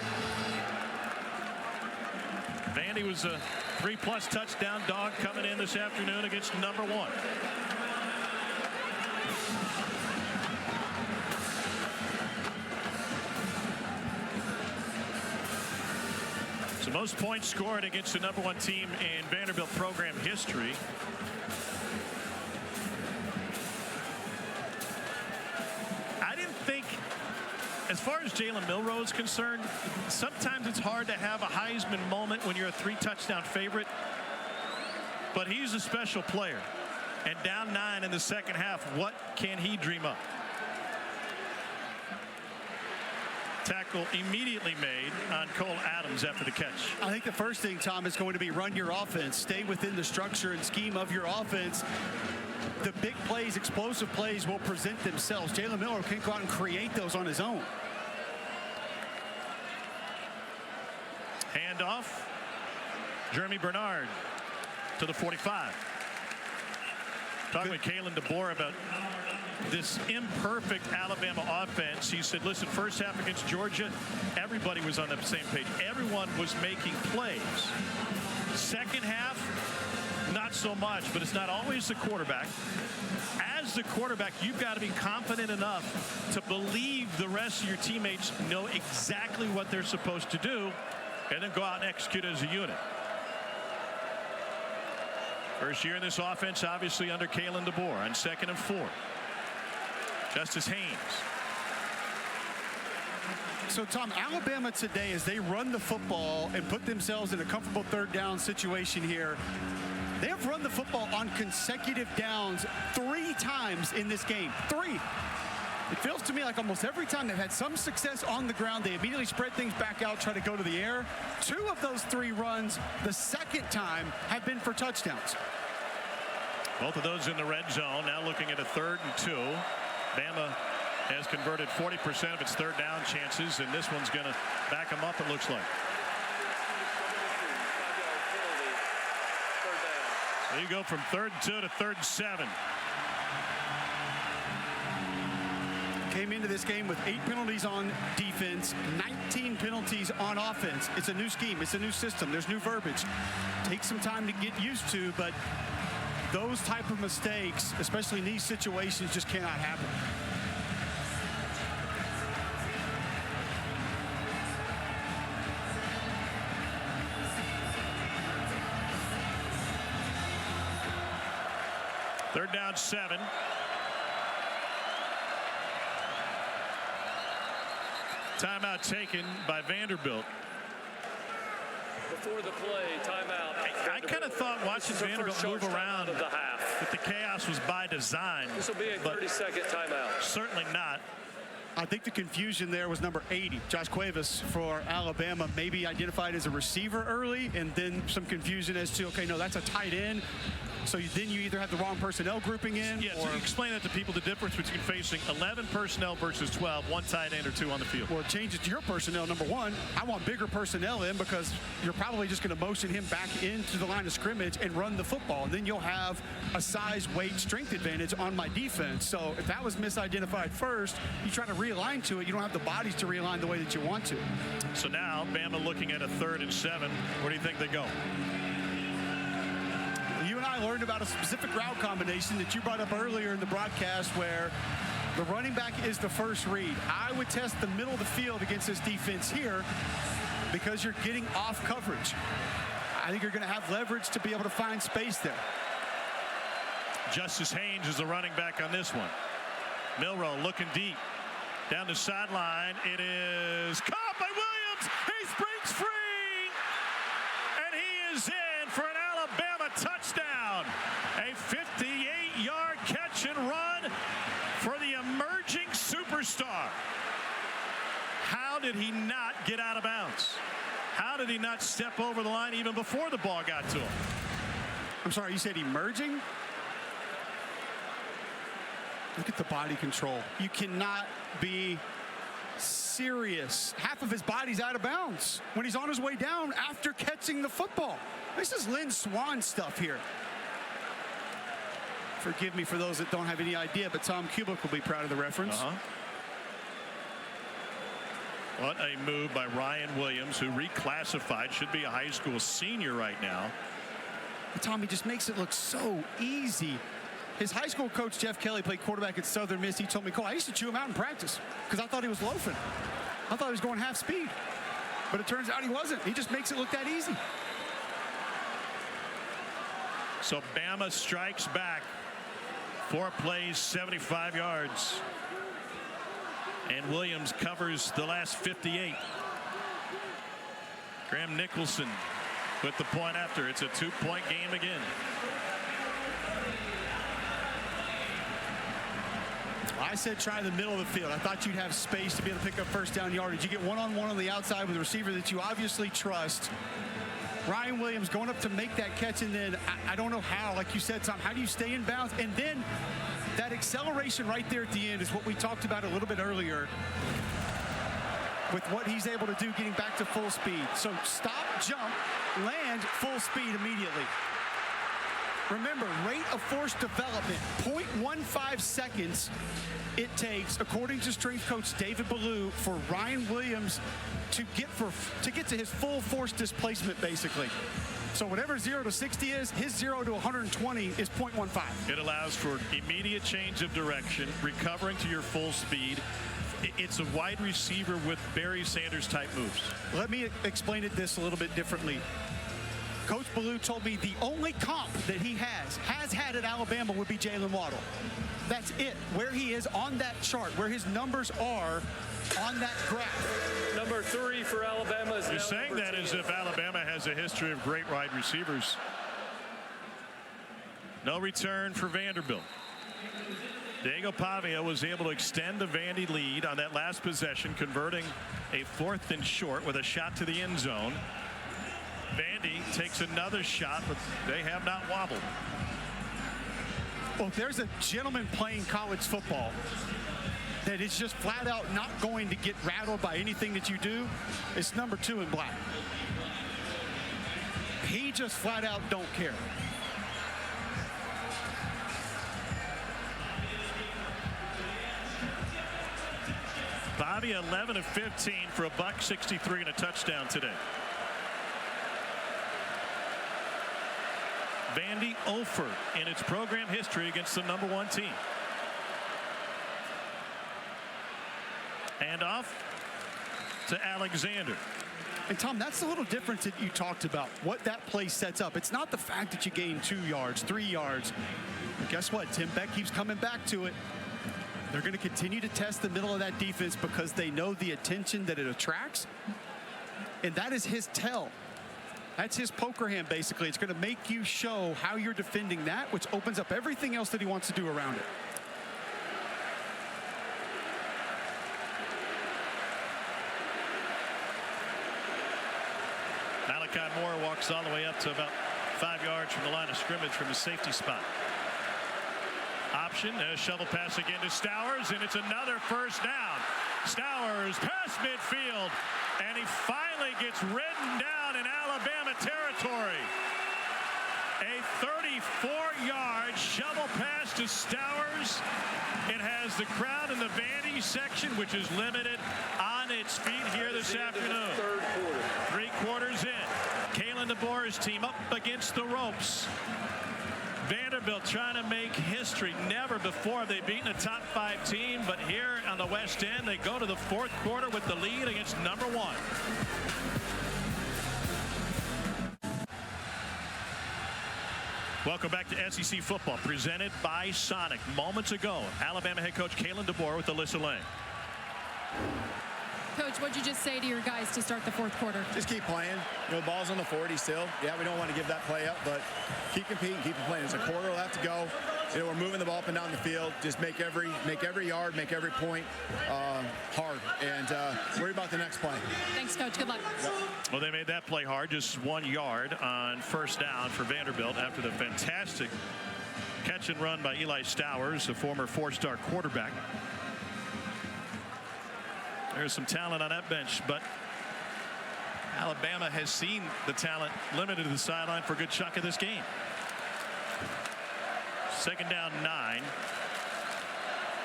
Vandy was a 3+ touchdown dog coming in this afternoon against number 1. So most points scored against the number 1 team in Vanderbilt program history. As far as Jalen Milroe is concerned, sometimes it's hard to have a Heisman moment when you're a 3-touchdown favorite. But he's a special player. And down 9 in the second half, what can he dream up? Tackle immediately made on Cole Adams after the catch. I think the first thing, Tom, is going to be run your offense. Stay within the structure and scheme of your offense. The big plays, explosive plays will present themselves. Jalen Milroe can't go out and create those on his own. Handoff. Jeremy Bernard to the 45. Talking with Kalen DeBoer about this imperfect Alabama offense. He said, listen, first half against Georgia, everybody was on the same page. Everyone was making plays. Second half, not so much, but it's not always the quarterback. As the quarterback, you've got to be confident enough to believe the rest of your teammates know exactly what they're supposed to do and then go out and execute as a unit. First year in this offense, obviously, under Kalen DeBoer on 2nd and 4. Justice Haynes. So, Tom, Alabama today, as they run the football and put themselves in a comfortable third down situation here, they have run the football on consecutive downs 3 times in this game. 3. It feels to me like almost every time they've had some success on the ground, they immediately spread things back out, try to go to the air. 2 of those 3 runs, the second time, have been for touchdowns. Both of those in the red zone. Now looking at a 3rd and 2. Bama has converted 40% of its third down chances, and this one's going to back them up, it looks like. So you go from 3rd and 2 to 3rd and 7. Came into this game with 8 penalties on defense, 19 penalties on offense. It's a new scheme. It's a new system. There's new verbiage. Takes some time to get used to, but those type of mistakes, especially in these situations, just cannot happen. Third down 7. Timeout taken by Vanderbilt. Before the play, timeout. I kind of thought watching Vanderbilt move around that the chaos was by design. This will be a 30-second timeout. Certainly not. I think the confusion there was number 80, Josh Cuevas for Alabama, maybe identified as a receiver early, and then some confusion as to, okay, no, that's a tight end. So then you either have the wrong personnel grouping in. Yeah, so explain that to people, the difference between facing 11 personnel versus 12, 1 tight end or 2 on the field. Well, it changes to your personnel. Number 1, I want bigger personnel in because you're probably just going to motion him back into the line of scrimmage and run the football. And then you'll have a size, weight, strength advantage on my defense. So if that was misidentified first, you try to realign to it. You don't have the bodies to realign the way that you want to. So now Bama looking at a 3rd and 7. Where do you think they go? You and I learned about a specific route combination that you brought up earlier in the broadcast where the running back is the first read. I would test the middle of the field against this defense here because you're getting off coverage. I think you're going to have leverage to be able to find space there. Justice Haynes is the running back on this one. Milroe looking deep. Down the sideline. It is caught by Williams. He springs free. And he is in for an Alabama touchdown. A 58-yard catch and run for the emerging superstar. How did he not get out of bounds? How did he not step over the line even before the ball got to him? I'm sorry, you said emerging? Look at the body control. You cannot be serious. Half of his body's out of bounds when he's on his way down after catching the football. This is Lynn Swann stuff here. Forgive me for those that don't have any idea, but Tom Kubik will be proud of the reference. What a move by Ryan Williams, who reclassified, should be a high school senior right now. But Tommy just makes it look so easy. His high school coach, Jeff Kelly, played quarterback at Southern Miss. He told me, Cole, I used to chew him out in practice because I thought he was loafing. I thought he was going half speed. But it turns out he wasn't. He just makes it look that easy. So Bama strikes back. 4 plays, 75 yards. And Williams covers the last 58. Graham Nicholson with the point after. It's a 2-point game again. I said try the middle of the field. I thought you'd have space to be able to pick up first down yardage. You get one-on-one on the outside with a receiver that you obviously trust. Ryan Williams going up to make that catch, and then I don't know how, like you said, Tom, how do you stay in bounds? And then that acceleration right there at the end is what we talked about a little bit earlier with what he's able to do getting back to full speed. So stop, jump, land, full speed immediately. Remember, rate of force development, 0.15 seconds it takes, according to strength coach David Ballou, for Ryan Williams to get to his full force displacement, basically. So whatever 0 to 60 is, his 0 to 120 is 0.15. It allows for immediate change of direction, recovering to your full speed. It's a wide receiver with Barry Sanders type moves. Let me explain this a little bit differently. Coach Ballou told me the only comp that he has had at Alabama would be Jalen Waddle. That's it. Where he is on that chart, where his numbers are on that graph. Number 3 for Alabama is You're now saying number that 10. as if Alabama has a history of great wide receivers. No return for Vanderbilt. Diego Pavia was able to extend the Vandy lead on that last possession, converting a 4th and short with a shot to the end zone. Vandy takes another shot, but they have not wobbled. Well, if there's a gentleman playing college football that is just flat out not going to get rattled by anything that you do, it's number 2 in black. He just flat out don't care. Bobby 11 of 15 for a $163 and a touchdown today. Vandy 0 in its program history against the number 1 team. And off to Alexander. And Tom, that's the little difference that you talked about, what that play sets up. It's not the fact that you gain 2 yards, 3 yards. But guess what? Tim Beck keeps coming back to it. They're going to continue to test the middle of that defense because they know the attention that it attracts. And that is his tell. That's his poker hand, basically. It's going to make you show how you're defending that, which opens up everything else that he wants to do around it. Malachi Moore walks all the way up to about 5 yards from the line of scrimmage from his safety spot. Option, a shovel pass again to Stowers, and it's another first down. Stowers past midfield, and he finally gets ridden down in Alabama territory. A 34-yard shovel pass to Stowers. It has the crowd in the Vandy section, which is limited on its feet here this afternoon. Third quarter. 3 quarters in. Kalen DeBoer's team up against the ropes. Vanderbilt trying to make history. Never before have they beaten a top 5 team, but here on the West End, they go to the 4th quarter with the lead against number 1. Welcome back to SEC football, presented by Sonic. Moments ago, Alabama head coach Kalen DeBoer with Alyssa Lang. Coach, what'd you just say to your guys to start the 4th quarter? Just keep playing. You know, the ball's on the 40 still. Yeah, we don't want to give that play up, but keep competing, keep playing. There's a quarter left to go. You know, we're moving the ball up and down the field. Just make every yard, make every point hard, and worry about the next play. Thanks, Coach. Good luck. Yep. Well, they made that play hard, just 1 yard on first down for Vanderbilt after the fantastic catch and run by Eli Stowers, a former 4-star quarterback. There's some talent on that bench, but Alabama has seen the talent limited to the sideline for a good chunk of this game. 2nd down 9.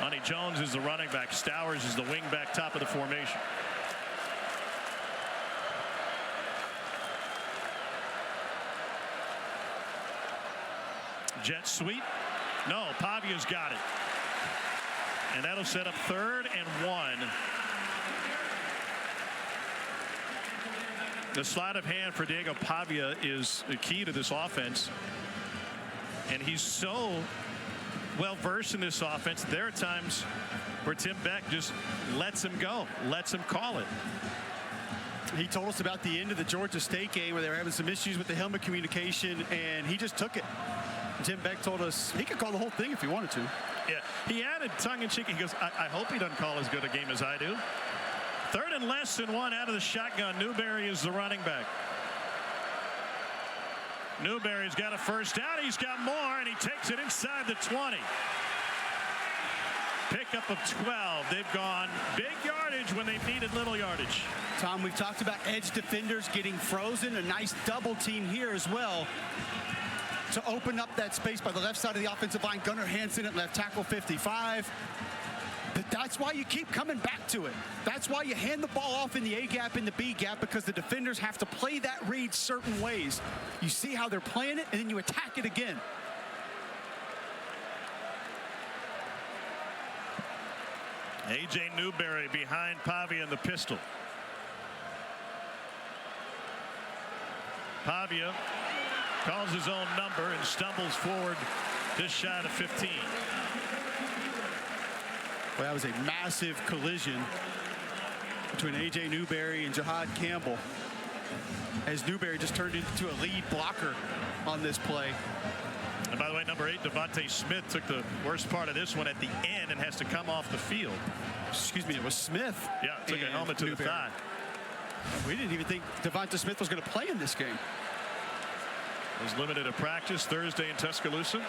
Monty Jones is the running back. Stowers is the wing back, top of the formation. Jet sweep. No, Pavia's got it. And that'll set up 3rd and 1. The sleight of hand for Diego Pavia is the key to this offense. And he's so well versed in this offense. There are times where Tim Beck just lets him go, lets him call it. He told us about the end of the Georgia State game where they were having some issues with the helmet communication, and he just took it. Tim Beck told us he could call the whole thing if he wanted to. Yeah, he added tongue-in-cheek. He goes, I hope he doesn't call as good a game as I do. 3rd and less than 1 out of the shotgun. Newberry is the running back. Newberry's got a first down. He's got more, and he takes it inside the 20. Pickup of 12. They've gone big yardage when they've needed little yardage. Tom, we've talked about edge defenders getting frozen. A nice double team here as well. to open up that space by the left side of the offensive line. Gunnar Hansen at left tackle 55. But that's why you keep coming back to it. That's why you hand the ball off in the A gap and the B gap, because the defenders have to play that read certain ways. You see how they're playing it, and then you attack it again. A.J. Newberry behind Pavia in the pistol. Pavia calls his own number and stumbles forward just shy of 15. Well, that was a massive collision between A.J. Newberry and Jihad Campbell, as Newberry just turned into a lead blocker on this play. And by the way, number 8, Devontae Smith, took the worst part of this one at the end and has to come off the field. Excuse me, it was Smith. Yeah, took a helmet to Newberry. the thigh. We didn't even think Devontae Smith was going to play in this game. Was limited to practice Thursday in Tuscaloosa.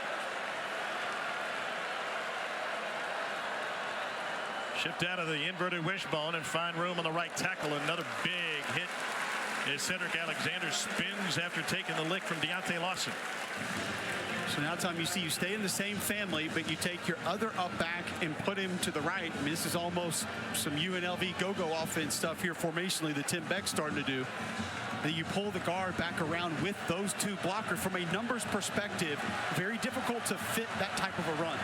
Shift out of the inverted wishbone and find room on the right tackle. Another big hit as Cedric Alexander spins after taking the lick from Deontay Lawson. So now, Tom, you see you stay in the same family, but you take your other up back and put him to the right. I mean, this is almost some UNLV go-go offense stuff here formationally that Tim Beck's starting to do. That you pull the guard back around with those two blockers. From a numbers perspective, very difficult to fit that type of a run.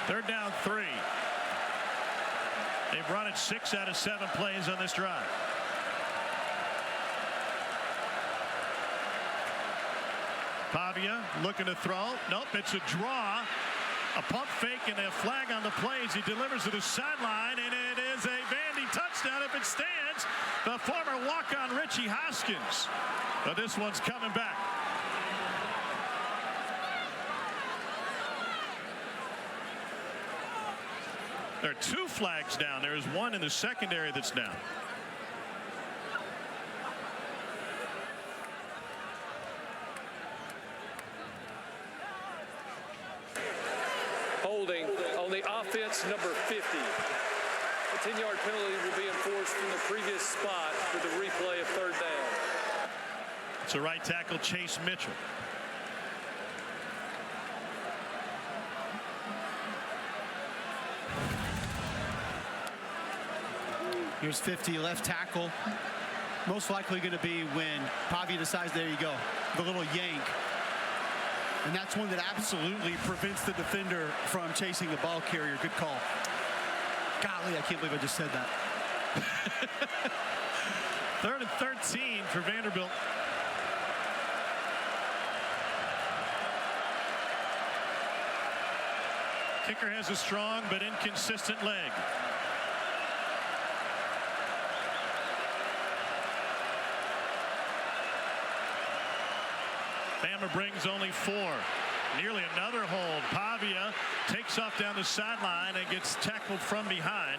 3rd down 3. They've run it 6 out of 7 plays on this drive. Pavia looking to throw. Nope, it's a draw. A pump fake and a flag on the plays. He delivers to the sideline, and it is a Vandy touchdown if it stands. The former walk-on Richie Hoskins. But this one's coming back. There are 2 flags down. There is one in the secondary that's down. Holding on the offense, number 50. A 10-yard penalty will be enforced from the previous spot for the replay of 3rd down. It's a right tackle, Chase Mitchell. Here's 50, left tackle. Most likely going to be when Pavia decides, there you go, the little yank. And that's one that absolutely prevents the defender from chasing the ball carrier. Good call. Golly, I can't believe I just said that. 3rd and 13 for Vanderbilt. Kicker has a strong but inconsistent leg. Bama brings only 4. Nearly another hold. Pavia takes off down the sideline and gets tackled from behind.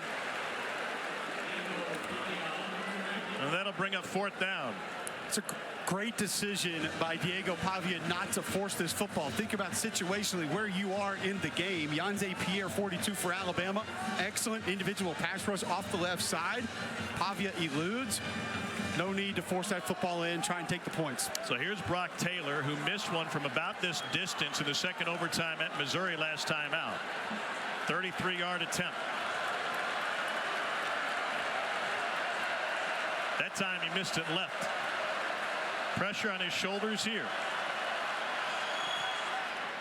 And that'll bring up 4th down. It's a great decision by Diego Pavia not to force this football. Think about situationally where you are in the game. Yanze Pierre, 42 for Alabama. Excellent individual pass rush off the left side. Pavia eludes. No need to force that football in, try and take the points. So here's Brock Taylor, who missed one from about this distance in the second overtime at Missouri last time out. 33-yard attempt. That time he missed it left. Pressure on his shoulders here.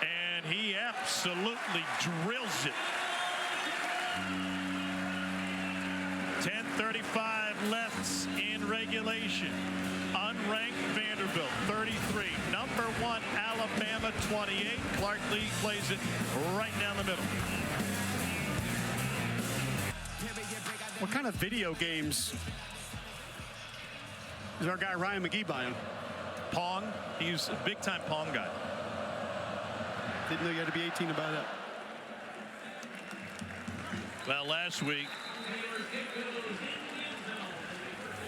And he absolutely drills it. 10:35 left in regulation. Unranked Vanderbilt 33. Number 1 Alabama 28. Clark Lee plays it right down the middle. What kind of video games is our guy Ryan McGee buying? Pong. He's a big-time Pong guy. Didn't know you had to be 18 about that. Well, last week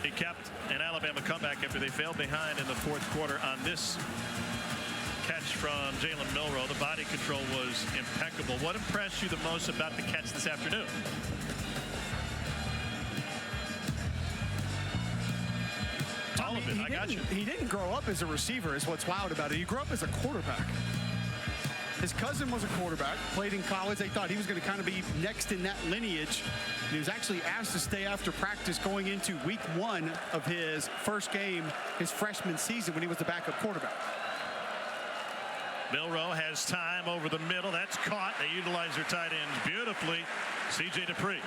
he kept an Alabama comeback after they failed behind in the 4th quarter on this catch from Jalen Milroe. The body control was impeccable. What impressed you the most about the catch this afternoon? All of it. He didn't grow up as a receiver is what's wild about it. He grew up as a quarterback. His cousin was a quarterback, played in college. They thought he was going to kind of be next in that lineage. He was actually asked to stay after practice going into week 1 of his first game, his freshman season, when he was the backup quarterback. Milroe has time over the middle. That's caught. They utilize their tight ends beautifully. C.J. Dupree.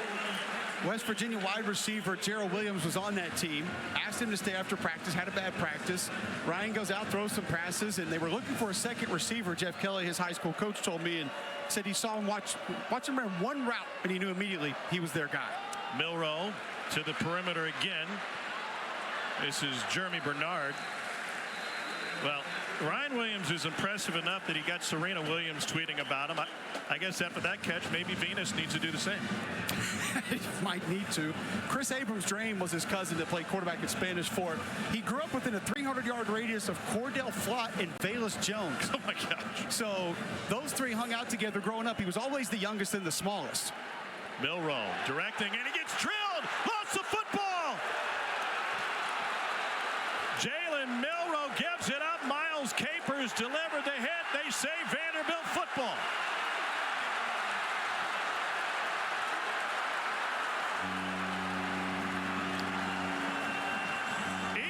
West Virginia wide receiver Gerald Williams was on that team. Asked him to stay after practice, had a bad practice. Ryan goes out, throws some passes, and they were looking for a second receiver. Jeff Kelly, his high school coach, told me and said he saw him watch him run one route, and he knew immediately he was their guy. Milroe to the perimeter again. This is Jeremy Bernard. Well, Ryan Williams is impressive enough that he got Serena Williams tweeting about him. I guess after that catch, maybe Venus needs to do the same. Might need to. Chris Abrams-Drain was his cousin that played quarterback at Spanish Fort. He grew up within a 300-yard radius of Cordell Flott and Bayless Jones. Oh, my gosh. So those three hung out together growing up. He was always the youngest and the smallest. Milroe directing, and he gets drilled. Lost the football. Jalen Milroe gives it up. Miles Capers delivered the hit. They say Vanderbilt football.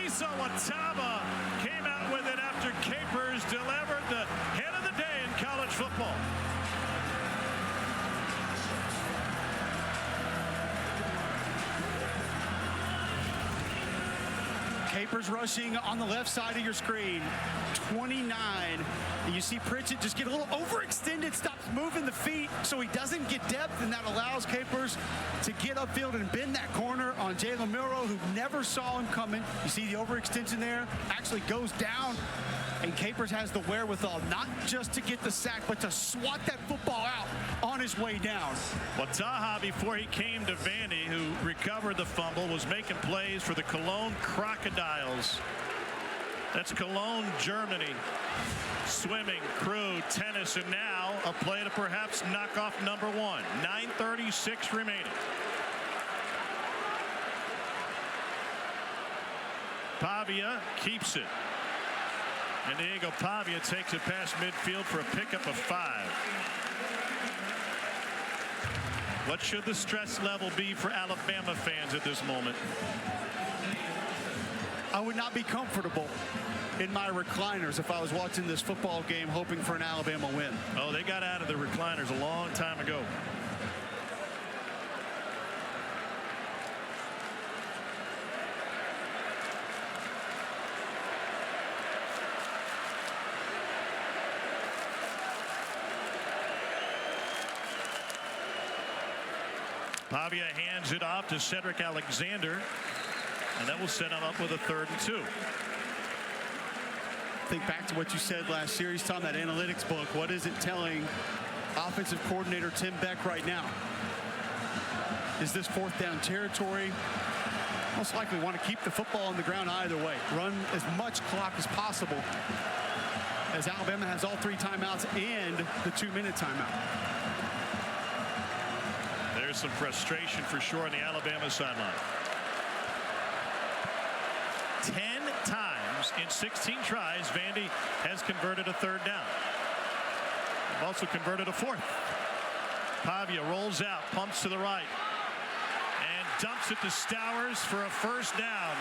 Isa Wataba came out with it after Capers delivered the hit of the day in college football. Capers rushing on the left side of your screen, 29. And you see Pritchett just get a little overextended, stops moving the feet so he doesn't get depth, and that allows Capers to get upfield and bend that corner on Jalen Milroe, who never saw him coming. You see the overextension there, actually goes down, and Capers has the wherewithal not just to get the sack, but to swat that football out on his way down. Well, Taha, before he came to Vandy, who recovered the fumble, was making plays for the Cologne Crocodiles. That's Cologne, Germany. Swimming, crew, tennis, and now a play to perhaps knock off number 1. 9:36 remaining. Pavia keeps it. And Diego Pavia takes it past midfield for a pickup of 5. What should the stress level be for Alabama fans at this moment? I would not be comfortable in my recliners if I was watching this football game hoping for an Alabama win. Oh, they got out of the recliners a long time ago. Pavia hands it off to Cedric Alexander, and that will set him up with a 3rd and 2. Think back to what you said last series, Tom, that analytics book. What is it telling offensive coordinator Tim Beck right now? Is this 4th down territory? Most likely want to keep the football on the ground either way. Run as much clock as possible, as Alabama has all 3 timeouts and the 2-minute timeout. There's some frustration for sure on the Alabama sideline. 10 times in 16 tries, Vandy has converted a 3rd down. They've also converted a 4th. Pavia rolls out, pumps to the right, and dumps it to Stowers for a 1st down.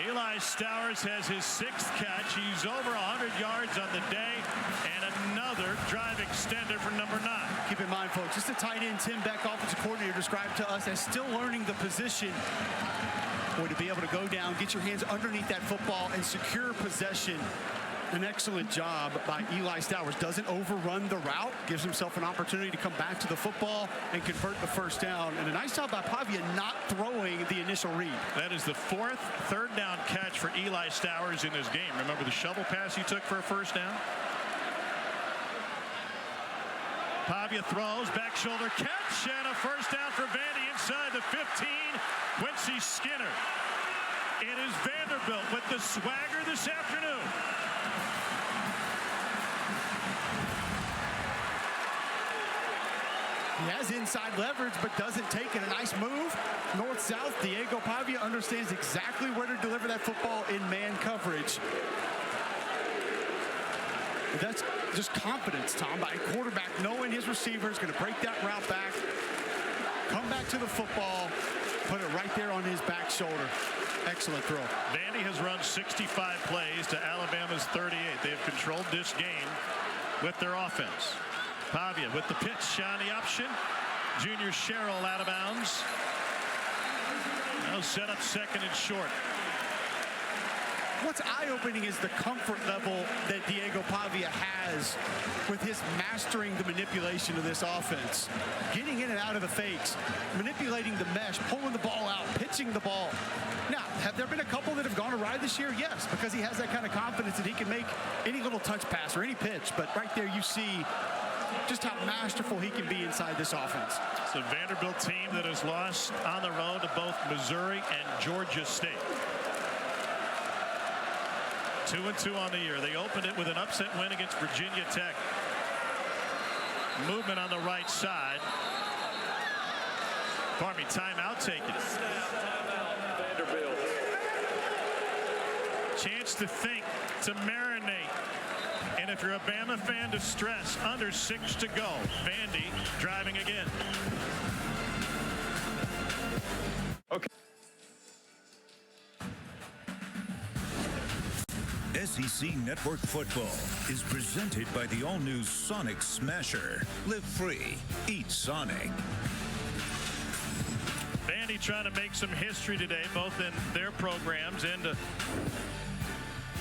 Eli Stowers has his 6th catch. He's over 100 yards on the day, and another drive extender for number 9. Keep in mind, folks, just a tight end Tim Beck, offensive coordinator, described to us as still learning the position. Boy, to be able to go down, get your hands underneath that football and secure possession. An excellent job by Eli Stowers. Doesn't overrun the route, gives himself an opportunity to come back to the football and convert the 1st down. And a nice job by Pavia not throwing the initial read. That is the 4th 3rd down catch for Eli Stowers in this game. Remember the shovel pass he took for a 1st down? Pavia throws, back shoulder catch, and a 1st down for Vandy inside the 15. Quincy Skinner. It is Vanderbilt with the swagger this afternoon. He has inside leverage, but doesn't take it. A nice move. North-south, Diego Pavia understands exactly where to deliver that football in man coverage. That's just confidence, Tom, by a quarterback knowing his receiver is going to break that route back, come back to the football, put it right there on his back shoulder. Excellent throw. Vandy has run 65 plays to Alabama's 38. They have controlled this game with their offense. Pavia with the pitch on the option. Junior Sherrill out of bounds. Now set up second and short. What's eye-opening is the comfort level that Diego Pavia has with his mastering the manipulation of this offense. Getting in and out of the fakes, manipulating the mesh, pulling the ball out, pitching the ball. Now, have there been a couple that have gone awry this year? Yes, because he has that kind of confidence that he can make any little touch pass or any pitch. But right there you see just how masterful he can be inside this offense. It's a Vanderbilt team that has lost on the road to both Missouri and Georgia State. 2-2 on the year. They opened it with an upset win against Virginia Tech. Movement on the right side. Pardon me, timeout taken. Vanderbilt. Chance to think, to marinate. And if you're a Bama fan, to stress. Under 6 to go. Vandy driving again. Okay. SEC Network Football is presented by the all-new Sonic Smasher. Live free. Eat Sonic. Vandy trying to make some history today, both in their programs and to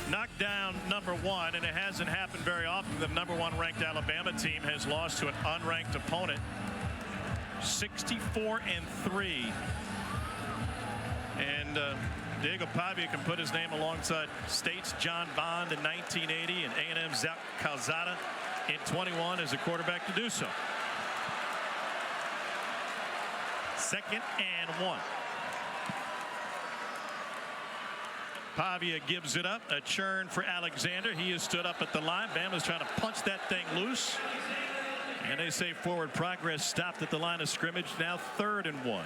knock down number 1, and it hasn't happened very often. The number 1 ranked Alabama team has lost to an unranked opponent. 64-3. And Diego Pavia can put his name alongside State's John Bond in 1980 and A&M's Zach Calzada in 21 as a quarterback to do so. 2nd and 1. Pavia gives it up. A churn for Alexander. He has stood up at the line. Bama's trying to punch that thing loose. And they say forward progress stopped at the line of scrimmage. Now 3rd and 1.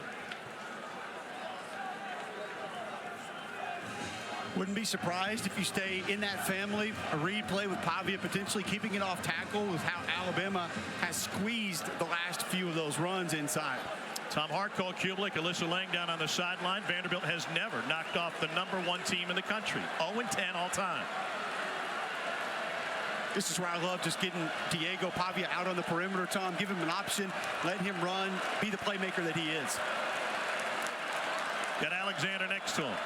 Wouldn't be surprised if you stay in that family. A read play with Pavia potentially keeping it off tackle with how Alabama has squeezed the last few of those runs inside. Tom Hartcole, Kublik, Alyssa Lang down on the sideline. Vanderbilt has never knocked off the number 1 team in the country. 0-10 all time. This is where I love just getting Diego Pavia out on the perimeter, Tom. Give him an option, let him run, be the playmaker that he is. Got Alexander next to him.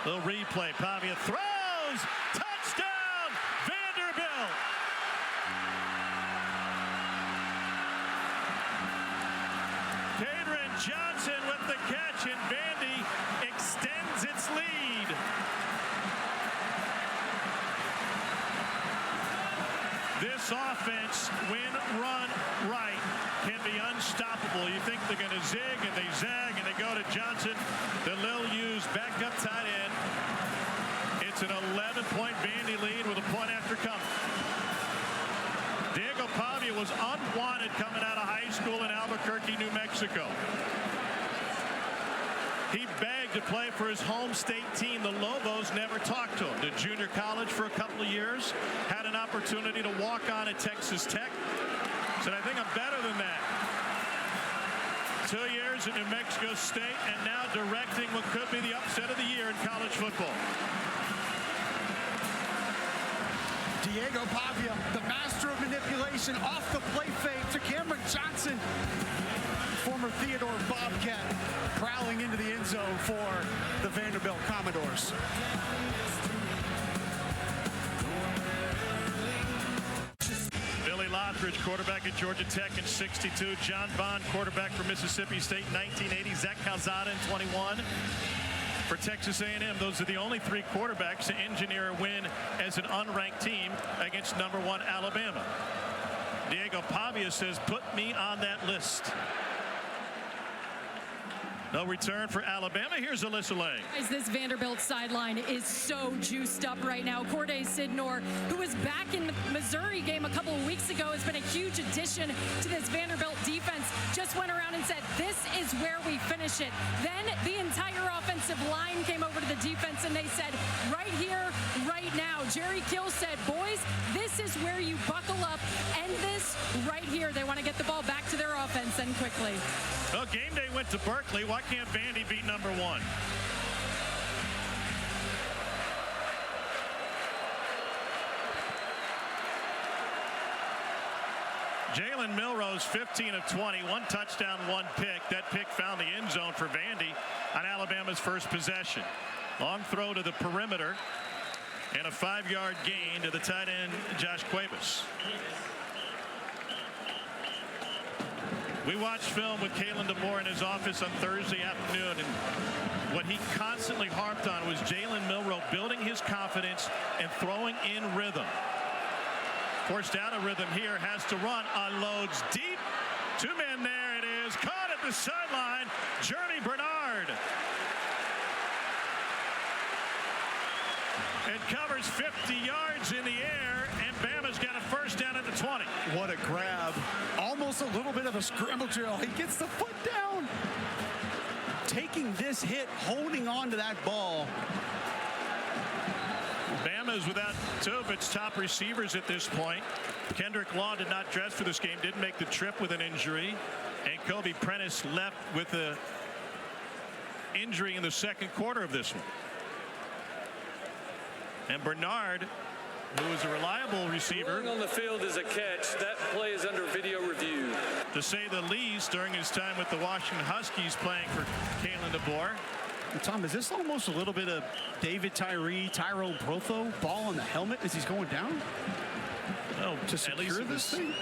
Little replay. Pavia throws. Touchdown, Vanderbilt. Kadron Johnson with the catch, and Vandy extends its lead. This offense, when run right, can be unstoppable. You think they're going to zig, and they zag, and they go to Johnson. The Lil Hughes backup tight end. It's an 11-point Vandy lead with a point after coming. Diego Pavia was unwanted coming out of high school in Albuquerque, New Mexico. He begged to play for his home state team. The Lobos never talked to him. Did junior college for a couple of years. Had an opportunity to walk on at Texas Tech. Said, I think I'm better than that. 2 years at New Mexico State, and now directing what could be the upset of the year in college football. Diego Pavia, the master of manipulation, off the play fake to Cameron Johnson. Former Theodore Bobcat prowling into the end zone for the Vanderbilt Commodores. Billy Lothridge, quarterback at Georgia Tech in 62. John Bond, quarterback for Mississippi State in 1980. Zach Calzada in 21. For Texas A&M, those are the only 3 quarterbacks to engineer a win as an unranked team against number 1 Alabama. Diego Pavia says, put me on that list. No return for Alabama. Here's Alyssa Lang. This Vanderbilt sideline is so juiced up right now. Corday Sidnor, who was back in the Missouri game a couple of weeks ago, has been a huge addition to this Vanderbilt defense. Just went around and said, this is where we finish it. Then the entire offensive line came over to the defense and they said, right here, right now. Jerry Kill said, boys, this is where you buckle up. End this right here. They want to get the ball back to their offense and quickly. Well, game day went to Berkeley. Why can't Vandy beat number 1? Jalen Milrose, 15 of 20, 1 touchdown, 1 pick. That pick found the end zone for Vandy on Alabama's first possession. Long throw to the perimeter and a 5-yard gain to the tight end, Josh Cuevas. We watched film with Kalen DeMoore in his office on Thursday afternoon, and what he constantly harped on was Jalen Milroe building his confidence and throwing in rhythm. Forced out of rhythm here, has to run, unloads deep. 2 men there it is, caught at the sideline, Journey Bernard. It covers 50 yards in the air, and Bama's got a first down at the 20. What a grab. Almost a little bit of a scramble drill. He gets the foot down. Taking this hit, holding on to that ball. Bama is without 2 of its top receivers at this point. Kendrick Law did not dress for this game, didn't make the trip with an injury. And Kobe Prentice left with an injury in the second quarter of this one. And Bernard, who is a reliable receiver. Rolling on the field is a catch. That play is under video review. To say the least, during his time with the Washington Huskies playing for Kalen DeBoer. Tom, is this almost a little bit of David Tyree, Tyrone Brotho ball on the helmet as he's going down? Oh, to secure this thing?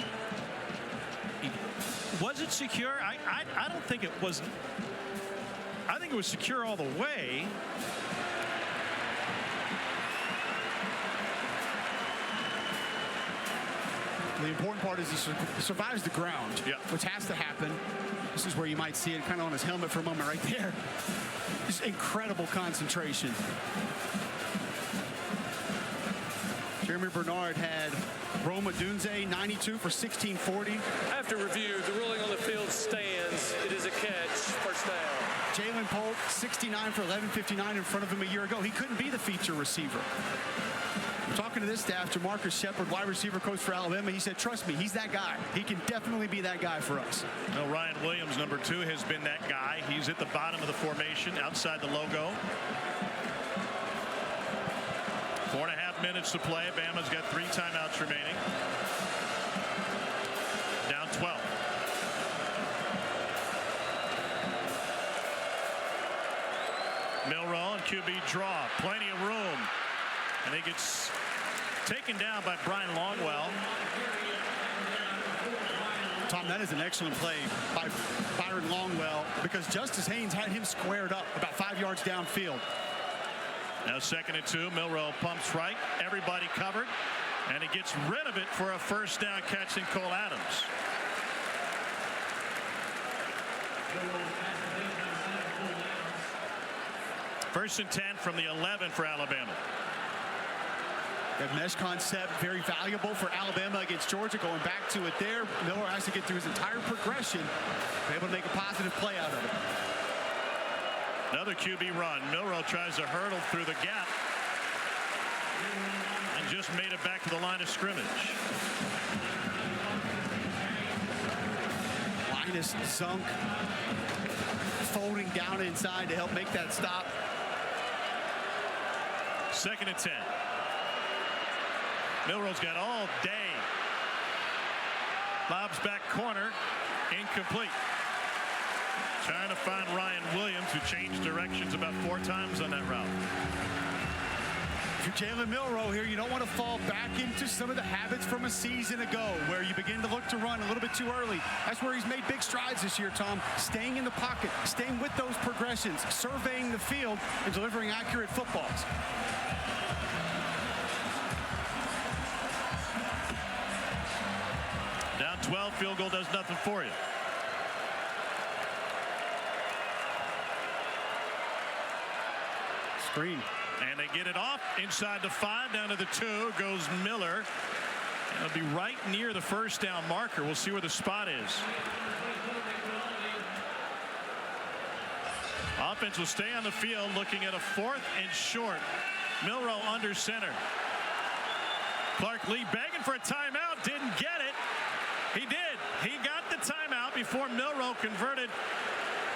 Was it secure? I don't think it was. I think it was secure all the way. The important part is he survives the ground, which has to happen. This is where you might see it kind of on his helmet for a moment right there. Just incredible concentration. Jeremy Bernard had Roma Dunze, 92 for 1640. After review, the ruling on the field stands. It is a catch, first down. Jalen Polk, 69 for 1159 in front of him a year ago. He couldn't be the feature receiver. Talking to this staff, Jamarcus Shepard, wide receiver coach for Alabama, he said, trust me, he's that guy. He can definitely be that guy for us. Well, Ryan Williams, number 2, has been that guy. He's at the bottom of the formation, outside the logo. 4.5 minutes to play. Bama's got 3 timeouts remaining. Down 12. Milroe and QB draw. Plenty of room. And he gets taken down by Brian Longwell. Tom, that is an excellent play by Byron Longwell because Justice Haynes had him squared up about 5 yards downfield. Now 2nd and 2. Milroe pumps right. Everybody covered. And he gets rid of it for a first down catch in Cole Adams. First and 10 from the 11 for Alabama. That mesh concept, very valuable for Alabama against Georgia. Going back to it there, Miller has to get through his entire progression, be able to make a positive play out of it. Another QB run. Milroe tries to hurdle through the gap and just made it back to the line of scrimmage. Linus Zunk folding down inside to help make that stop. 2nd and 10. Milroe's got all day. Bob's back corner, incomplete. Trying to find Ryan Williams, who changed directions about 4 times on that route. If you're Jalen Milroe here, you don't want to fall back into some of the habits from a season ago where you begin to look to run a little bit too early. That's where he's made big strides this year, Tom. Staying in the pocket, staying with those progressions, surveying the field, and delivering accurate footballs. Down 12, field goal does nothing for you. screen. And they get it off inside the 5, down to the 2 goes Miller. It'll be right near the first down marker. We'll see where the spot is. Offense will stay on the field, looking at a 4th and short. Milroe under center. Clark Lee begging for a timeout, didn't get it. He did. He got the timeout before Milroe converted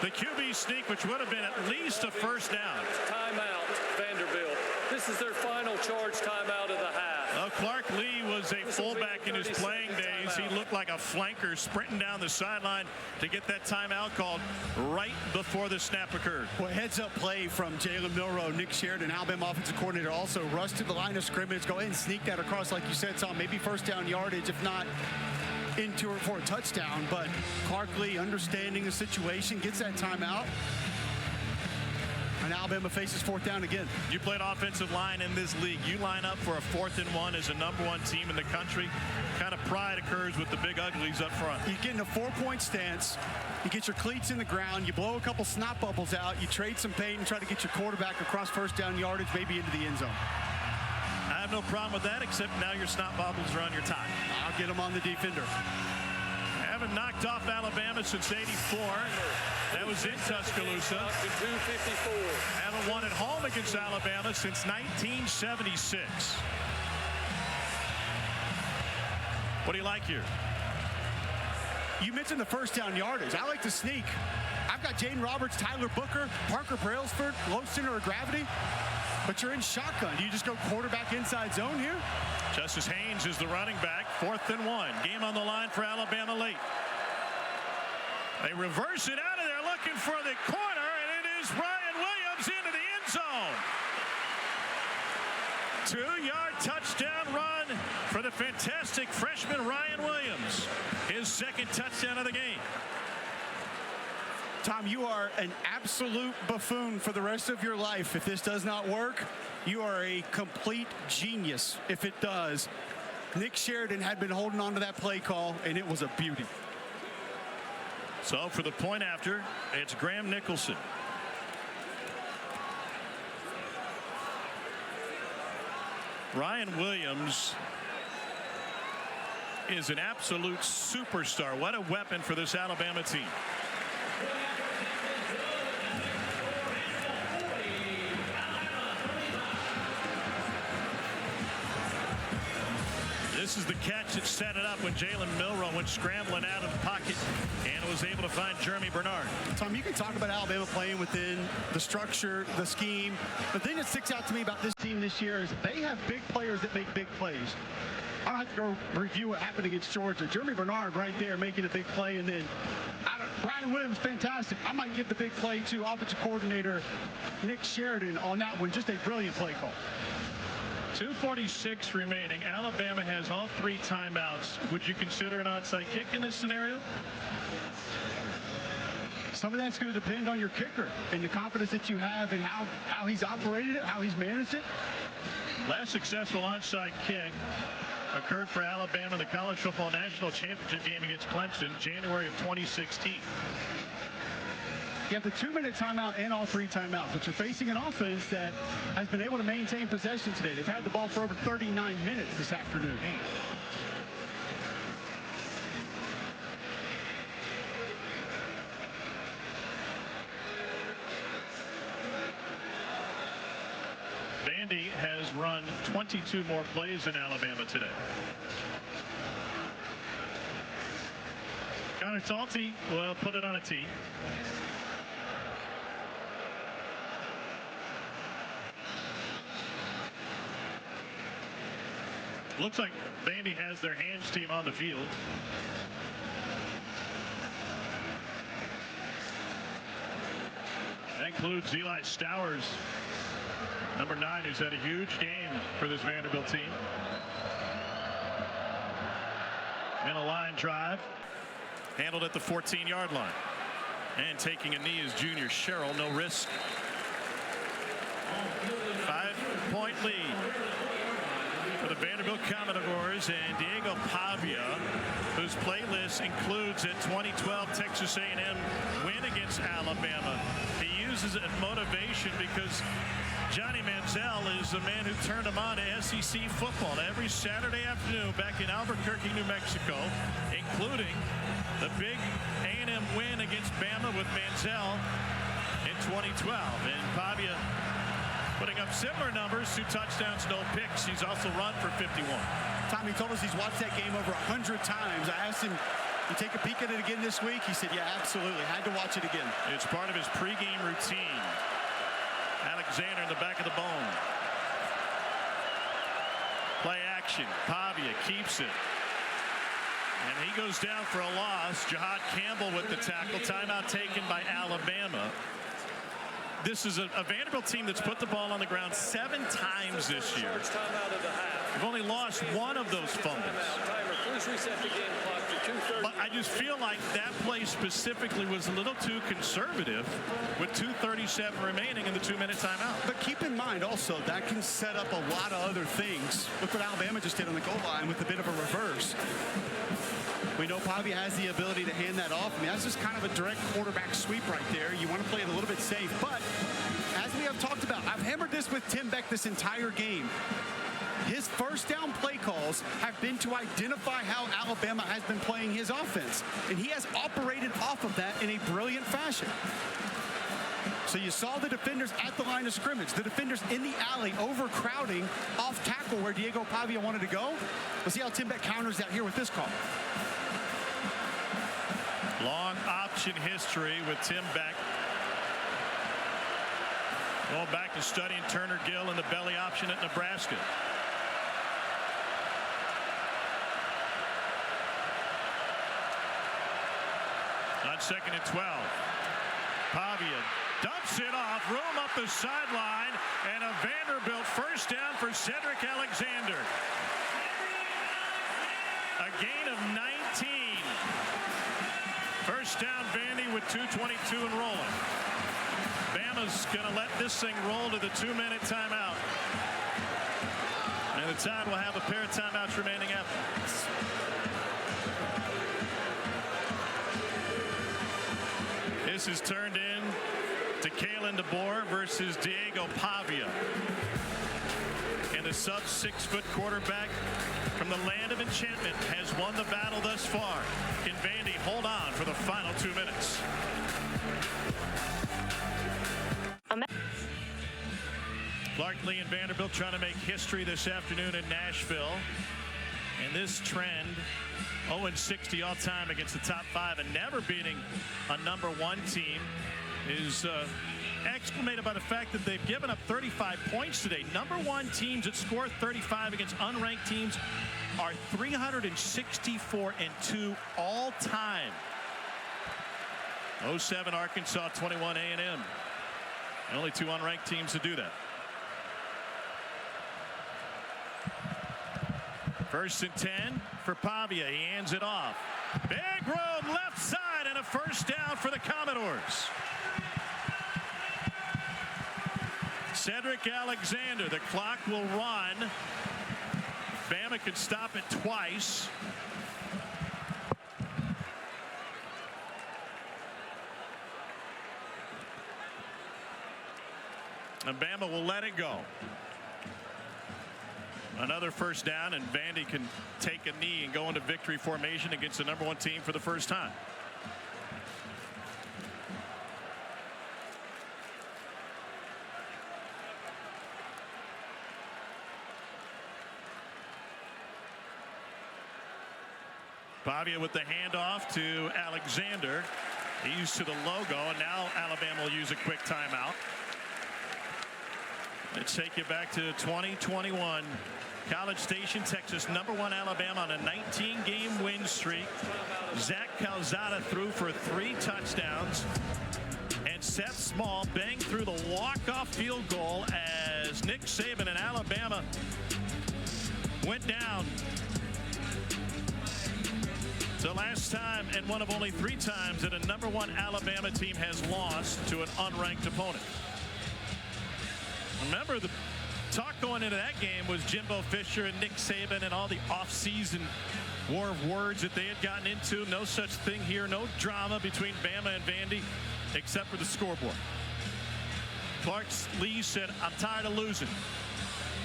the QB sneak, which would have been at least a first down. Timeout, Vanderbilt. This is their final charge timeout of the half. Clark Lee was a fullback in his playing days. He looked like a flanker sprinting down the sideline to get that timeout called right before the snap occurred. Well, heads-up play from Jalen Milroe. Nick Sheridan, Alabama offensive coordinator, also rushed to the line of scrimmage. Go ahead and sneak that across, like you said, Tom. Maybe first down yardage, if not into or for a touchdown. But Clark Lee, understanding the situation, gets that timeout. And Alabama faces 4th down again. You played offensive line in this league. You line up for a 4th and 1 as a #1 team in the country. Kind of pride occurs with the big uglies up front. You get in a 4-point stance. You get your cleats in the ground. You blow a couple snot bubbles out. You trade some paint and try to get your quarterback across first down yardage, maybe into the end zone. I have no problem with that, except now your snot bubbles are on your tie. I'll get them on the defender. Haven't knocked off Alabama since '84. That was in Tuscaloosa. 254. Haven't won at home against Alabama since 1976. What do you like here? You mentioned the first down yardage. I like to sneak. I've got Jaden Roberts, Tyler Booker, Parker Brailsford, low center of gravity. But you're in shotgun. Do you just go quarterback inside zone here? Justice Haynes is the running back. 4th and 1. Game on the line for Alabama late. They reverse it out of there looking for the corner, and it is Ryan Williams into the end zone. 2-yard touchdown run for the fantastic freshman Ryan Williams. His 2nd touchdown of the game. Tom, you are an absolute buffoon for the rest of your life. If this does not work, you are a complete genius if it does. Nick Sheridan had been holding on to that play call, and it was a beauty. So for the point after, it's Graham Nicholson. Ryan Williams is an absolute superstar. What a weapon for this Alabama team. This is the catch that set it up when Jalen Milroe went scrambling out of the pocket and was able to find Jeremy Bernard. Tom, you can talk about Alabama playing within the structure, the scheme. The thing that sticks out to me about this team this year is they have big players that make big plays. I don't have to go review what happened against Georgia. Jeremy Bernard right there making a big play, and then Ryan Williams, fantastic. I might give the big play to offensive coordinator Nick Sheridan on that one. Just a brilliant play call. 2:46 remaining. Alabama has all 3 timeouts. Would you consider an onside kick in this scenario? Some of that's going to depend on your kicker and the confidence that you have in how he's operated it, how he's managed it. Last successful onside kick occurred for Alabama in the College Football National Championship game against Clemson, January of 2016. You have the 2-minute timeout and all 3 timeouts, but you're facing an offense that has been able to maintain possession today. They've had the ball for over 39 minutes this afternoon. Vandy has run 22 more plays in Alabama today. Connor Talty will put it on a tee. Looks like Vandy has their hands team on the field. That includes Eli Stowers, number 9, who's had a huge game for this Vanderbilt team. And a line drive. Handled at the 14-yard line. And taking a knee is junior Sherrill, no risk. 5-point lead for the Vanderbilt Commodores, and Diego Pavia, whose playlist includes a 2012 Texas A&M win against Alabama. He uses it as motivation because Johnny Manziel is the man who turned him on to SEC football every Saturday afternoon back in Albuquerque, New Mexico, including the big A&M win against Bama with Manziel in 2012. And Pavia putting up similar numbers, 2 touchdowns, no picks. He's also run for 51. Tommy told us he's watched that game over 100 times. I asked him, you take a peek at it again this week? He said, yeah, absolutely. Had to watch it again. It's part of his pregame routine. Alexander in the back of the bone. Play action. Pavia keeps it. And he goes down for a loss. Jahad Campbell with the tackle. Timeout taken by Alabama. This is a Vanderbilt team that's put the ball on the ground 7 times this year. They've only lost 1 of those fumbles. But I just feel like that play specifically was a little too conservative with 2:37 remaining in the 2-minute timeout. But keep in mind also that can set up a lot of other things. Look what Alabama just did on the goal line with a bit of a reverse. We know Pavia has the ability to hand that off. I mean, that's just kind of a direct quarterback sweep right there. You want to play it a little bit safe. But as we have talked about, I've hammered this with Tim Beck this entire game. His first down play calls have been to identify how Alabama has been playing his offense. And he has operated off of that in a brilliant fashion. So you saw the defenders at the line of scrimmage, the defenders in the alley overcrowding off tackle where Diego Pavia wanted to go. Let's see how Tim Beck counters that here with this call. Long option history with Tim Beck. Going back to studying Turner Gill and the belly option at Nebraska. On 2nd and 12. Pavia dumps it off, room up the sideline, and a Vanderbilt first down for Cedric Alexander. A gain of 19. First down, Vandy with 2:22 and rolling. Bama's going to let this thing roll to the 2-minute timeout. And the Tide will have a pair of timeouts remaining after. This is turned in to Kalen DeBoer versus Diego Pavia. And the sub-6-foot quarterback from the land of enchantment has won the battle thus far. Can Vandy hold on for the final 2 minutes? Clark Lee and Vanderbilt trying to make history this afternoon in Nashville. And this trend, 0-60 all time against the top 5 and never beating a number 1 team, is exclamated by the fact that they've given up 35 points today. Number 1 teams that score 35 against unranked teams are 364-2 all time. 07 Arkansas, 21 A&M. Only 2 unranked teams to do that. First and 10 for Pavia. He hands it off. Big room left side and a first down for the Commodores. Cedric Alexander. The clock will run. Bama could stop it twice. And Bama will let it go. Another first down, and Vandy can take a knee and go into victory formation against the number 1 team for the first time. Pavia with the handoff to Alexander. He's to the logo, and now Alabama will use a quick timeout. Let's take you back to 2021. College Station, Texas, number 1 Alabama on a 19-game win streak. Zach Calzada threw for 3 touchdowns. And Seth Small banged through the walk-off field goal as Nick Saban and Alabama went down. The last time and one of only 3 times that a number 1 Alabama team has lost to an unranked opponent. Remember, the talk going into that game was Jimbo Fisher and Nick Saban and all the offseason war of words that they had gotten into. No such thing here. No drama between Bama and Vandy. except for the scoreboard. Clark Lee said, I'm tired of losing.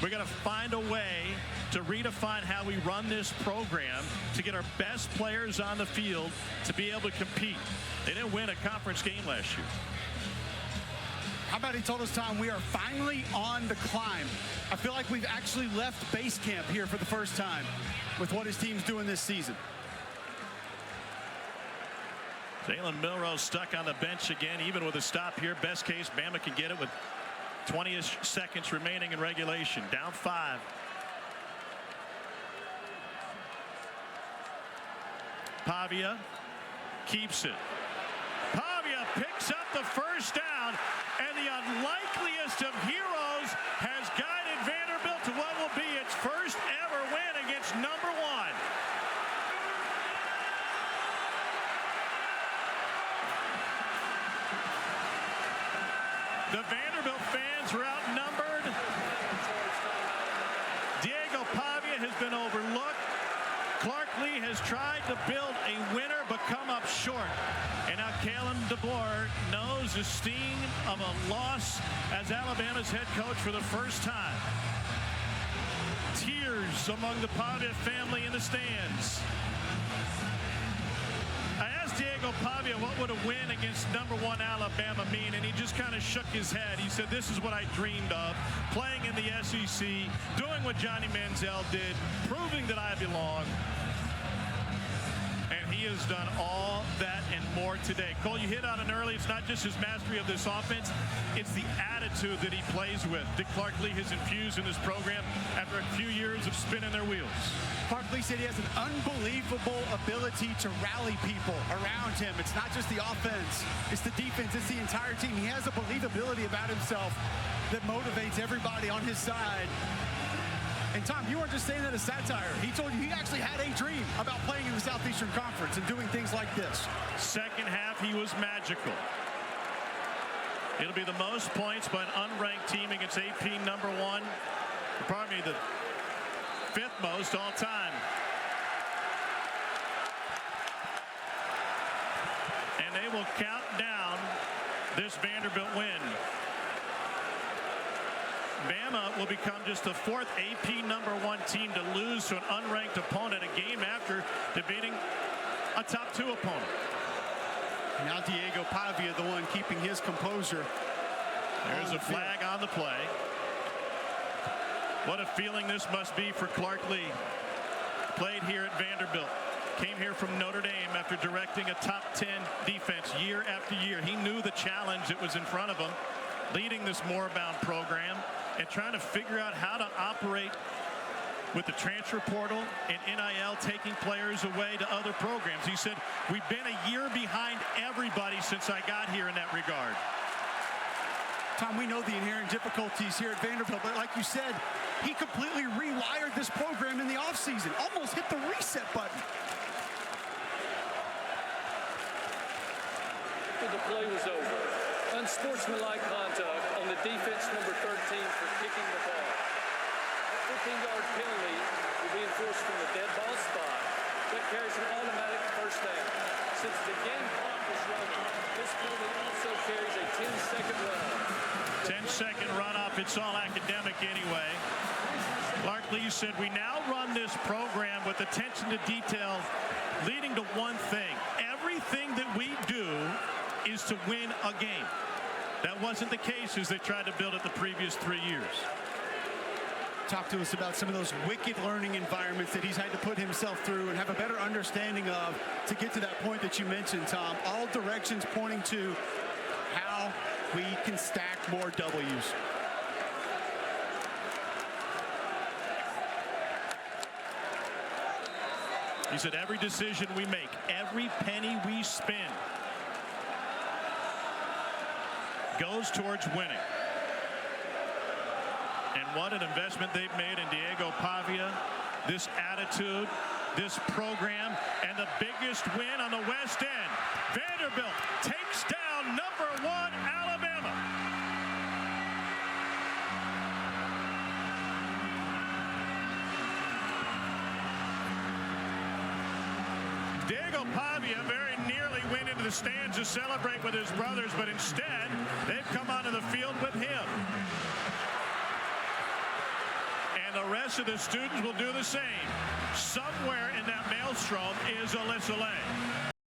We're going to find a way to redefine how we run this program to get our best players on the field to be able to compete. They didn't win a conference game last year. How about he told us, Tom, we are finally on the climb. I feel like we've actually left base camp here for the first time with what his team's doing this season. Jalen Milroe stuck on the bench again, even with a stop here. Best case, Bama can get it with 20-ish seconds remaining in regulation. Down 5. Pavia keeps it. Pavia picks up the first down, and the unlikeliest of heroes has guided Vanderbilt to what will be its first ever win against number 1. The Vanderbilt fans are outnumbered. Diego Pavia has been overlooked. Clark Lee has tried to build a winner but come up short. And now Kalen DeBoer knows the sting of a loss as Alabama's head coach for the first time. Tears among the Pavia family in the stands. I asked Diego Pavia what would a win against number 1 Alabama mean, and he just kind of shook his head. He said, this is what I dreamed of, playing in the SEC, doing what Johnny Manziel did, proving that I belong. And he has done all that and more today. Cole, you hit on it early. It's not just his mastery of this offense. It's the attitude that he plays with that Clark Lee has infused in this program after a few years of spinning their wheels. Clark Lee said he has an unbelievable ability to rally people around him. It's not just the offense. It's the defense. It's the entire team. He has a believability about himself that motivates everybody on his side. And Tom, you weren't just saying that as satire. He told you he actually had a dream about playing in the Southeastern Conference and doing things like this. Second half, he was magical. It'll be the most points by an unranked team against AP number 1. Pardon me, the 5th most all time. And they will count down this Vanderbilt win. Bama will become just the 4th AP number 1 team to lose to an unranked opponent a game after defeating a top 2 opponent. Now Diego Pavia, the one keeping his composure. There's a flag on the play. What a feeling this must be for Clark Lee. Played here at Vanderbilt. Came here from Notre Dame after directing a top 10 defense year after year. He knew the challenge that was in front of him, leading this Moorbound program and trying to figure out how to operate with the transfer portal and NIL taking players away to other programs. He said, we've been a year behind everybody since I got here in that regard. Tom, we know the inherent difficulties here at Vanderbilt, but like you said, he completely rewired this program in the offseason, almost hit the reset button. The play was over. Unsportsmanlike conduct on the defense number 13 for kicking the ball. 15-yard penalty will be enforced from the dead ball spot. That carries an automatic first down. Since the game clock was running, this penalty also carries a 10-second runoff. 10-second runoff. It's all academic anyway. Clark Lee said, we now run this program with attention to detail, leading to one thing. Everything that we do is to win a game. That wasn't the case as they tried to build it the previous 3 years. Talk to us about some of those wicked learning environments that he's had to put himself through and have a better understanding of to get to that point that you mentioned, Tom. All directions pointing to how we can stack more W's. He said every decision we make, every penny we spend goes towards winning. And what an investment they've made in Diego Pavia, this attitude, this program, and the biggest win on the West End. Vanderbilt takes down number 1 Alabama. Diego Pavia very nearly went into the the stands to celebrate with his brothers, but instead they've come onto the field with him. And the rest of the students will do the same. Somewhere in that maelstrom is Alyssa Lang.